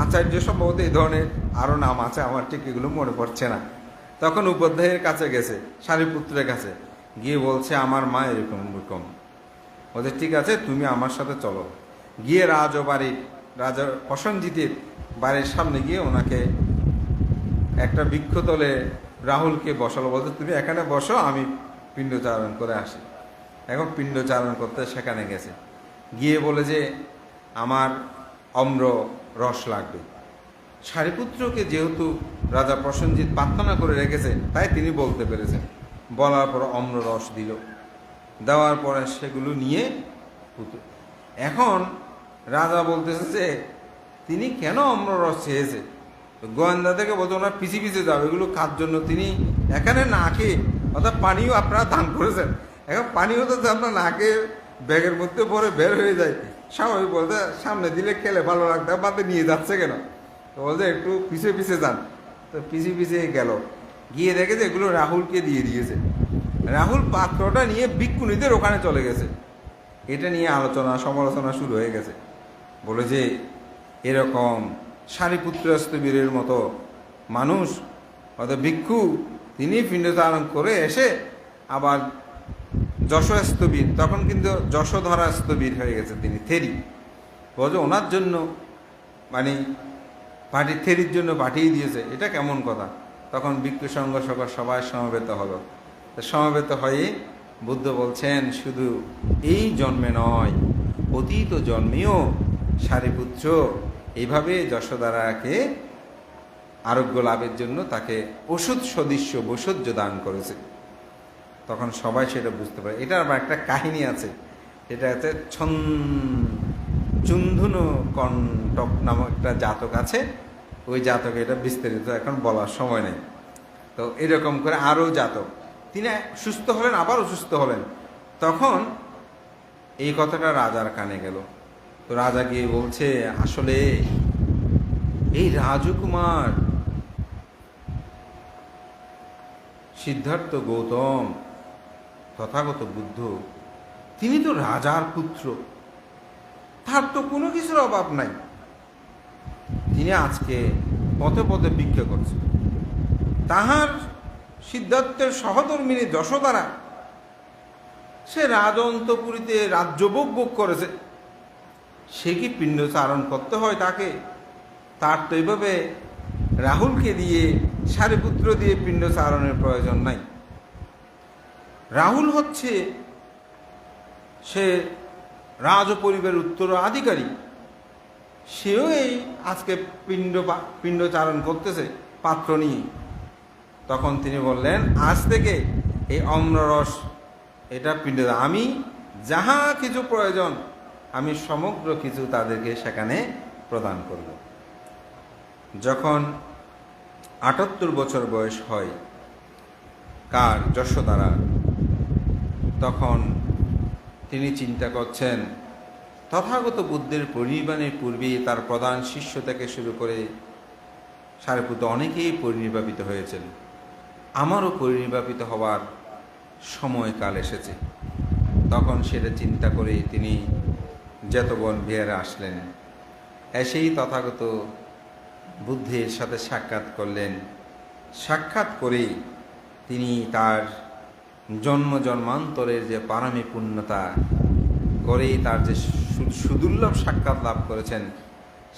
আচার্য সম্ভবত এই ধরনের আরও নাম আছে, আমার ঠিক এগুলো মনে পড়ছে না। তখন উপাধ্যায়ের কাছে গেছে, সারিপুত্রের কাছে গিয়ে বলছে আমার মা এরকম এরকম। বলছে ঠিক আছে তুমি আমার সাথে চলো। গিয়ে রাজা প্রসেনজিতের বাড়ির সামনে গিয়ে ওনাকে একটা বৃক্ষতলে রাহুলকে বসালো, বলতে তুমি এখানে বসো, আমি পিণ্ডচারণ করে আসি। এখন পিণ্ডচারণ করতে সেখানে গেছে, গিয়ে বলে যে আমার অম্র রস লাগবে। সারিপুত্রকে যেহেতু রাজা প্রসেনজিৎ প্রার্থনা করে রেখেছে, তাই তিনি বলতে পেরেছেন। বলার পর অম্র রস দিল, দেওয়ার পরে সেগুলো নিয়ে পুত্র, এখন রাজা বলতেছে যে তিনি কেন অম্র রস চেয়েছে। গোয়েন্দা থেকে বলতে ওনার পিছিয়ে যাও, এগুলো খাওয়ার জন্য তিনি এখানে না খেয়ে, অর্থাৎ পানিও আপনারা দান করেছেন, এখন পানিও তো আপনার না খেয়ে ব্যাগের মধ্যে পরে বের হয়ে যায়, স্বাভাবিক বলতে সামনে দিলে খেলে ভালো লাগতো, বাদে নিয়ে যাচ্ছে কেন, তো বলছে একটু পিছিয়ে যান। তো পিছিয়ে গেল, গিয়ে দেখেছে এগুলো রাহুলকে দিয়ে দিয়েছে। রাহুল পাত্রটা নিয়ে ভিক্ষুণীদের ওখানে চলে গেছে। এটা নিয়ে আলোচনা সমালোচনা শুরু হয়ে গেছে, বলে যে এরকম সারিপুত্রস্তবীরের মতো মানুষ, অর্থাৎ ভিক্ষু, তিনি পিণ্ডচারণ করে এসে আবার যশস্তবীর, তখন কিন্তু যশোধরাস্তবীর হয়ে গেছে তিনি, থেরি বলছে ওনার জন্য মানে থেরির জন্য পাঠিয়ে দিয়েছে, এটা কেমন কথা। তখন ভিক্ষু সংঘ সকল সবাই সমবেত হলো। সমবেত হয়ে বুদ্ধ বলছেন শুধু এই জন্মে নয়, অতীত জন্মেও সারিপুত্র এইভাবে যশোদারাকে আরোগ্য লাভের জন্য তাকে ওষুধ সদৃশ্য বৈষজ্য দান করেছে। তখন সবাই সেটা বুঝতে পারে। এটার আবার একটা কাহিনী আছে, এটা হচ্ছে চুন্ধুনু কণ্টক নামক একটা জাতক আছে, ওই জাতকে এটা বিস্তারিত এখন বলার সময় নেই। তো এরকম করে আরও জাতক, তিনি সুস্থ হলেন, আবার অসুস্থ হলেন। তখন এই কথাটা রাজার কানে গেল। তো রাজা গিয়ে বলছে আসলে এই রাজকুমার সিদ্ধার্থ গৌতম তথাগত বুদ্ধ, তিনি তো রাজার পুত্র, তার তো কোনো কিছুর অভাব নাই, তিনি আজকে পথে পথে ভিক্ষা করছে। তাহার সিদ্ধার্থের সহধর্মিনী যশোদারা, সে রাজন্তপুরীতে রাজ্যভোগ ভোগ করেছে, সে কি পিণ্ডচারণ করতে হয় তাকে? তার তো এইভাবে রাহুলকে দিয়ে, সারিপুত্র দিয়ে পিণ্ডচারণের প্রয়োজন নাই। রাহুল হচ্ছে সে রাজ পরিবারের উত্তরাধিকারী, সেও এই আজকে পিণ্ডচারণ করতেছে পাত্র নিয়ে। তখন তিনি বললেন আজ থেকে এই অম্ররস এটা পিণ্ড, আমি যাহা কিছু প্রয়োজন আমি সমগ্র কিছু তাদেরকে সেখানে প্রদান করব। যখন ৭৮ বছর বয়স হয় কার, যশোদারা, তখন তিনি চিন্তা করছেন তথাগত বুদ্ধের পরিনির্বাণের পূর্বেই তার প্রধান শিষ্য থেকে শুরু করে সারিপুত্র অনেকেই পরিনির্বাপিত হয়েছেন, আমারও পরিনির্বাপিত হওয়ার সময়কাল এসেছে। তখন সেটা চিন্তা করে তিনি জেতবন বিহারে আসলেন। এসেই তথাগত বুদ্ধের সাথে সাক্ষাৎ করলেন। সাক্ষাৎ করে তিনি তার জন্মান্তরের যে পারমী পূর্ণতা করেই তার যে সুদুর্লভ সাক্ষাৎ লাভ করেছেন,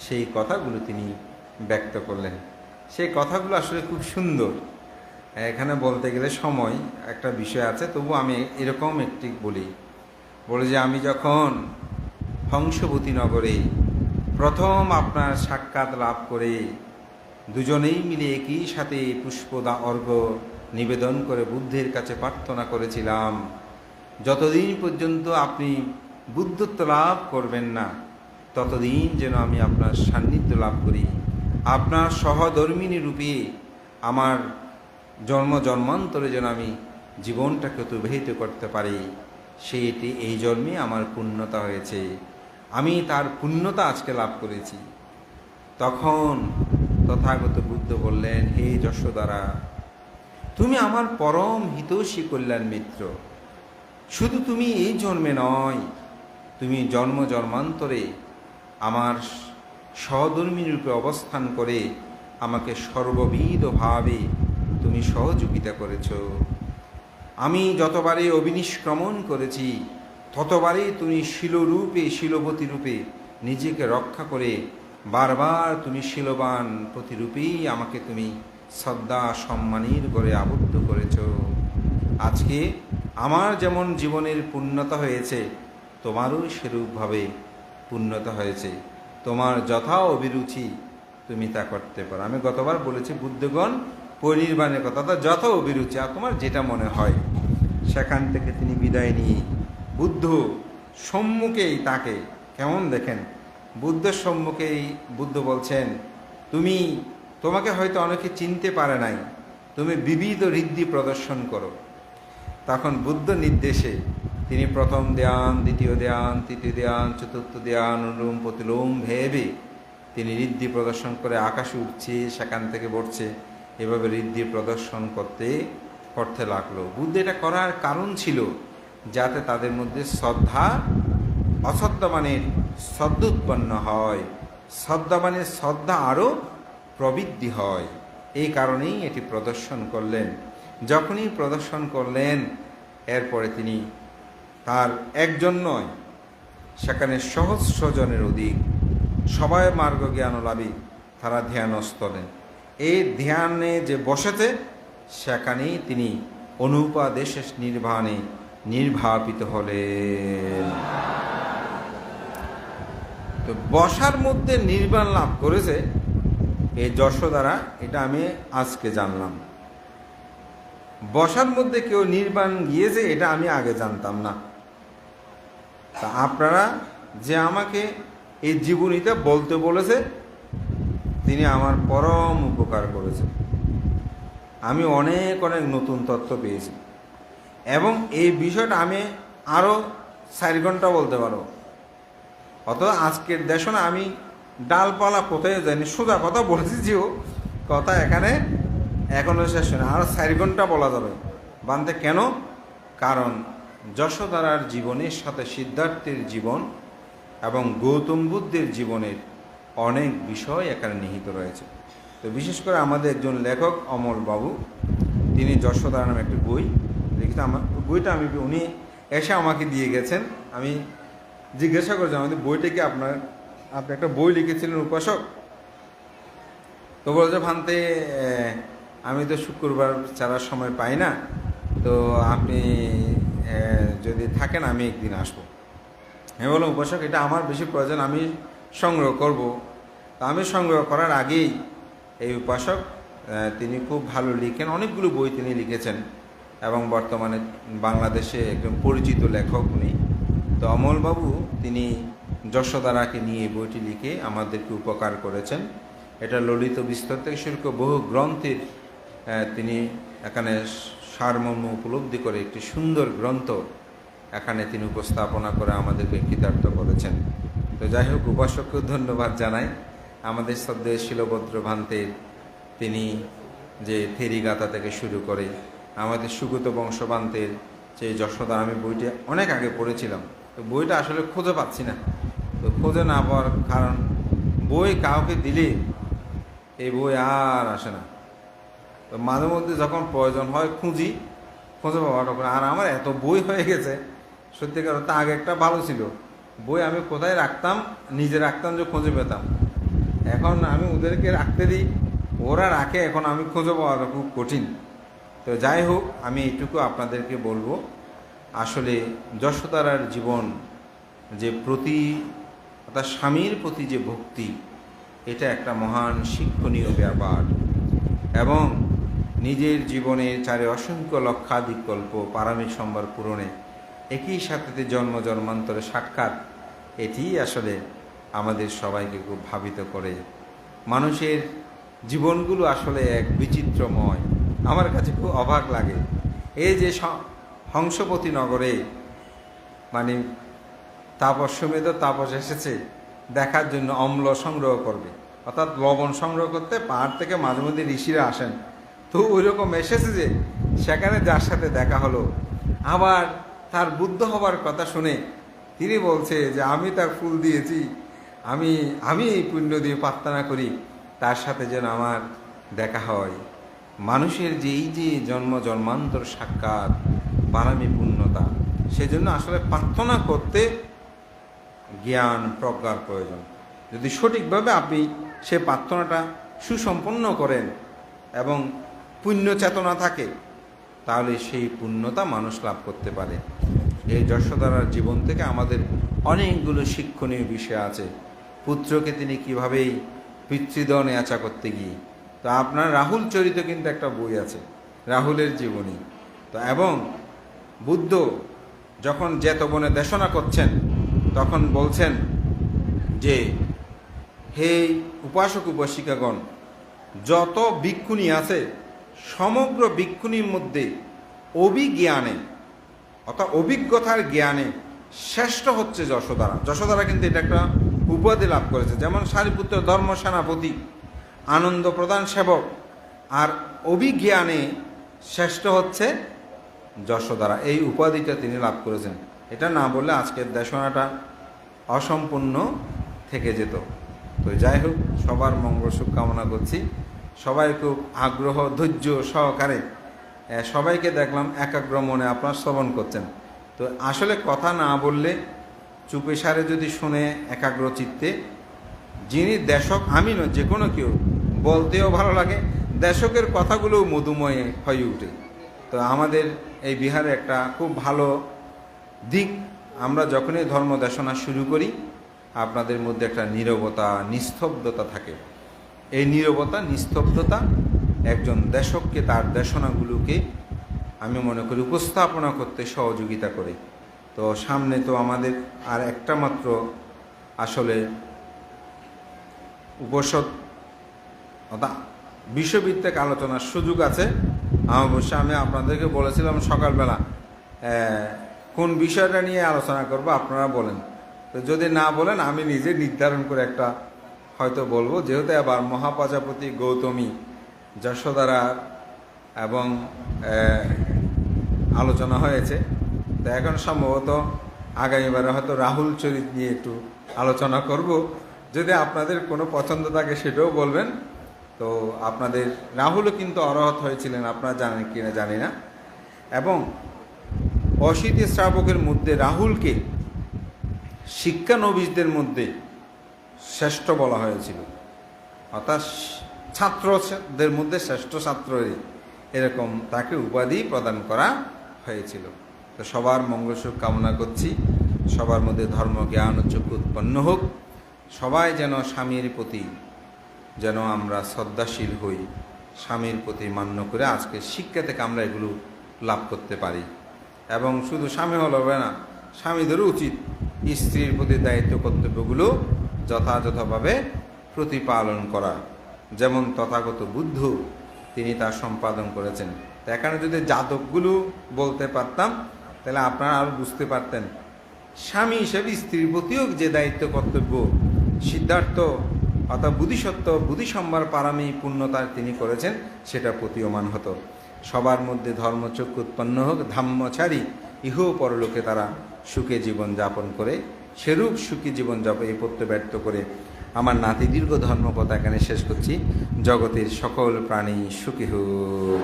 সেই কথাগুলো তিনি ব্যক্ত করলেন। সেই কথাগুলো আসলে খুব সুন্দর, এখানে বলতে গেলে সময় একটা বিষয় আছে, তবু আমি এরকম একটি বলি যে আমি যখন হংসবতী নগরে প্রথম আপনার সাক্ষাৎ লাভ করে দুজনেই মিলে একই সাথে পুষ্পদা অর্ঘ্য নিবেদন করে বুদ্ধের কাছে প্রার্থনা করেছিলাম, যতদিন পর্যন্ত আপনি বুদ্ধত্ব লাভ করবেন না ততদিন যেন আমি আপনার সান্নিধ্য লাভ করি, আপনার সহধর্মিণী রূপে আমার জন্মান্তরে যেন আমি জীবনটাকে অতিবাহিত করতে পারি। সেইটি এই জন্মে আমার পুণ্যতা হয়েছে, আমি তার পুণ্যতা আজকে লাভ করেছি। তখন তথাগত বুদ্ধ বললেন, হে যশোদারা, তুমি আমার পরম হিতৈষী কল্যাণ মিত্র। শুধু তুমি এই জন্মে নয়, তুমি জন্ম জন্মান্তরে আমার সহধর্মী রূপে অবস্থান করে আমাকে সর্ববিধভাবে তুমি সহযোগিতা করেছ। আমি যতবারই অবিনিষ্ক্রমণ করেছি ততবারই তুমি শিলরূপে শিলবতী রূপে নিজেকে রক্ষা করে বারবার তুমি শিলবান প্রতিরূপেই আমাকে তুমি শ্রদ্ধা সম্মানের করে আবদ্ধ করেছ। আজকে আমার যেমন জীবনের পূর্ণতা হয়েছে, তোমারও সেরূপভাবে পূর্ণতা হয়েছে। তোমার যথা অভিরুচি তুমি তা করতে পারো। আমি গতবার বলেছি বুদ্ধগণ পরিনির্বাণের কথা, তা যথা অভিরুচি, আর তোমার যেটা মনে হয়। সেখান থেকে তিনি বিদায় নিয়ে বুদ্ধ সম্মুখেই তাকে কেমন দেখেন, বুদ্ধের সম্মুখেই বুদ্ধ বলছেন, তোমাকে হয়তো অনেকে চিনতে পারে নাই, তুমি বিবিধ ঋদ্ধি প্রদর্শন করো। তখন বুদ্ধ নির্দেশে তিনি প্রথম ধ্যান, দ্বিতীয় ধ্যান, তৃতীয় ধ্যান, চতুর্থ ধ্যান অনুলোম প্রতিলোম ভেবে তিনি ঋদ্ধি প্রদর্শন করে আকাশে উঠছে, সেখান থেকে পড়ছে, এভাবে ঋদ্ধি প্রদর্শন করতে লাগলো। বুদ্ধ এটা করার কারণ ছিল যাতে তাদের মধ্যে শ্রদ্ধা, অশ্রদ্ধামানের শ্রদ্ধা উৎপন্ন হয়, শ্রদ্ধামানের শ্রদ্ধা আরও প্রবৃদ্ধি হয়। এই কারণেই এটি প্রদর্শন করলেন। যখনই প্রদর্শন করলেন, এরপরে তিনি তার একজন নয়, সেখানে সহস্র জনের অধিক সবাই মার্গ জ্ঞান লাভী তারা ধ্যানস্থ হলেন। এই ধ্যানে যে বসেছে সেখানেই তিনি অনুপাদেশে নির্বাণে নির্বাপিত হলেন। তো বসার মধ্যে নির্বাণ লাভ করেছে এই যশোদারা, এটা আমি আজকে জানলাম। বসার মধ্যে কেউ নির্বাণ গিয়েছে এটা আমি আগে জানতাম না। তা আপনারা যে আমাকে এই জীবনীটা বলতে বলেছে, তিনি আমার পরম উপকার করেছেন। আমি অনেক অনেক নতুন তথ্য পেয়েছি এবং এই বিষয়টা আমি আরও 4 ঘন্টা বলতে পারো। অথবা আজকের দেশনে আমি ডালপালা কোথায় জানি, সোজা কথা বলেছি, যেও কথা এখানে এখনও শেষ হয় না, আরও 4 ঘন্টা বলা যাবে বানতে। কেন? কারণ যশোদারার জীবনের সাথে সিদ্ধার্থের জীবন এবং গৌতম বুদ্ধের জীবনের অনেক বিষয় এখানে নিহিত রয়েছে। তো বিশেষ করে আমাদের একজন লেখক অমল বাবু, তিনি যশোদারা নামে একটি বই লিখতে, আমার বইটা উনি এসে আমাকে দিয়ে গেছেন। আমি জিজ্ঞাসা করছি, আমাদের বইটা কি আপনি একটা বই লিখেছিলেন উপাসক? তো বলছে, ভান্তে আমি তো শুক্রবার ছাড়া সময় পাই না, তো আপনি যদি থাকেন আমি একদিন আসবো। আমি বললাম, উপাসক এটা আমার বেশি প্রয়োজন, আমি সংগ্রহ করব। তা আমি সংগ্রহ করার আগেই এই উপাসক তিনি খুব ভালো লিখেন, অনেকগুলো বই তিনি লিখেছেন এবং বর্তমানে বাংলাদেশে একজন পরিচিত লেখক উনি। তো অমলবাবু তিনি যশোদারাকে নিয়ে বইটি লিখে আমাদেরকে উপকার করেছেন। এটা ললিত বিস্তর থেকে শুরু করে বহু গ্রন্থের তিনি এখানে সারমর্ম উপলব্ধি করে একটি সুন্দর গ্রন্থ এখানে তিনি উপস্থাপনা করে আমাদেরকে কৃতার্থ করেছেন। তো যাই হোক, উপাসককেও ধন্যবাদ জানাই। আমাদের শ্রদ্ধেয় শিলভদ্র ভান্তের তিনি যে থেরিগাথা থেকে শুরু করে আমাদের সুগত বংশবান্তের যে যশোদা, আমি বইটি অনেক আগে পড়েছিলাম, তো বইটা আসলে খুঁজে পাচ্ছি না। তো খুঁজে না পাওয়ার কারণ, বই কাউকে দিলে এই বই আর আসে না। তো মাঝে মধ্যে যখন প্রয়োজন হয় খুঁজে পাওয়াটা, আর আমার এত বই হয়ে গেছে সত্যিকার অর্থে। আগে একটা ভালো ছিল, বই আমি কোথায় রাখতাম, নিজে রাখতাম যে খুঁজে পেতাম। এখন আমি ওদেরকে রাখতে দিই, ওরা রাখে, এখন আমি খুঁজে পাওয়াটা খুব কঠিন। তো যাই হোক, আমি এইটুকু আপনাদেরকে বলবো, আসলে যশোদারার জীবন যে অর্থাৎ স্বামীর প্রতি যে ভক্তি, এটা একটা মহান শিক্ষণীয় ব্যাপার। এবং নিজের জীবনের চারে অসংখ্য লক্ষাধিক কল্প পারমিক সম্ভার পূরণে একই সাথে জন্ম জন্মান্তরে সাক্ষাৎ, এটি আসলে আমাদের সবাইকে খুব ভাবিত করে। মানুষের জীবনগুলো আসলে এক বিচিত্রময়, আমার কাছে খুব অবাক লাগে। এই যে হংসপতি নগরে মানে তাপস্যমেধ তাপস এসেছে দেখার জন্য অম্ল সংগ্রহ করবে, অর্থাৎ লবণ সংগ্রহ করতে পাহাড় থেকে মাঝে মধ্যে ঋষিরা আসেন। তো ওই রকম এসেছে যে সেখানে যার সাথে দেখা হলো, আবার তার বুদ্ধ হবার কথা শুনে তিনি বলছে যে আমি তার ফুল দিয়েছি, আমি এই পুণ্য দিয়ে প্রার্থনা করি তার সাথে যেন আমার দেখা হয়। মানুষের যে এই যে জন্ম জন্মান্তর সাক্ষাৎ পারমী পূর্ণতা, সেজন্য আসলে প্রার্থনা করতে জ্ঞান প্রজ্ঞার প্রয়োজন। যদি সঠিকভাবে আপনি সে প্রার্থনাটা সুসম্পন্ন করেন এবং পুণ্য চেতনা থাকে, তাহলে সেই পুণ্যতা মানুষ লাভ করতে পারে। এই যশোদারার জীবন থেকে আমাদের অনেকগুলো শিক্ষণীয় বিষয় আছে। পুত্রকে তিনি কীভাবেই পিতৃদয় নেয়াচা করতে গিয়ে, তো আপনার রাহুল চরিত কিন্তু একটা বই আছে, রাহুলের জীবনী। তো এবং বুদ্ধ যখন জেতবনে দেশনা করছেন তখন বলছেন যে হে উপাসক উপাসিকাগণ, যত ভিক্ষুণী আছে সমগ্র ভিক্ষুণীর মধ্যে অভিজ্ঞানে অর্থাৎ অভিজ্ঞতার জ্ঞানে শ্রেষ্ঠ হচ্ছে যশোদারা। যশোদারা কিন্তু এটা একটা উপাধি লাভ করেছে, যেমন সারিপুত্র ধর্ম সেনাপতি, আনন্দ প্রধান সেবক, আর অভিজ্ঞানে শ্রেষ্ঠ হচ্ছে যশোদারা। এই উপাধিটা তিনি লাভ করেছেন। এটা না বললে আজকের দেশনাটা অসম্পূর্ণ থেকে যেত। তো যাই হোক, সবার মঙ্গল সুখ কামনা করছি। সবাই খুব আগ্রহ ধৈর্য সহকারে সবাইকে দেখলাম একাগ্র মনে আপনার শ্রবণ করছেন। তো আসলে কথা না বললে চুপে সারে যদি শুনে একাগ্র চিত্তে, যিনি দেশক আমি নয় যে কোনো কেউ বলতেও ভালো লাগে, দেশকের কথাগুলোও মধুময় হয়ে ওঠে। তো আমাদের এই বিহারে একটা খুব ভালো দিক, আমরা যখনই ধর্ম দেশনা শুরু করি আপনাদের মধ্যে একটা নীরবতা নিস্তব্ধতা থাকে। এই নীরবতা নিস্তব্ধতা একজন দেশককে তার দেশনাগুলোকে আমি মনে করি উপস্থাপনা করতে সহযোগিতা করে। তো সামনে তো আমাদের আর একটা মাত্র আসলে উপসদ অর্থাৎ বিশ্বভিত্তিক আলোচনার সুযোগ আছে। অবশ্যই আমি আপনাদেরকে বলেছিলাম সকালবেলা কোন বিষয়টা নিয়ে আলোচনা করব আপনারা বলেন। তো যদি না বলেন আমি নিজে নির্ধারণ করে একটা হয়তো বলবো, যেহেতু এবার মহাপ্রজাপতি গৌতমী যশোদারা এবং আলোচনা হয়েছে, তো এখন সম্ভবত আগামীবারে হয়তো রাহুল চরিত নিয়ে একটু আলোচনা করব। যদি আপনাদের কোনো পছন্দ থাকে সেটাও বলবেন। তো আপনাদের রাহুলও কিন্তু অরহত হয়েছিলেন, আপনারা জানেন কিনা জানি না। এবং অশীতি শ্রাবকের মধ্যে রাহুলকে শিক্ষানবিশদের মধ্যে শ্রেষ্ঠ বলা হয়েছিল, অর্থাৎ ছাত্রদের মধ্যে শ্রেষ্ঠ ছাত্র এরকম তাকে উপাধি প্রদান করা হয়েছিল। তো সবার মঙ্গল সুখ কামনা করছি, সবার মধ্যে ধর্ম জ্ঞান ও চক্ষু উৎপন্ন হোক, সবাই যেন স্বামীর প্রতি যেন আমরা শ্রদ্ধাশীল হই, স্বামীর প্রতি মান্য করে আজকে শিক্ষা থেকে আমরা এগুলো লাভ করতে পারি। এবং শুধু স্বামী হলে হবে না, স্বামীদেরও উচিত স্ত্রীর প্রতি দায়িত্ব কর্তব্যগুলো যথাযথভাবে প্রতিপালন করা, যেমন তথাগত বুদ্ধ তিনি তা সম্পাদন করেছেন। তো এখানে যদি যাদবগুলো বলতে পারতাম তাহলে আপনারা আরও বুঝতে পারতেন স্বামী হিসেবে স্ত্রীর প্রতিও যে দায়িত্ব কর্তব্য সিদ্ধার্থ অর্থাৎ বুদ্ধিসত্ত্ব বুদ্ধিসম্ভার পারামি পূর্ণতা তিনি করেছেন, সেটা প্রতীয়মান হতো। সবার মধ্যে ধর্মচক্ষু উৎপন্ন হোক, ধাম্মচারী ইহ পরলোকে তারা সুখে জীবন যাপন করে, সেরূপ সুখী জীবনযাপন এই পত্র ব্যর্থ করে আমার নাতি দীর্ঘ ধর্মকথা এখানে শেষ করছি। জগতের সকল প্রাণী সুখী হোক।